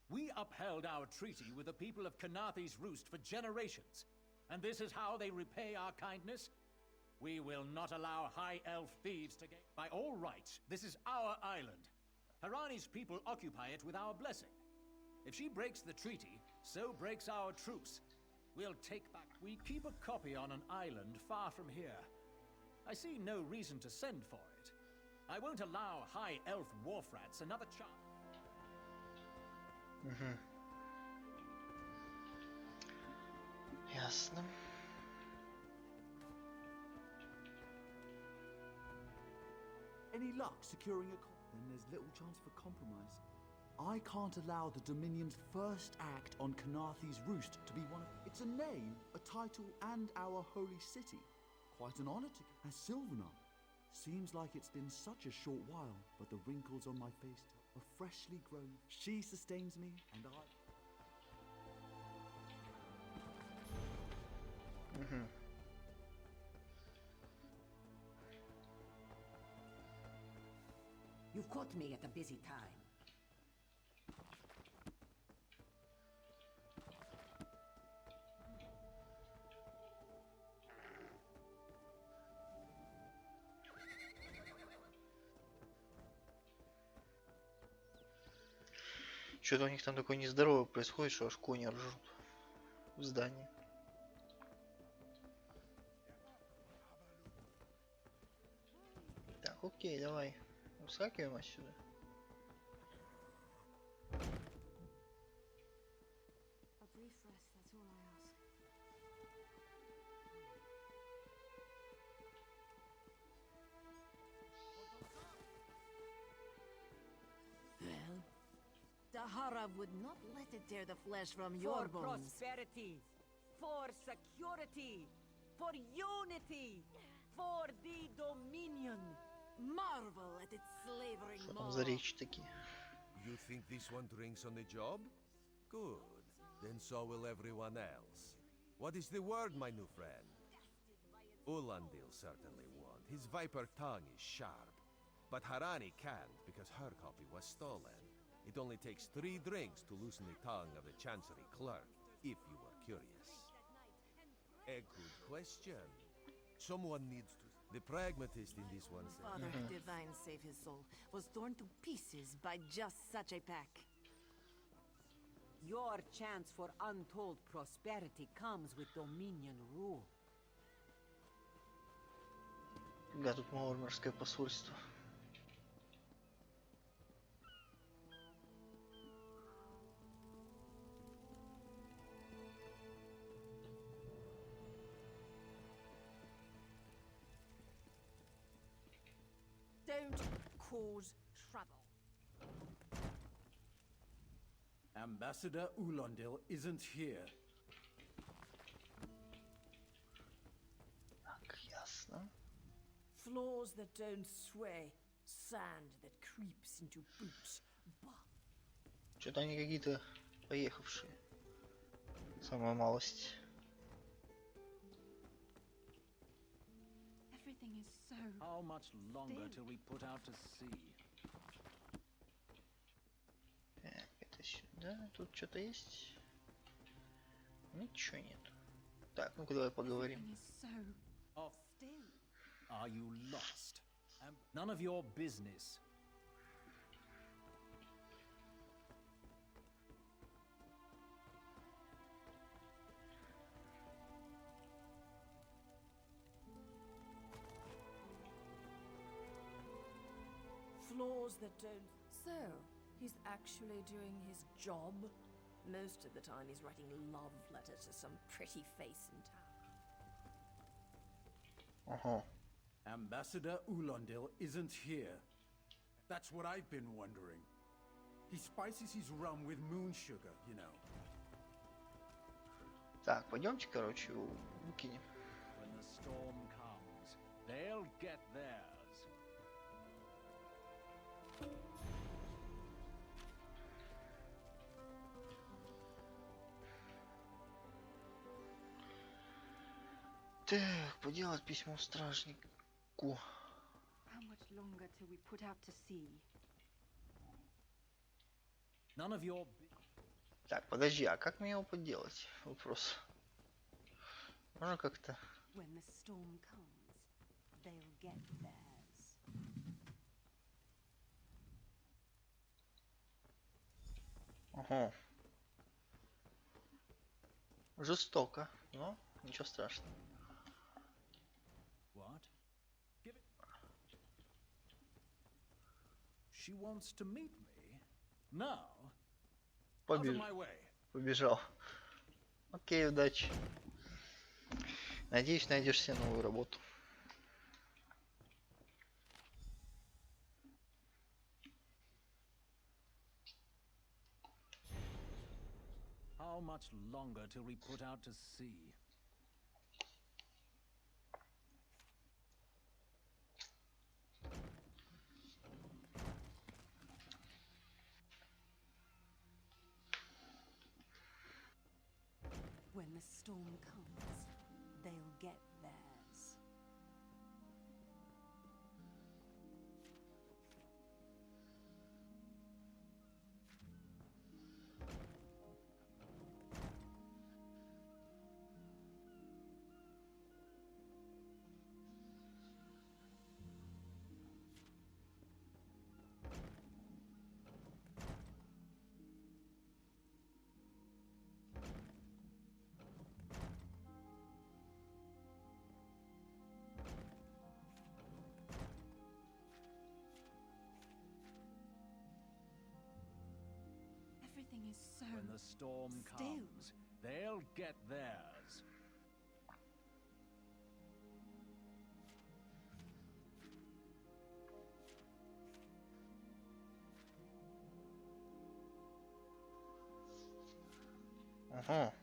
We upheld our treaty with the people of Kanathe's roost for generations, and this is how they repay our kindness? We will not allow high elf thieves to gain... By all rights, this is our island. Harani's people occupy it with our blessing. If she breaks the treaty, so breaks our truce. We'll take back... We keep a copy on an island far from here. I see no reason to send for it. I won't allow high elf wharf rats another chance. Ясно. Any luck securing a... Then there's little chance for compromise. I can't allow the Dominion's first act on Kanathe's roost to be one of... It's a name, a title, and our holy city. Quite an honor to... As Sylvanar. Seems like it's been such a short while, but the wrinkles on my face are freshly grown. She sustains me, and I... You've caught me at a busy time. Что-то у них там такое нездоровое происходит, что аж кони ржут в здании. Так, окей, давай. Выскакиваем отсюда. Dahara would not let it tear the flesh from your For bones. prosperity, for security, for unity, for the Dominion. Marvel at its slavering Что там за речи такие? You think this one drinks on the job? Good. Then so will everyone else. What is the word, my new friend? Ulandil certainly won't. His viper tongue is sharp. But Harani can't because her copy was stolen. It only takes 3 drinks to loosen the tongue of the Chancery clerk, if you were curious. A good question. Someone needs to... The pragmatist in this one said. Father, divine save his soul, was torn to pieces by just such a pack. Your chance for untold prosperity comes with Dominion rule. Да, тут Маурмерское посольство. Don't cause trouble. Ambassador Ulondil isn't here. Так, ясно. Floors that don't sway, sand that creeps into boots. Что-то они какие-то поехавшие. Самая малость. Everything is so How much longer till we put out to sea? Так, это сюда. Тут что-то есть? Ничего нет. Так, ну-ка давай поговорим. Are you lost? None of your business. Floors that don't. So, he's actually doing his job? Most of the time he's writing love letters to some pretty face in town. Ambassador Ulondil isn't here. That's what I've been wondering. He spices his rum with moon sugar, you know. Так, пойдемте, короче, выкинем. When the storm comes, they'll get theirs. Так, поделать письмо стражнику. How much longer till we put out to sea? None of your... Так, подожди, а как мне его поделать? Вопрос. Можно как-то... When the storm comes, they'll get theirs. Ага. Жестоко, но ничего страшного. What? Give it... She wants to meet me? Now? Out of my way. Побежал. Окей, удачи. Надеюсь, найдешь себе новую работу. How much longer till we put out to sea? When the storm comes, they'll get theirs. Everything is so When the storm still. comes, they'll get theirs. Ага.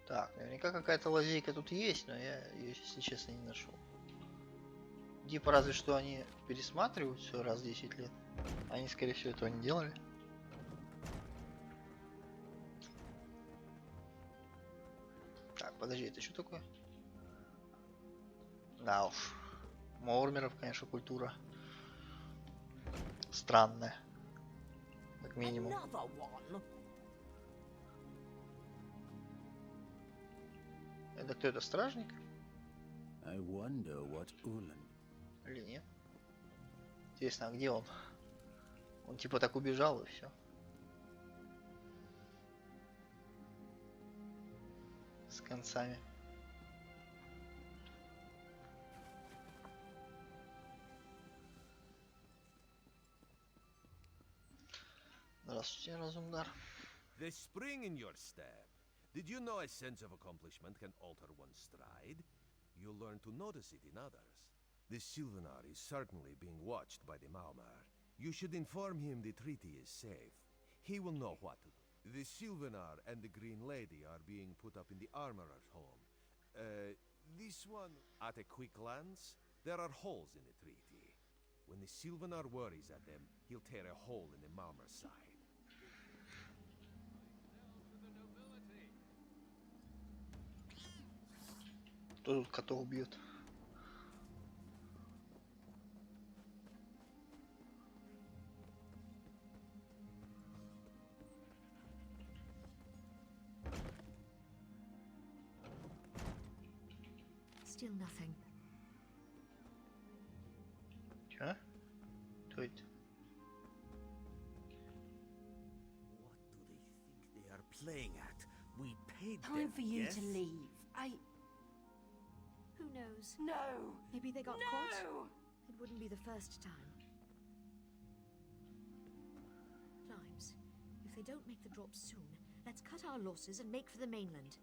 Так, наверняка какая-то лазейка тут есть, но я ее, если честно, не нашел. Типа разве что они пересматривают все раз в 10 лет. Они, скорее всего, этого не делали. Так, подожди, это что такое? Да уж. Маурмеров, конечно, культура странная. Как минимум. Это кто это, стражник? I wonder what Ulan... Или нет? Интересно, а где он? Он типа так убежал и все. С концами. Здравствуйте, Разумдар. The spring in your step. Did you know a sense of accomplishment can alter one's stride? You'll learn to notice it in others. The Sylvanar is certainly being watched by the Maumar. You should inform him the treaty is safe. He will know what to do. The Sylvanar and the Green Lady are being put up in the armorer's home. This one, at a quick glance, there are holes in the treaty. When the Sylvanar worries at them, he'll tear a hole in the Maumar's side. Кто тут котов бьет? Still nothing. Чё? Кто это? What do they think they are playing at? We paid them, Time for you yes? to leave. Who knows? No! Maybe they got No! caught? It wouldn't be the first time. Climbs, if they don't make the drop soon, let's cut our losses and make for the mainland.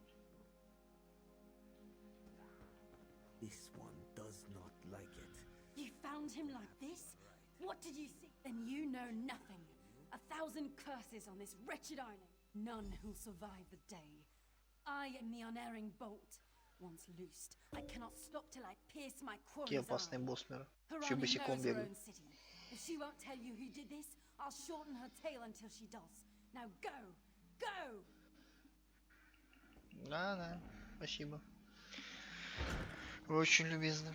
This one does not like it. You found him like this? What did you see? And you know nothing. 1,000 curses on this wretched island. None who'll survive the day. I am the unerring bolt. Once loosed, I cannot stop till I pierce my quarry's Какие опасные босмеры. Еще Harani босиком knows her бегают. own city. If she won't tell you who did this, I'll shorten her tail until she does. Now go! Go! Да, спасибо. Вы очень любезны.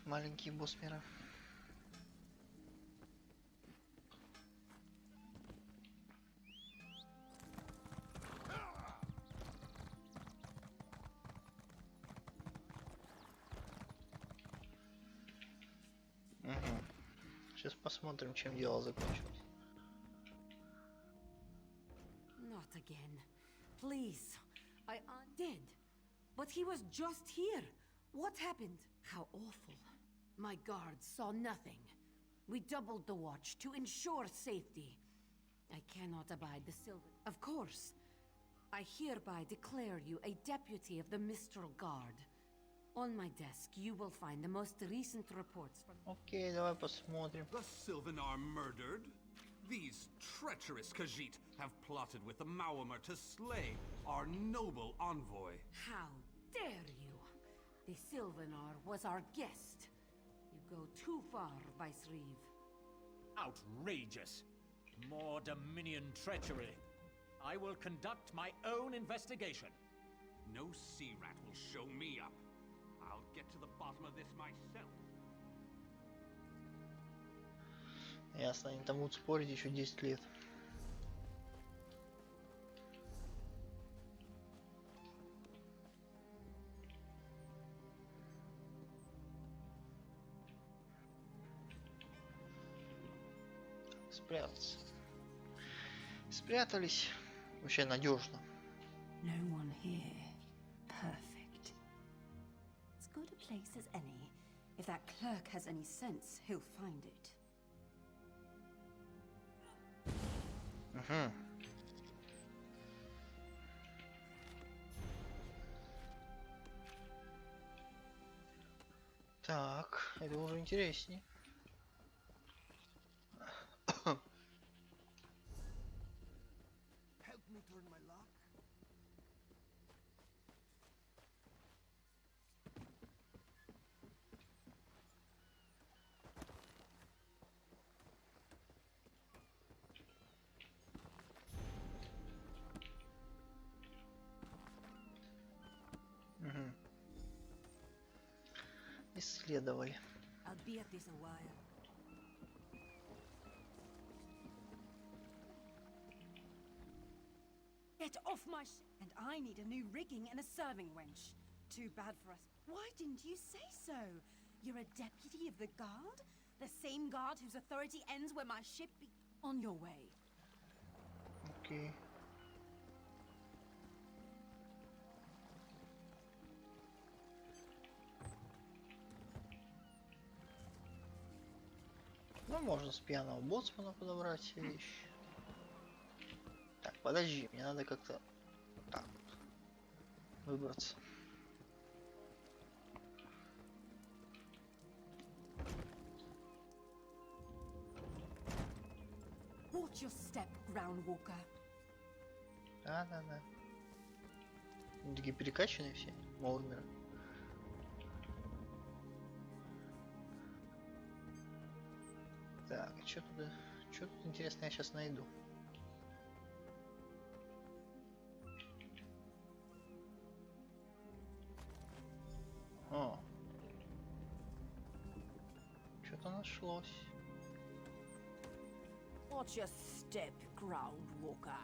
Маленькие босмеры. Сейчас посмотрим, чем дело закончилось. Not again. Please. I did. But he was just here. What happened? How awful. My guards saw nothing. We doubled the watch to ensure safety. I cannot abide the silver. Of course. I hereby declare you a deputy of the Mistral Guard. On my desk, you will find the most recent reports from... Окей, давай посмотрим. The Sylvanar murdered? These treacherous Khajiit have plotted with the Maumar to slay our noble envoy. How dare you! The Sylvanar was our guest. You go too far, Vice-Reeve. Outrageous! More Dominion treachery. I will conduct my own investigation. No sea rat will show me up. I'll get to the bottom of this myself. Ясно, они там будут спорить еще 10 лет. Спрятаться. Спрятались. Вообще надежно. No one here. Perfect. As good a place as any. If that clerk has any sense, he'll find it. Так, это уже интереснее. Help me turn my lock. Исследовали. I'll be at this a while. Get off my ship! And I need a new rigging and a serving wench. Too bad for us. Why didn't you say so? You're a deputy of the guard? The same guard whose authority ends where my ship be... On your way. Окей. Ну, можно с пьяного боцмана подобрать все вещи. Так, подожди, мне надо как-то так вот выбраться. Watch your step, Groundwalker. Да. Они такие перекачанные все, Мормеры. Так, что тут интересное я сейчас найду? О, что-то нашлось. Watch your step, Groundwalker.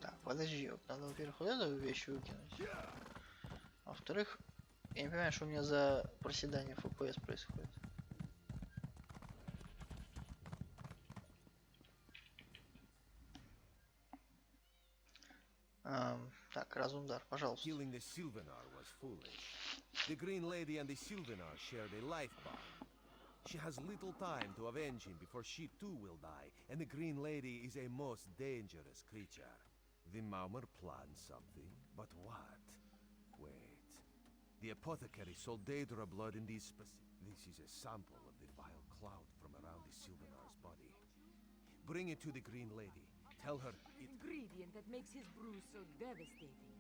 Так, подожди, вот надо, во-первых, вот эту вещь выкинуть. А во-вторых, я не понимаю, что у меня за проседание FPS происходит. Так, разумдар, пожалуйста. Killing the Sylvanar was foolish. The Green Lady and the Sylvanar shared a life bond. She has little time to avenge him before she too will die, and the Green Lady is a most dangerous creature. The Maumar planned something, but what? Wait. The apothecary sold Daedra blood in these This is a sample of the vile cloud from around the Sylvanar's body. Bring it to the Green Lady. Tell her it... Ingredient that makes his brew so devastating.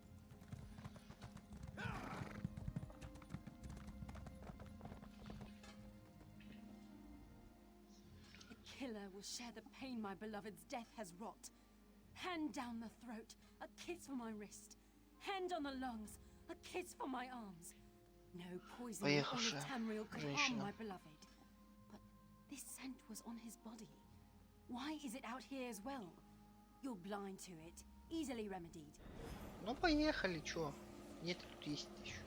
A killer will share the pain my beloved's death has wrought. Hand down the throat, a kiss for my wrist. Hand on the lungs, a kiss for my arms. No poison in olive Tamriel could harm my beloved. But this scent was on his body. Why is it out here as well? You're blind to it, easily remedied. Ну поехали, чё? Нет, тут есть еще.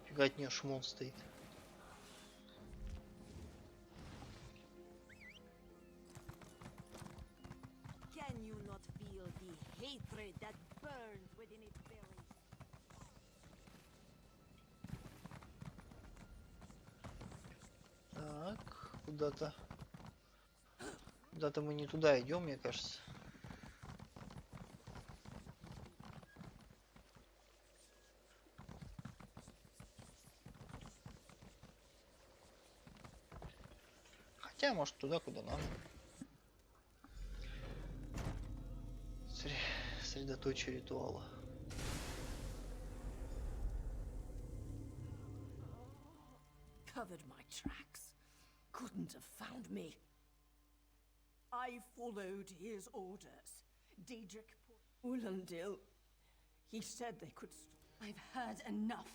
Фига от нее шмон стоит. Can you not feel the hatred that burns within its belly? Так, куда-то мы не туда идем, мне кажется. Хотя, может, туда, куда надо. Средоточие ритуала. Covered my tracks. Couldn't have found me. I followed his orders. Daedric Ulandil. He said they could... I've heard enough.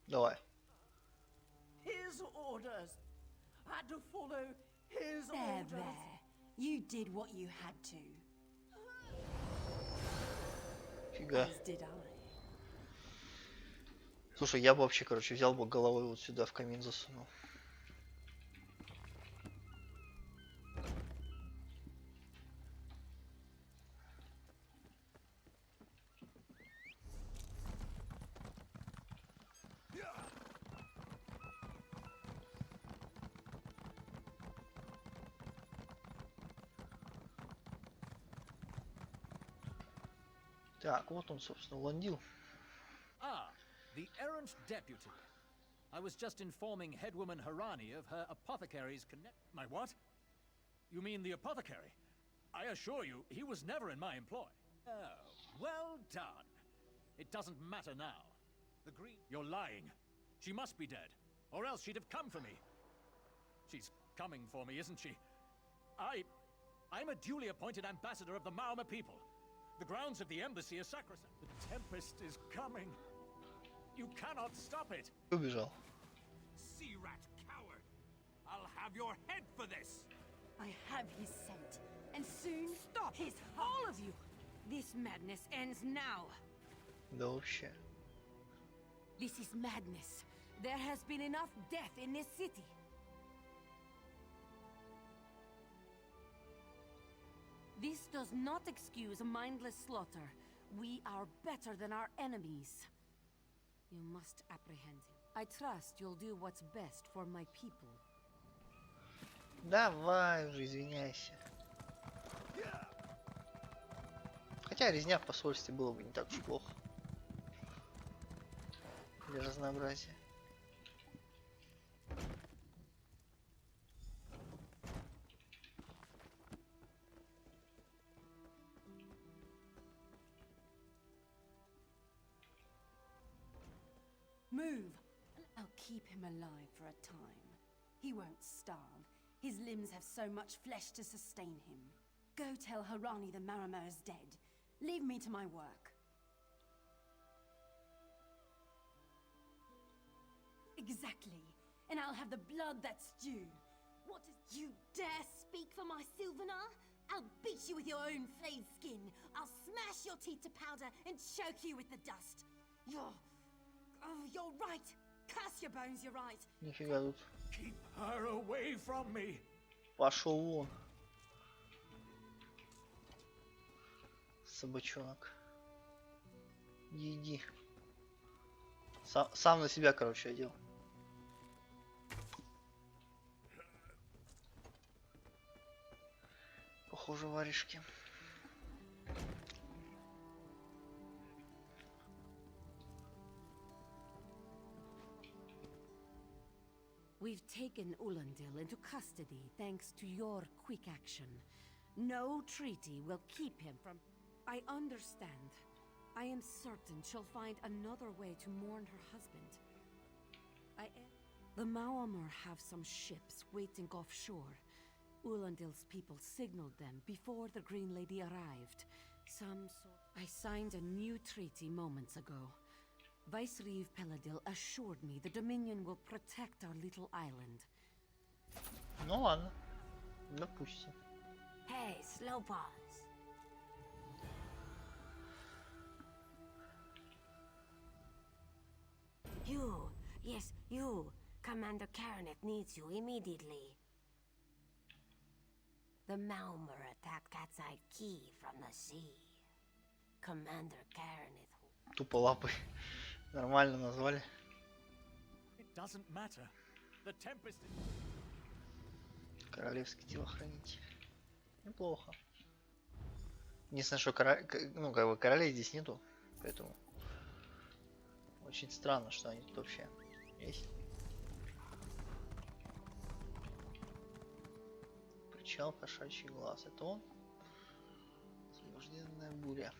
Давай. His orders. Had to follow his There. orders. You did what you had to. Фига. As did I. Слушай, я бы вообще, короче, взял бы головой вот сюда в камин засунул. Так, вот он, собственно, Ландил. Ah, the errant deputy. I was just informing headwoman Harani of her apothecary's connect... My what? You mean the apothecary? I assure you, he was never in my employ. Oh, well done. It doesn't matter now. The green... You're lying. She must be dead, or else she'd have come for me. She's coming for me, isn't she? I'm a duly appointed ambassador of the Maoma people. The grounds of the embassy are sacrosanct. The tempest is coming. You cannot stop it. Убежал. Sea rat coward! I'll have your head for this! I have his scent, and soon stop his all of you. This madness ends now. Да вообще. This is madness. There has been enough death in this city. This does not excuse mindless slaughter. We are better than our enemies. You must apprehend him. I trust you'll do what's best for my people. Давай уже, извиняйся. Хотя резня в посольстве было бы не так уж плохо. Для разнообразия. Move! I'll keep him alive for a time. He won't starve. His limbs have so much flesh to sustain him. Go tell Harani the Marama is dead. Leave me to my work. Exactly. And I'll have the blood that's due. What is... You dare speak for my Sylvanar? I'll beat you with your own flayed skin. I'll smash your teeth to powder and choke you with the dust. You're... Oh, you're right. Curse your bones, you're right. Нифига тут. Keep her away from me. Пошел вон. Собачонок. Иди. Сам на себя, короче, одел. Похоже, варежки. We've taken Ulandil into custody thanks to your quick action. No treaty will keep him from... I understand. I am certain she'll find another way to mourn her husband. The Maomar have some ships waiting offshore. Ulandil's people signaled them before the Green Lady arrived. I signed a new treaty moments ago. Vicereeve Peladil assured me the Dominion will protect our little island. Ну ладно. Допустим. Hey, slow pause. You, yes, you. Commander Karanet needs you immediately. The Malmer attacked Cat's Eye Key from the sea. Commander Karanet. Тупо лапы. Нормально назвали. It doesn't matter. The tempest... Королевский телохранитель. Неплохо. Единственное, что ну, как бы королей здесь нету. Поэтому очень странно, что они тут вообще есть. Причал, кошачий глаз. Это он? Освобожденная буря.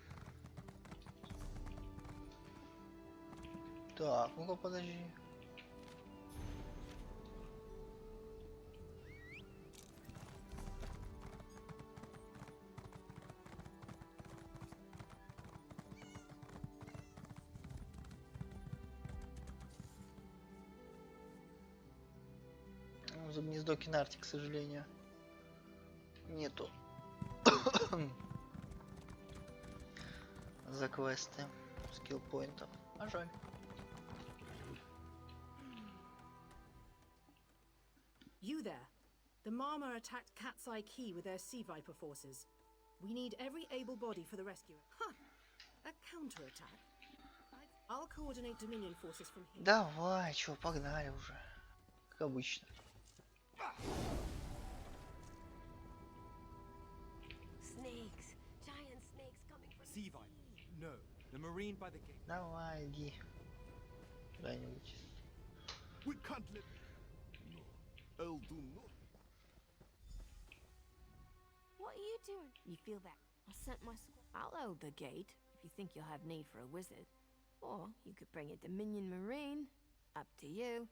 Так, ну-ка подожди. За гнездо Кинарти, к сожалению, нету за квесты скилл-поинтов. А жаль. You there. The Marma attacked Cat's Eye Key with their Sea Viper forces. We need every able body for the rescue. Huh. A counterattack? I'll coordinate Dominion forces from here. Давай, чё, погнали уже. Как обычно. Snakes. Giant snakes coming from... Sea Viper. No. The marine by the gate. Давай, иди. Куда-нибудь. We can't let... No. I'll do not. What are you doing? You feel that? I sent my squad. I'll hold the gate if you think you'll have need for a wizard. Or you could bring a Dominion Marine. Up to you.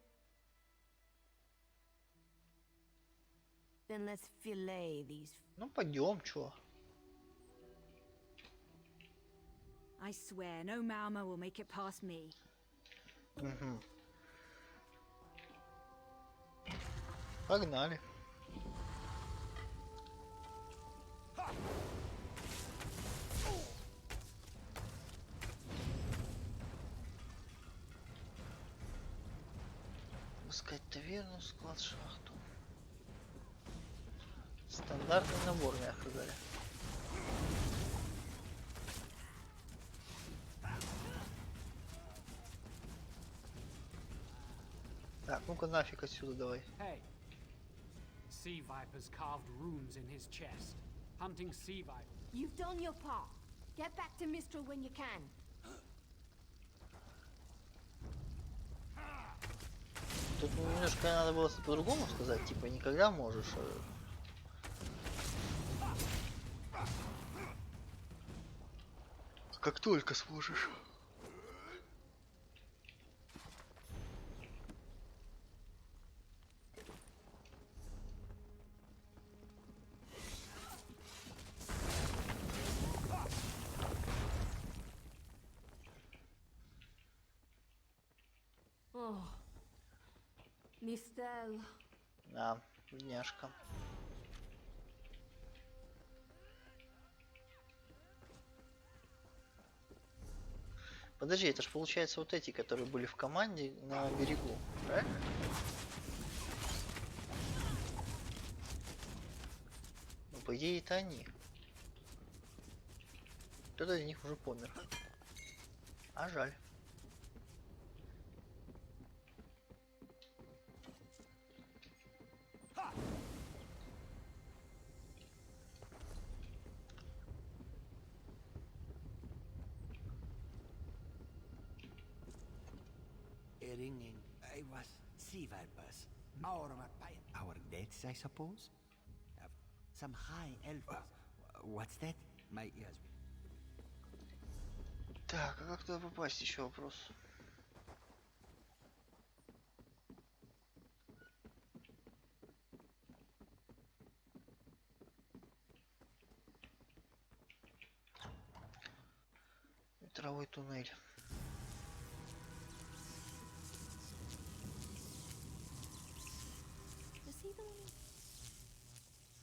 Then let's fillet these. Ну пойдем, чё? I swear, no Malma will make it past me. Угу. Погнали. Искать таверну, склад, шахту. Стандартный набор, мягко говоря. Так, ну-ка нафиг отсюда давай. Hey. Sea vipers carved runes in his chest. Hunting sea vipers. You've done your part. Get back to Mistral when you can. Тут немножко надо было по-другому сказать, типа никогда можешь. Как только сможешь. Oh, Mistel. Да, бедняжка. Подожди, это же получается вот эти, которые были в команде на берегу, правильно? Ну, по идее, это они. Кто-то из них уже помер. А жаль. Ringing. I was sea vipers. Our deaths, I suppose. Some high elf. What's that? My ears. Так, а как туда попасть? Еще вопрос. Ветровой туннель.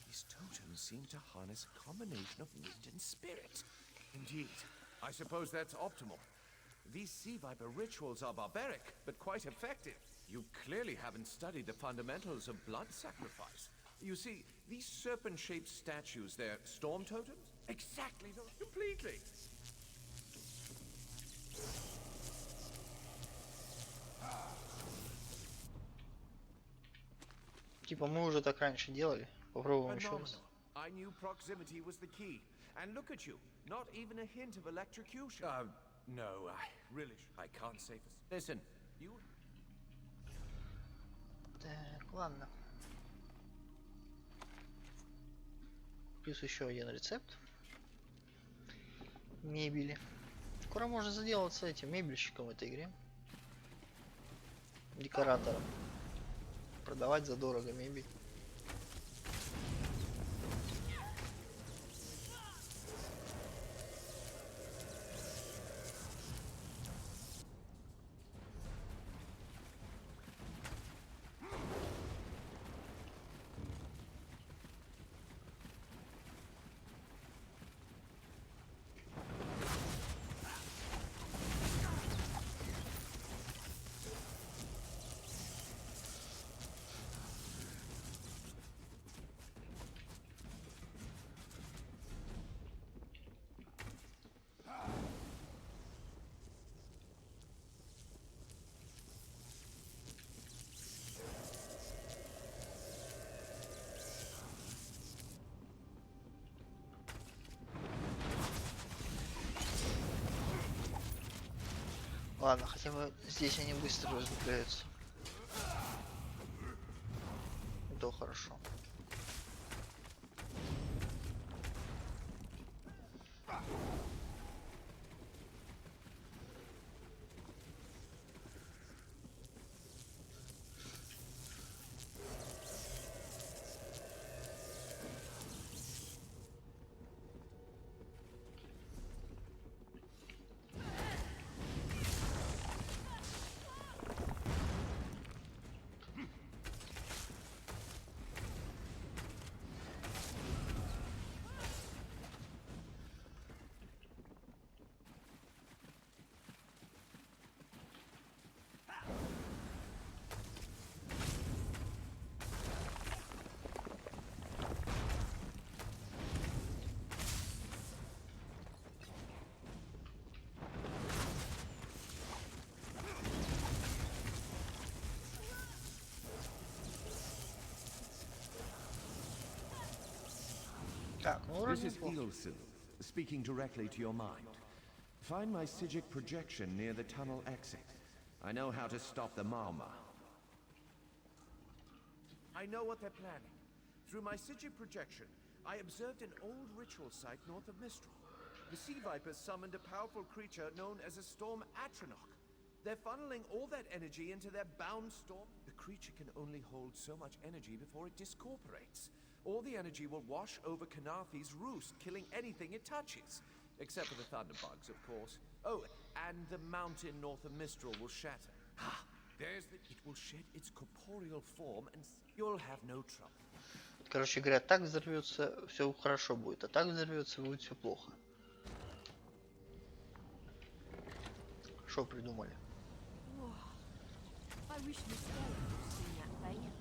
These totems seem to harness a combination of wind and spirit. Indeed. I suppose that's optimal. These sea viper rituals are barbaric, but quite effective. You clearly haven't studied the fundamentals of blood sacrifice. You see, these serpent-shaped statues, they're storm totems? Exactly, completely. Типа мы уже так раньше делали. Попробуем еще раз. I knew proximity was the key. And look at you, not even a hint of electrocution. No, I can't say for... Listen, you... Так, ладно. Плюс еще один рецепт. Мебели. Скоро можно заделаться этим мебельщиком в этой игре. Декоратором. Продавать задорого мебель. Ладно, хотя бы здесь они быстро раздвигаются. Это хорошо. Так, ну This вроде is неплохо. Ilsil, speaking directly to your mind. Find my Psijic projection near the tunnel exit. I know how to stop the Malma. I know what they're planning. Through my Psijic projection, I observed an old ritual site north of Mistral. The Sea Vipers summoned a powerful creature known as a Storm Atronach. They're funneling all that energy into their bound storm. The creature can only hold so much energy before it discorporates. All the energy will wash over Kanathi's roost, killing anything it touches. Except for the thunderbugs, of course. Oh, and the mountain north of Mistral will shatter. Ah, there's the... It will shed its corporeal form and you'll have no trouble. Короче говоря, так взорвется, все хорошо будет, а так взорвется, будет все плохо. Что придумали? I wish Miss Ella could sing that thing.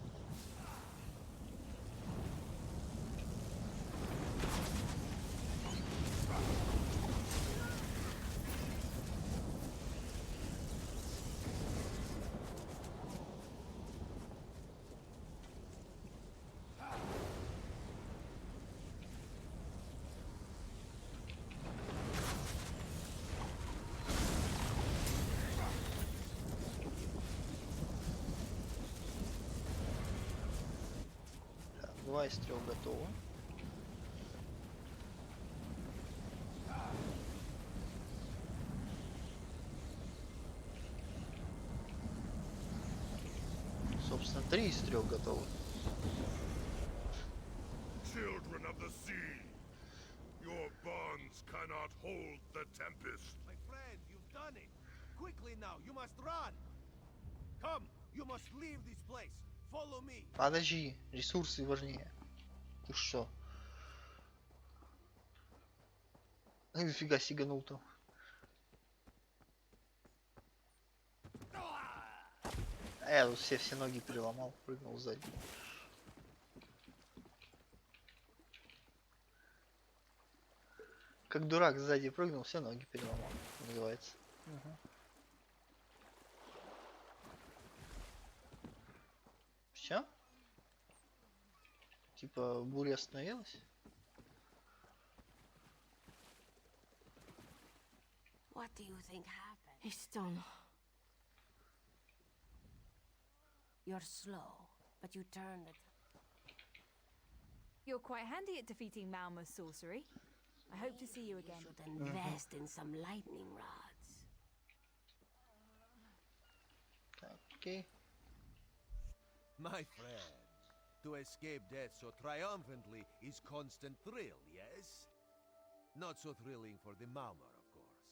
Так, 2 из 3 готово. Собственно, 3 из 3 готовы. Children of the sea, your bonds cannot hold the tempest. My friend, you've done it. Quickly now, you must run. Come, you must leave this place. Follow me. Подожди, ресурсы важнее. Ты что? Нифига сиганул там. А я тут все ноги переломал, прыгнул сзади. Как дурак сзади прыгнул, все ноги переломал, называется. Угу. Все? Типа буря остановилась? What do you think happened? It's done. You're slow, but you turned it. You're quite handy at defeating Malma's sorcery. I hope to see you again. You should invest in some lightning rods. Okay. My friend, to escape death so triumphantly is constant thrill, yes? Not so thrilling for the Maumar, of course.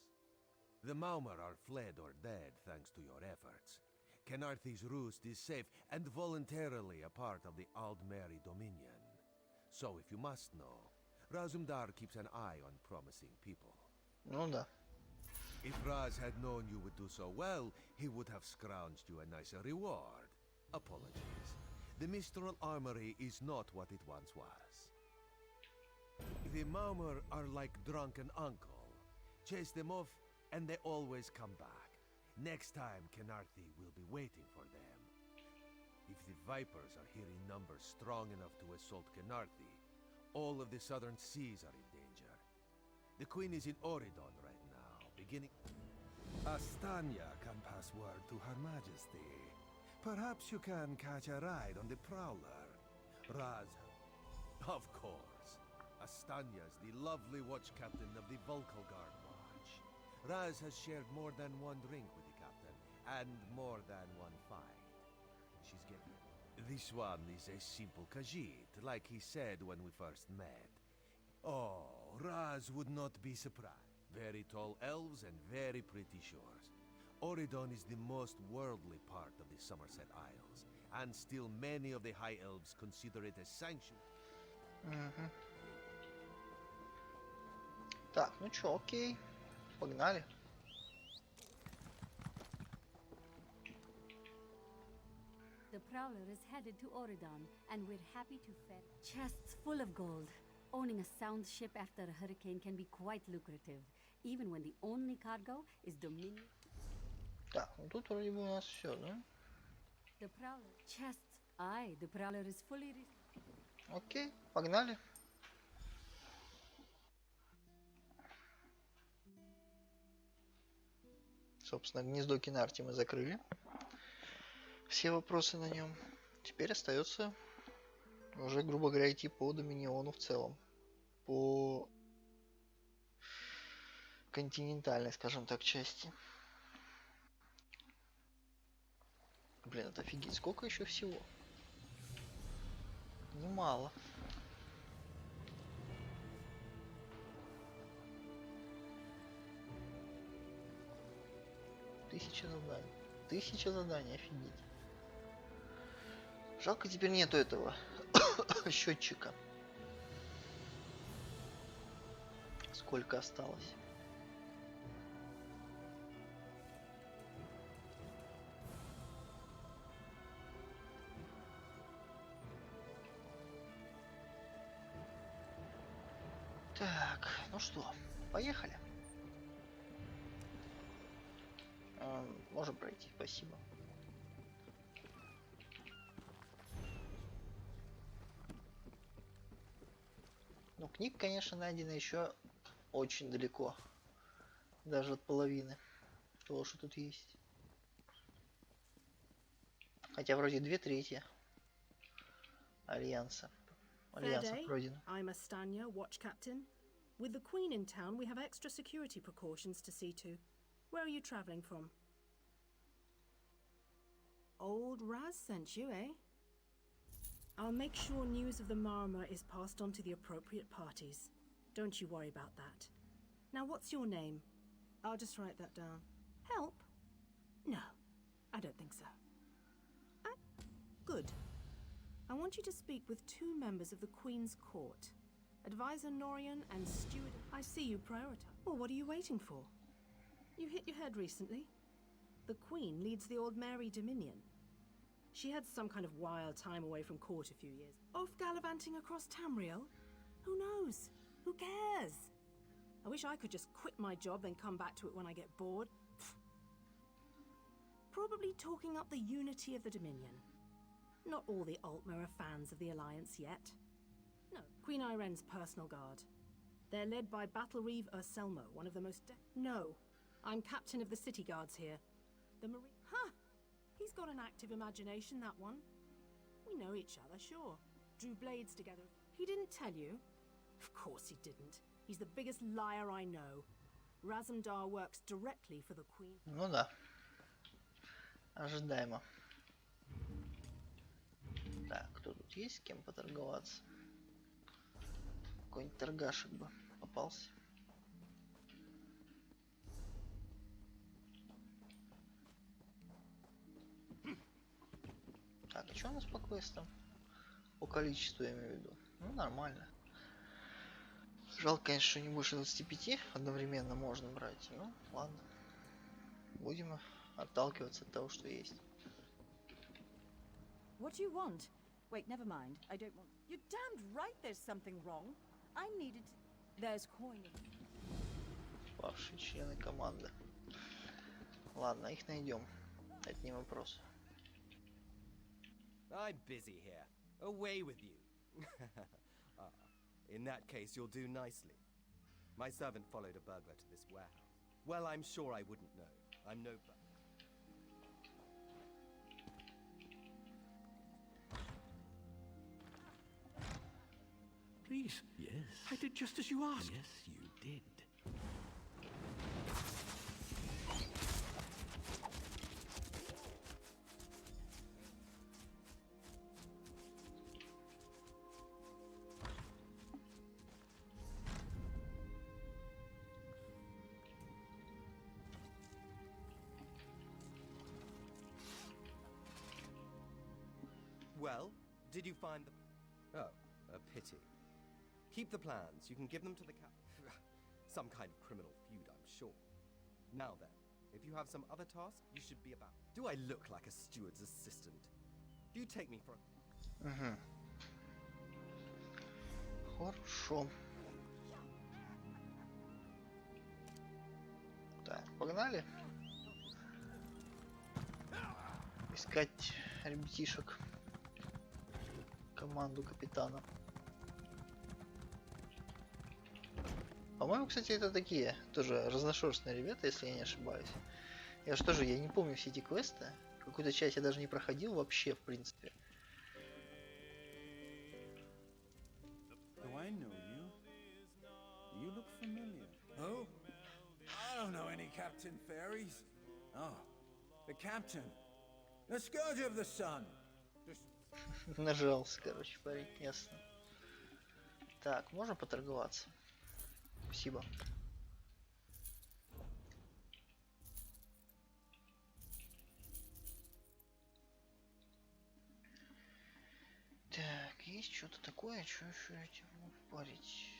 The Maumar are fled or dead thanks to your efforts. Kenarthi's roost is safe and voluntarily a part of the Aldmeri Dominion. So if you must know, Razumdar keeps an eye on promising people. Ну да. If Raz had known you would do so well, he would have scrounged you a nicer reward. Apologies. The Mistral Armory is not what it once was. The Maumar are like drunken uncle. Chase them off, and they always come back. Next time, Kenarthi will be waiting for them. If the Vipers are here in numbers strong enough to assault Kenarthi, all of the southern seas are in danger. The Queen is in Oridon right now, beginning... Astanya can pass word to Her Majesty. Perhaps you can catch a ride on the Prowler. Raz... Of course. Astanya's the lovely watch captain of the Volkalgard Watch. Raz has shared more than one drink with the captain, and more than one fight. She's getting... This one is a simple Khajiit, like he said when we first met. Oh, Raz would not be surprised. Very tall elves and very pretty shores. Oridon is the most worldly part of the Somerset Isles, and still many of the High Elves consider it a sanctuary. Угу. Так, ну чё, окей. Погнали. The Prowler is headed to Oridon, and we're happy to fetch chests full of gold. Owning a sound ship after a hurricane can be quite lucrative, even when the only cargo is Dominion. Так, ну тут вроде бы у нас все, да? The Prowler chests. Aye, the Prowler is fully. Окей, погнали. Собственно, гнездо Кинарти мы закрыли. Все вопросы на нем. Теперь остается уже, грубо говоря, идти по Доминиону в целом. По континентальной, скажем так, части. Блин, это офигеть, сколько еще всего? Немало. Тысяча заданий. 1000 заданий, офигеть. Жалко, теперь нету этого счетчика. Сколько осталось? Так, ну что, поехали. Можем пройти, спасибо. Ну, книг, конечно, найдено еще очень далеко. Даже от половины того, что тут есть. Хотя вроде 2/3 Альянса пройдено. I'm Astanya, watch captain. With the Queen in town, we have extra security precautions to see to. Where are you traveling from? Old Raz sent you, eh? I'll make sure news of the Marmor is passed on to the appropriate parties. Don't you worry about that. Now, what's your name? I'll just write that down. Help? No, I don't think so. Good. I want you to speak with 2 members of the Queen's Court. Advisor Norian and Steward. I see you prioritize. Well, what are you waiting for? You hit your head recently? The Queen leads the Old Mary Dominion. She had some kind of wild time away from court a few years. Off gallivanting across Tamriel? Who knows? Who cares? I wish I could just quit my job and come back to it when I get bored. Pfft. Probably talking up the unity of the Dominion. Not all the Altmer are fans of the Alliance yet. No, Queen Irene's personal guard. They're led by Battlereeve Urselmo, one of the most... No, I'm captain of the city guards here. The Marine... Huh! He's got an active imagination, that one. We know each other, sure. Drew blades together. He didn't tell you? Of course he didn't. He's the biggest liar I know. Razumdar works directly for the Queen. Ну да. Ожидаемо. Так, кто тут есть, с кем поторговаться? Какой-нибудь торгашек бы попался. Так, а что у нас по квестам? По количеству, я имею в виду. Ну, нормально. Жалко, конечно, что не больше 25 одновременно можно брать. Ну, ладно. Будем отталкиваться от того, что есть. What do you want? Wait, never mind. I don't want... You're damned right there's something wrong. I needed... There's coin. Павшие члены команды. Ладно, их найдем. Это не вопрос. I'm busy here. Away with you. In that case, you'll do nicely. My servant followed a burglar to this warehouse. Well, I'm sure I wouldn't know. I'm no... Please. Yes. I did just as you asked. Yes, you did. Well, did you find the... Oh, a pity. Keep the plans. You can give them to the cap... Some kind of criminal feud, I'm sure. Now then, if you have some other task, you should be about... Do I look like a steward's assistant? Do you take me for a... Угу. Хорошо. Так, погнали. Искать ребятишек. Команду капитана. По-моему, кстати, это такие тоже разношерстные ребята, если я не ошибаюсь. Я что же, я не помню все эти квесты. Какую-то часть я даже не проходил вообще, в принципе. Do I know you? You look familiar. Oh? I don't know any Captain Fairies. Oh, the Captain. The Scourge of the Sun. Нажался, короче, парень, ясно. Так, можно поторговаться? Спасибо. Так, есть что-то такое, что еще этим парить?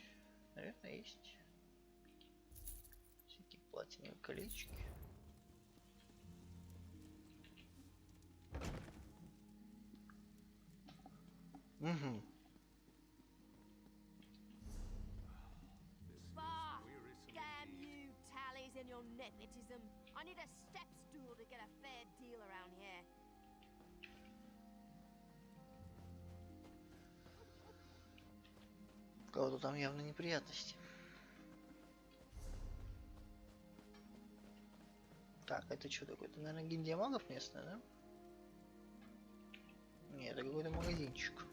Наверное, есть. Всякие платиновые колечки. Угу. Damn you, tallies and your nepotism. I need a step stool to get a fair deal around here. У кого-то там явно неприятности. Так, это что такое? Это, наверное, гильдия магов местная, да? Нет, это какой-то магазинчик.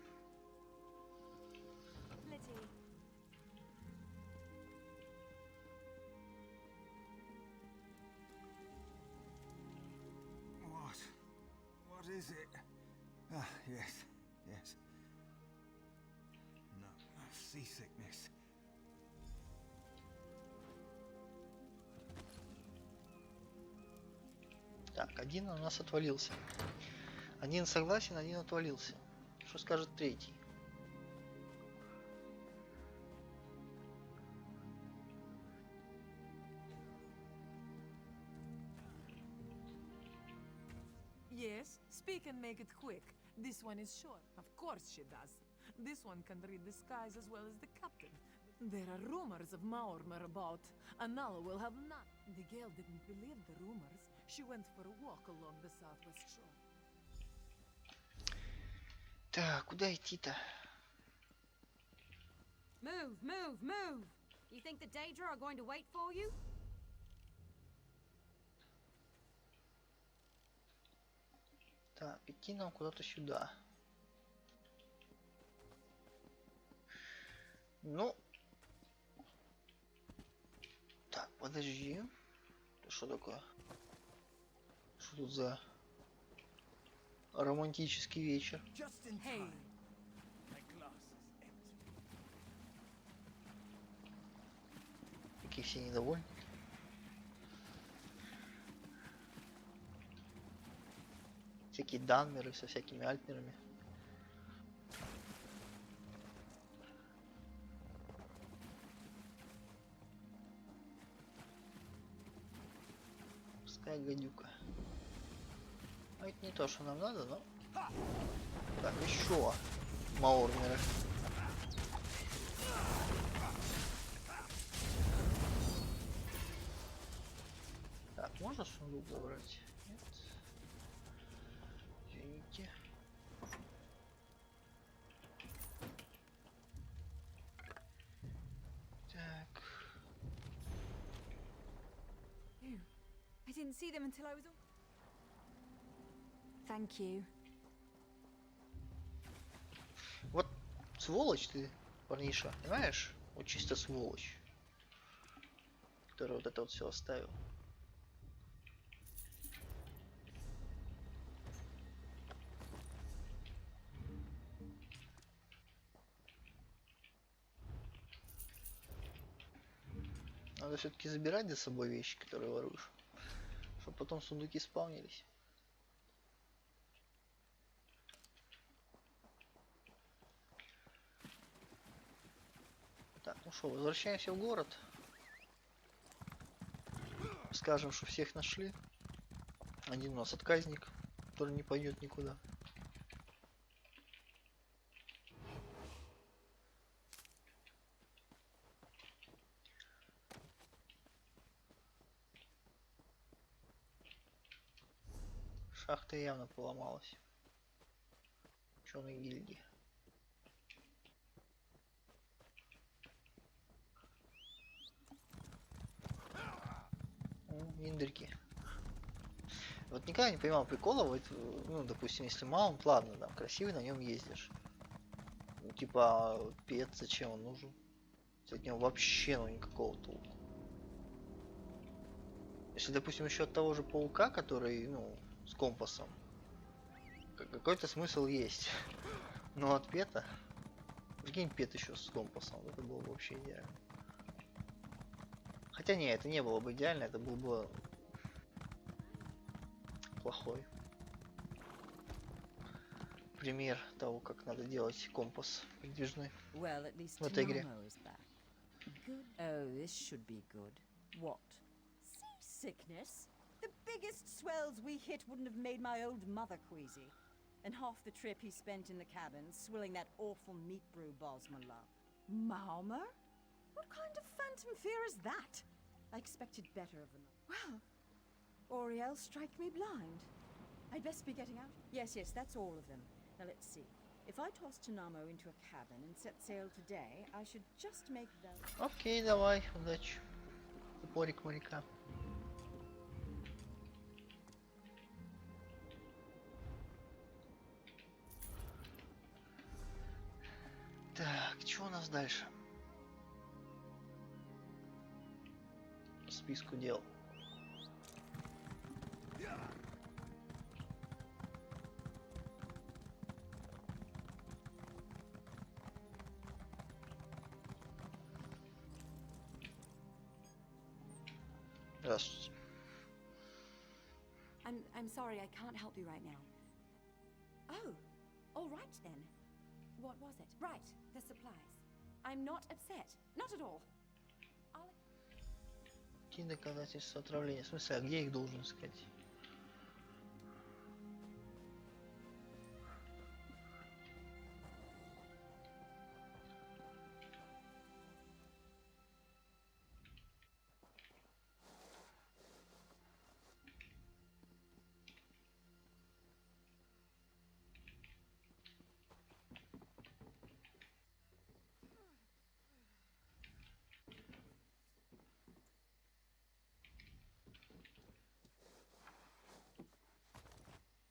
What is it? Ah, yes, yes. No, seasickness. Так, один у нас отвалился. Один согласен, один отвалился. Что скажет третий? Yes, speak and make it quick. This one is short. Of course she does. This one can read the skies as well as the captain. There are rumors of Maormer about. Anala will have none. The girl didn't believe the rumors. She went for a walk along the southwest shore. Так, куда идти-то? Move, move, move! You think the Daedra are going to wait for you? Так, идти нам куда-то сюда. Ну. Так, подожди. Это что такое? Что тут за романтический вечер? Hey. Какие все недовольны. Всякие данмеры со всякими альтмерами. Пускай гадюка. А это не то, что нам надо, но... Так, еще маормеры. Так, можно сундук забрать? Нет. Извините. Так. I didn't see them until I was... Thank you. Вот сволочь ты, парниша, понимаешь? Вот чисто сволочь. Который вот это вот все оставил. Надо все-таки забирать за собой вещи, которые воруешь. Чтобы потом сундуки спавнились. Так, ну что, возвращаемся в город. Скажем, что всех нашли. Один у нас отказник, который не пойдет никуда. Шахта явно поломалась. Ученые гильдии. Миндырки. Вот никогда не понимал прикола, вот, ну, допустим, если маунт, ладно, там, красивый, на нем ездишь. Ну, типа, пет, зачем он нужен? От него вообще, ну, никакого толку. Если, допустим, еще от того же паука, который, ну, с компасом, какой-то смысл есть. Но от пета, прикинь, пет еще с компасом, это было бы вообще идеально. Хотя не, это не было бы идеально, это был бы плохой пример того, как надо делать компас передвижной Well, at least в этой игре. Tanamo is back. Good. Oh, this should be good. What? Seasickness? The biggest swells we hit wouldn't have made my old mother queasy. And half the trip he spent in the cabin, swilling that awful meat brew Bosma love. Malmer? What kind of phantom fear is that? I expected better of him. Well, Oriel, strike me blind. I'd best be getting out. Yes, that's all of them. Now let's see. If I toss Tanamo into a cabin and set sail today, I should just make them... Окей, давай, удачи. Топорик моряка. Так, что у нас дальше? По списку дел. Здравствуйте. I'm sorry, I can't help you right now. Oh, all right then. What was it? Right, the supplies. I'm not upset. Not at all. Какие доказательства отравления? В смысле, а где их должен искать?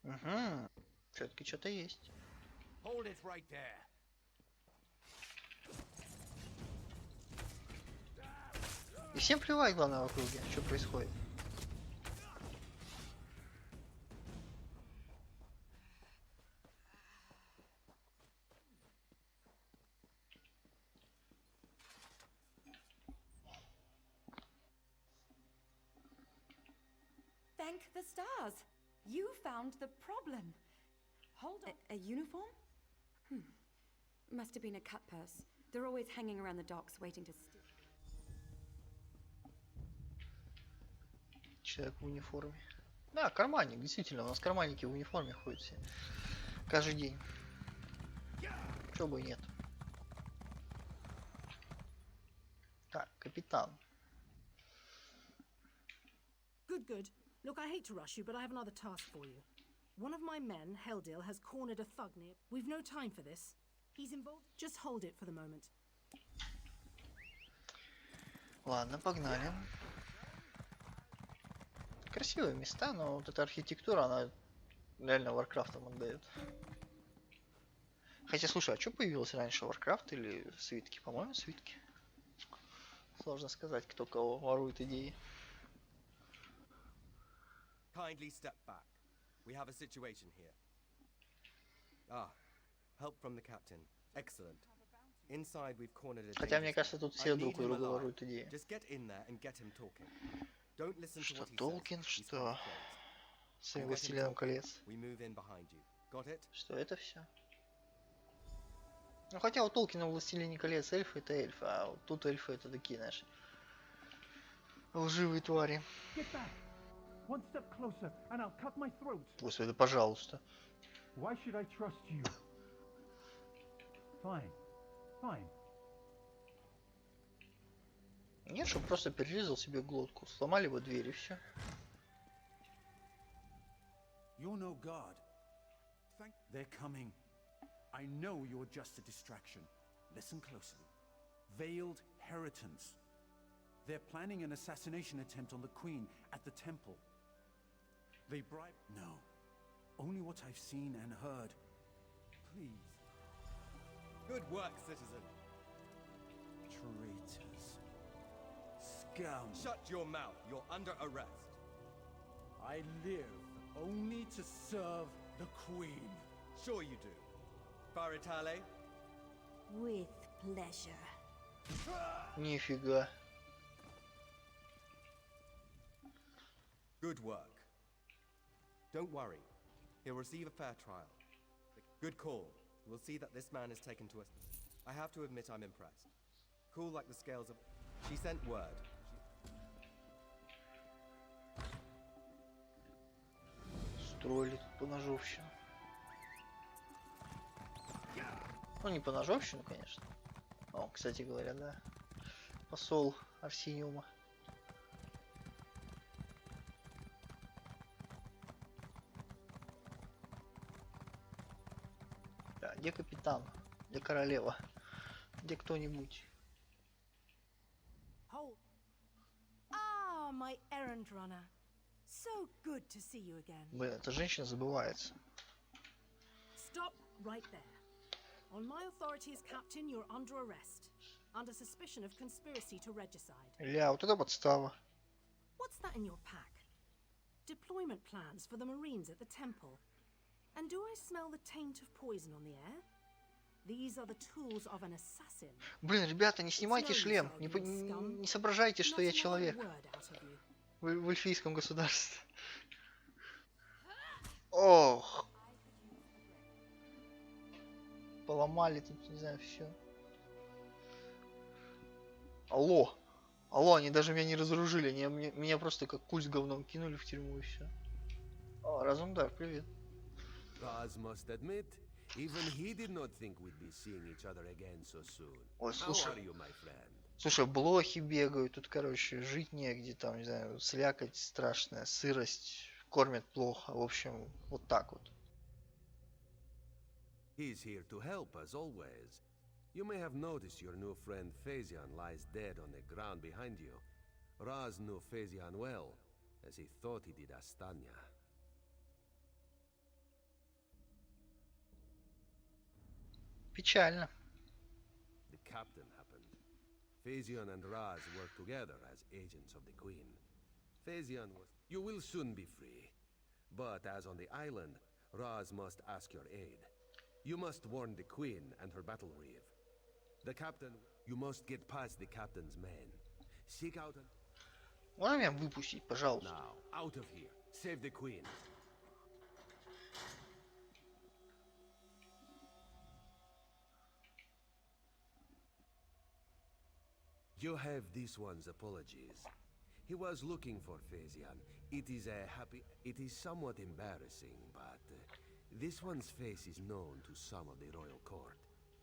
Угу. Все-таки что-то есть. Hold it right there. И всем плевать, главное, в округе, что происходит. Thank the stars. You found the problem. Hold on. A uniform? Must have been a cut purse. They're always hanging around the docks waiting to steal. Человек в униформе. Да, карманник, действительно, у нас карманники в униформе ходят все. Каждый день. Чего бы и нет. Так, капитан. Good. Look, I hate to rush you, but I have another task for you. One of my men, Heldil, has cornered a thug near. We've no time for this. He's involved. Just hold it for the moment. Ладно, погнали. Красивые места, но вот эта архитектура, она реально Варкрафтом отдает. Хотя, слушай, а что появилось раньше, Варкрафт или свитки? По-моему, свитки. Сложно сказать, кто кого ворует идеи. Kindly step back. We have a situation here. Ah, help from the captain. Excellent. Inside we've cornered a Хотя, мне кажется, тут все друг у друга воруют идеи. Just get in there and get him talking. Don't listen to Что what he Толкин, says. что с Властелином колец. We move in behind you. Got it? Что это все? Ну хотя у Толкина в Властелине колец эльфы это эльфы, а вот тут эльфы это такие, знаешь, лживые твари. One step closer, and I'll cut my throat. Господи, пожалуйста. Why should I trust you? Fine. Нет, чтобы просто перерезал себе глотку. Сломали бы дверь и все. You're no god. They're coming. I know you're just a distraction. Listen closely. Veiled Heritons. They're planning an assassination attempt on the Queen at the temple. They bribe... No. Only what I've seen and heard. Please. Good work, citizen. Traitors. Scoundrels. Shut your mouth. You're under arrest. I live only to serve the Queen. Sure you do. Faritale? With pleasure. Нифига. Good work. Don't worry. He'll receive a fair trial. Good call. We'll see that this man is taken to us. I have to admit I'm impressed. Cool like the scales of... She sent word. Строили тут поножовщину. Ну, не поножовщину, конечно. О, кстати говоря, да. Посол Арсениума. Да, где капитан? Где королева? Где кто-нибудь? Ah, my errand runner. So good to see you again. Блин, эта женщина забывается. Stop right there. On my authority as captain, you're under arrest. Under suspicion of conspiracy to regicide. Ля, вот это подстава. What's that in your pack? Deployment plans for the Marines at the temple. And do I smell the taint of poison on the air? These are the tools of an assassin. Блин, ребята, не снимайте шлем. Не соображайте, что я человек. В эльфийском государстве. Ох. Поломали тут, не знаю, все. Алло. Алло, они даже меня не разоружили. Меня просто как куль с говном кинули в тюрьму и все. О, Разумдар, привет. Raz must admit, even he did not think we'd be seeing each other again so soon. Ой, слушай. How are you, my friend? Слушай, блохи бегают, тут, короче, жить негде, там, не знаю, слякоть страшная, сырость, кормят плохо, в общем, вот так вот. He's here to help as always. You may have noticed your new friend Phaezion lies dead on the ground behind you. Raz knew Phaezion well, as he thought he did Astanya. Печально. The captain happened. Phaezion and Raz work together as agents of the Queen. Phaezion was... You will soon be free. But as on the island, Raz must ask your aid. You must warn the Queen and her battle reeve. The captain... You must get past the captain's men. Seek out... Можно меня выпустить, пожалуйста? Now, out of here. Save the Queen. You have this one's apologies. He was looking for Phaezion. It is somewhat embarrassing, but this one's face is known to some of the royal court.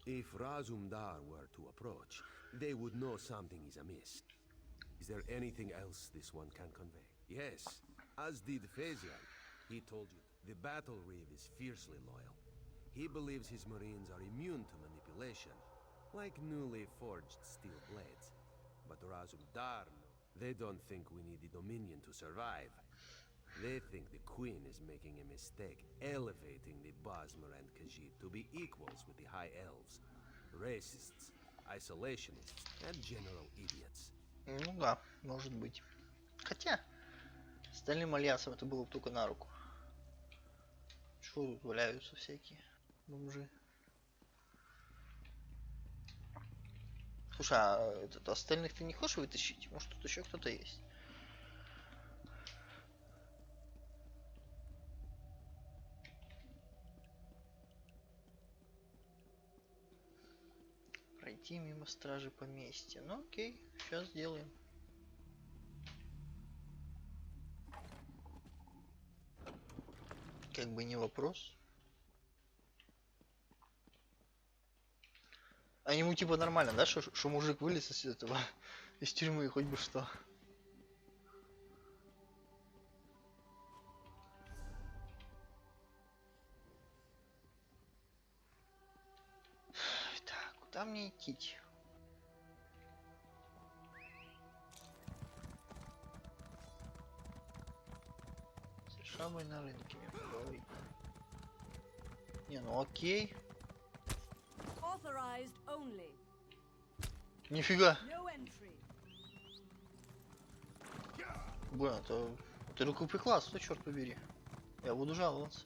If Razumdar were to approach, they would know something is amiss. Is there anything else this one can convey? Yes, as did Phaezion. He told you the battle reeve is fiercely loyal. He believes his marines are immune to manipulation, like newly forged steel blades. But Razumdar, they don't think we need the Dominion to survive. They think the Queen is making a mistake, elevating the Bosmer and Khajiit to be equals with the High Elves. Racists, isolationists, and general idiots. Ну да, может быть. Хотя, остальным альянсам это было бы только на руку. Чего тут валяются всякие бомжи? Слушай, а остальных ты не хочешь вытащить? Может, тут еще кто-то есть? Пройти мимо стражи поместья. Ну окей, сейчас сделаем. Как бы не вопрос. А ему типа нормально, да, что мужик вылез из этого, из тюрьмы, хоть бы что. Так, куда мне идти? Шабой на рынке. Ой. Не, ну окей. Нифига. Блин, это рукоприкладство, черт побери. Я буду жаловаться.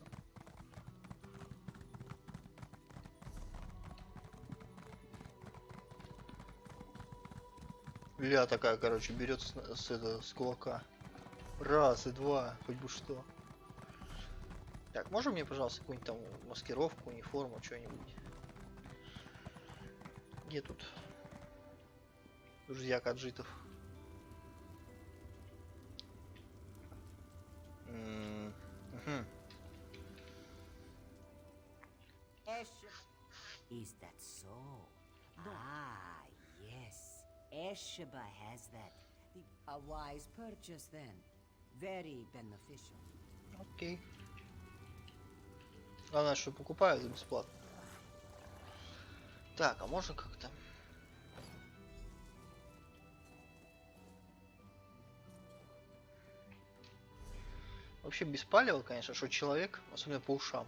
Ля такая, короче, берет с кулака. Раз и два, хоть бы что. Так, можно мне, пожалуйста, какую-нибудь там маскировку, униформу, что-нибудь? Где тут друзья каджитов? Is that so? Ah, yes. Esheba has that. A wise purchase then. Very beneficial. Окей. Главное, что покупаю за бесплатно. Так, а можно как-то? Вообще беспалево, конечно, что человек, особенно по ушам.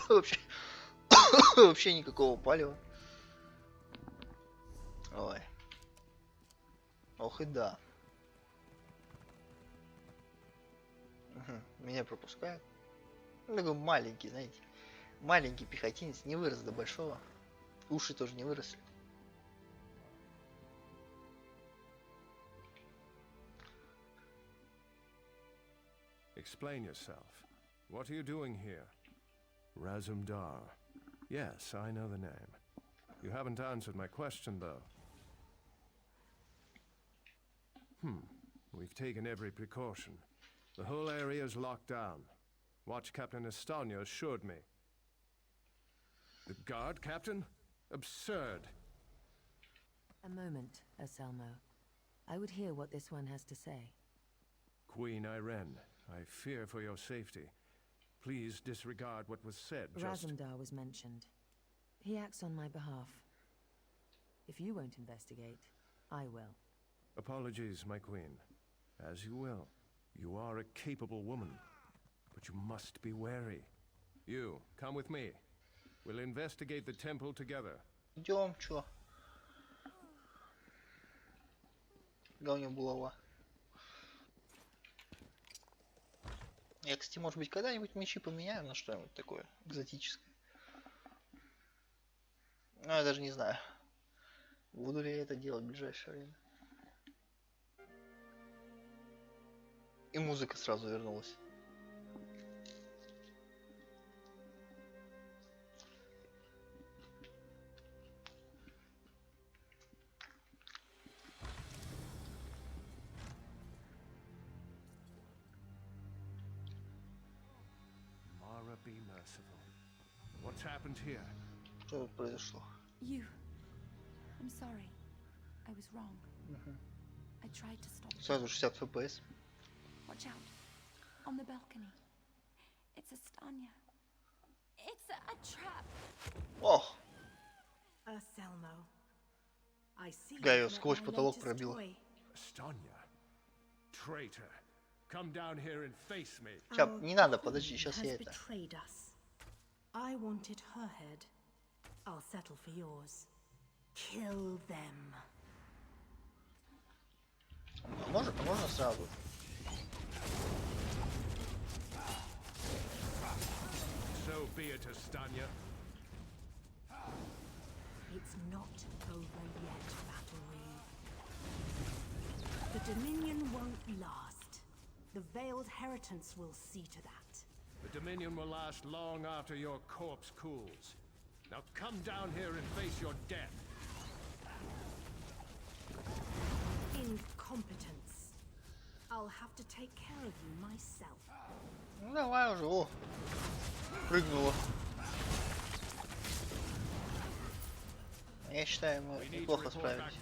Вообще, вообще никакого палева. Ой. Ох и да. Угу. Меня пропускают. Ну, такой маленький, знаете. Маленький пехотинец, не вырос до большого. Уши тоже не выросли. Explain yourself. What are you doing here? Razumdar. Yes, I know the name. You haven't answered my question, though. We've taken every precaution. The whole area is locked down. Watch Captain Estonia assured me. The guard, Captain? Absurd. A moment, Anselmo. I would hear what this one has to say. Queen Irene, I fear for your safety. Please disregard what was said. Razumdar was mentioned. He acts on my behalf. If you won't investigate, I will. Apologies, my queen. As you will. You are a capable woman. But you must be wary. You, come with me. We'll investigate the temple together. Идем, чё? Говнё булава. Я, кстати, может быть, когда-нибудь мечи поменяю на что-нибудь такое экзотическое. Но я даже не знаю, буду ли я это делать в ближайшее время. И музыка сразу вернулась. Mara, be merciful. What's happened here? Что тут произошло? You. I'm sorry. I was wrong. I tried to stop. Сразу 60 FPS. Watch out. On the balcony. It's Estonia. It's a trap. Ох! Anselmo. I see. Я ее сквозь потолок пробил. Estonia. Traitor. Come down here and face me. Сейчас, не надо, подожди, сейчас я это. I wanted her head. I'll settle for yours. Kill them. А можно сразу? So be it, Estonia. It's not over yet, Battle Reeve. The Dominion won't last. The Veiled Heritance will see to that. The Dominion will last long after your corpse cools. Now come down here and face your death. Incompetence. I'll have to take care of you myself. Ну давай уже, о, прыгнула. Я считаю, мы неплохо справились.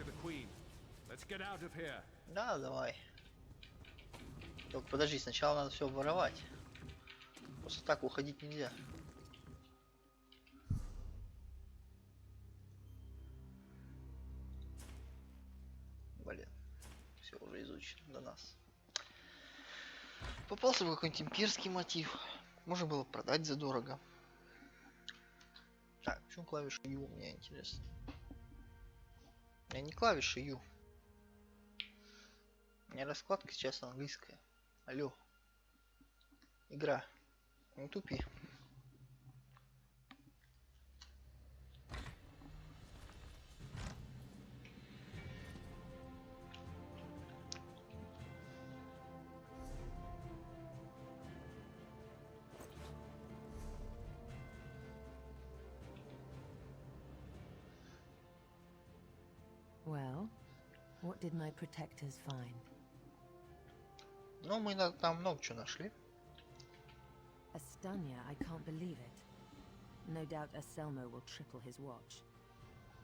Да, давай. Только подожди, сначала надо все воровать. Просто так уходить нельзя. Блин, все уже изучено до нас. Попался бы какой-нибудь имперский мотив. Можно было продать задорого. Так, почему клавиша U, мне интересно. У меня не клавиша U. У меня раскладка сейчас английская. Алло. Игра. Не тупи. Well, what did my protectors find? Ну, мы там много чего нашли. Astanya, I can't believe it. No doubt Anselmo will triple his watch.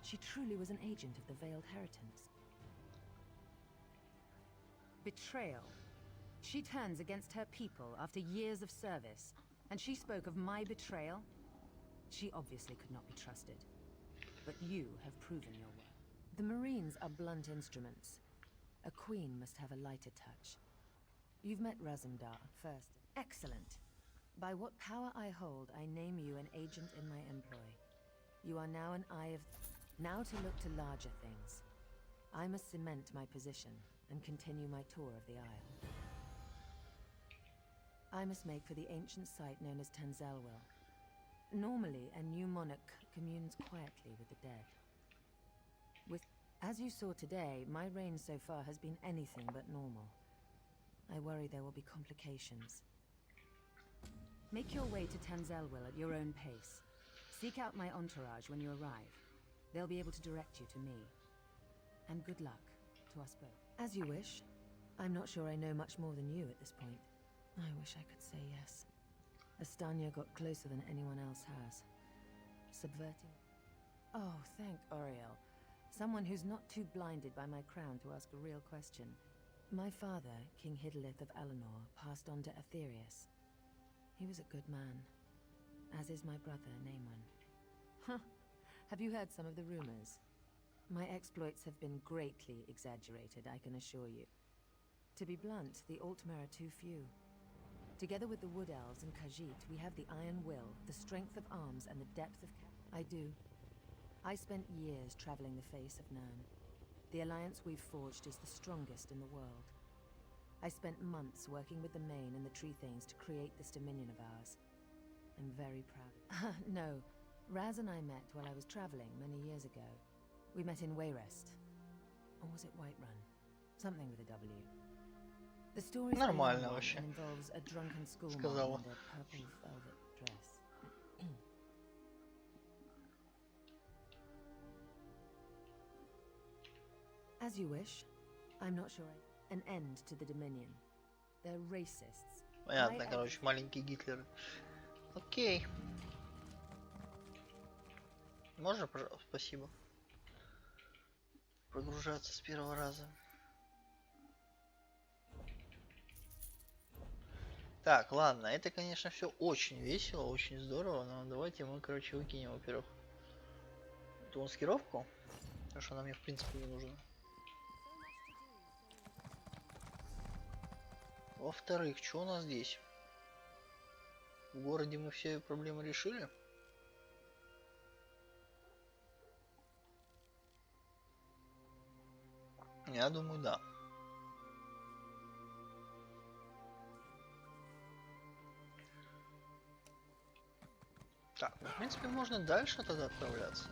She truly was an agent of the Veiled Heritance. Betrayal. She turns against her people after years of service, and she spoke of my betrayal? She obviously could not be trusted. But you have proven your worth. The Marines are blunt instruments. A queen must have a lighter touch. You've met Razumdar first. Excellent. By what power I hold, I name you an agent in my employ. You are now an eye of... Now to look to larger things. I must cement my position and continue my tour of the Isle. I must make for the ancient site known as Tanzelwell. Normally, a new monarch communes quietly with the dead. As you saw today, my reign so far has been anything but normal. I worry there will be complications. Make your way to Tanzelwell at your own pace. Seek out my entourage when you arrive. They'll be able to direct you to me. And good luck to us both. As you wish. I'm not sure I know much more than you at this point. I wish I could say yes. Astanya got closer than anyone else has. Subverting... Oh, thank Oriel. Someone who's not too blinded by my crown to ask a real question. My father, King Hidalith of Alinor, passed on to Aetherius. He was a good man, as is my brother, Naemon. Huh. Have you heard some of the rumors? My exploits have been greatly exaggerated, I can assure you. To be blunt, the Altmer are too few. Together with the Wood Elves and Khajiit, we have the iron will, the strength of arms, and the depth of... I do. I spent years traveling the face of Nirn. The alliance we've forged is the strongest in the world. I spent months working with the Main and the Tree Things to create this dominion of ours. I'm very proud. No, Raz and I met while I was traveling many years ago. We met in Wayrest. Or was it Whiterun? Something with a W. The story Нормально вообще. Involves a drunken schoolmarm Сказала. in a purple velvet dress. As you wish. I'm not sure. An end to the Dominion. They're racists. Понятно, короче, маленький Гитлер. Окей. Можно, пожалуйста, спасибо. Прогружаться с первого раза. Так, ладно, это, конечно, все очень весело, очень здорово, но давайте мы, короче, выкинем, во-первых, эту маскировку, потому что она мне, в принципе, не нужна. Во-вторых, что у нас здесь? В городе мы все проблемы решили? Я думаю, да. Так, ну, в принципе, можно дальше тогда отправляться.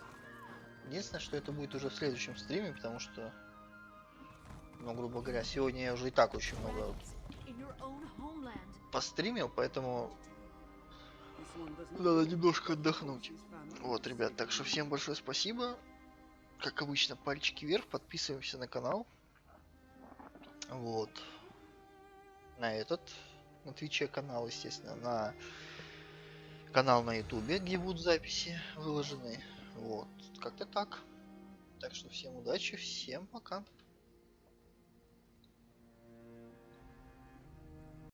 Единственное, что это будет уже в следующем стриме, потому что, ну, грубо говоря, сегодня я уже и так очень много постримил, поэтому надо немножко отдохнуть. Вот, ребят, так что всем большое спасибо. Как обычно, пальчики вверх, подписываемся на канал. Вот. На Твиче канал, естественно, на канал на Ютубе, где будут записи выложены. Вот, как-то так. Так что всем удачи, всем пока.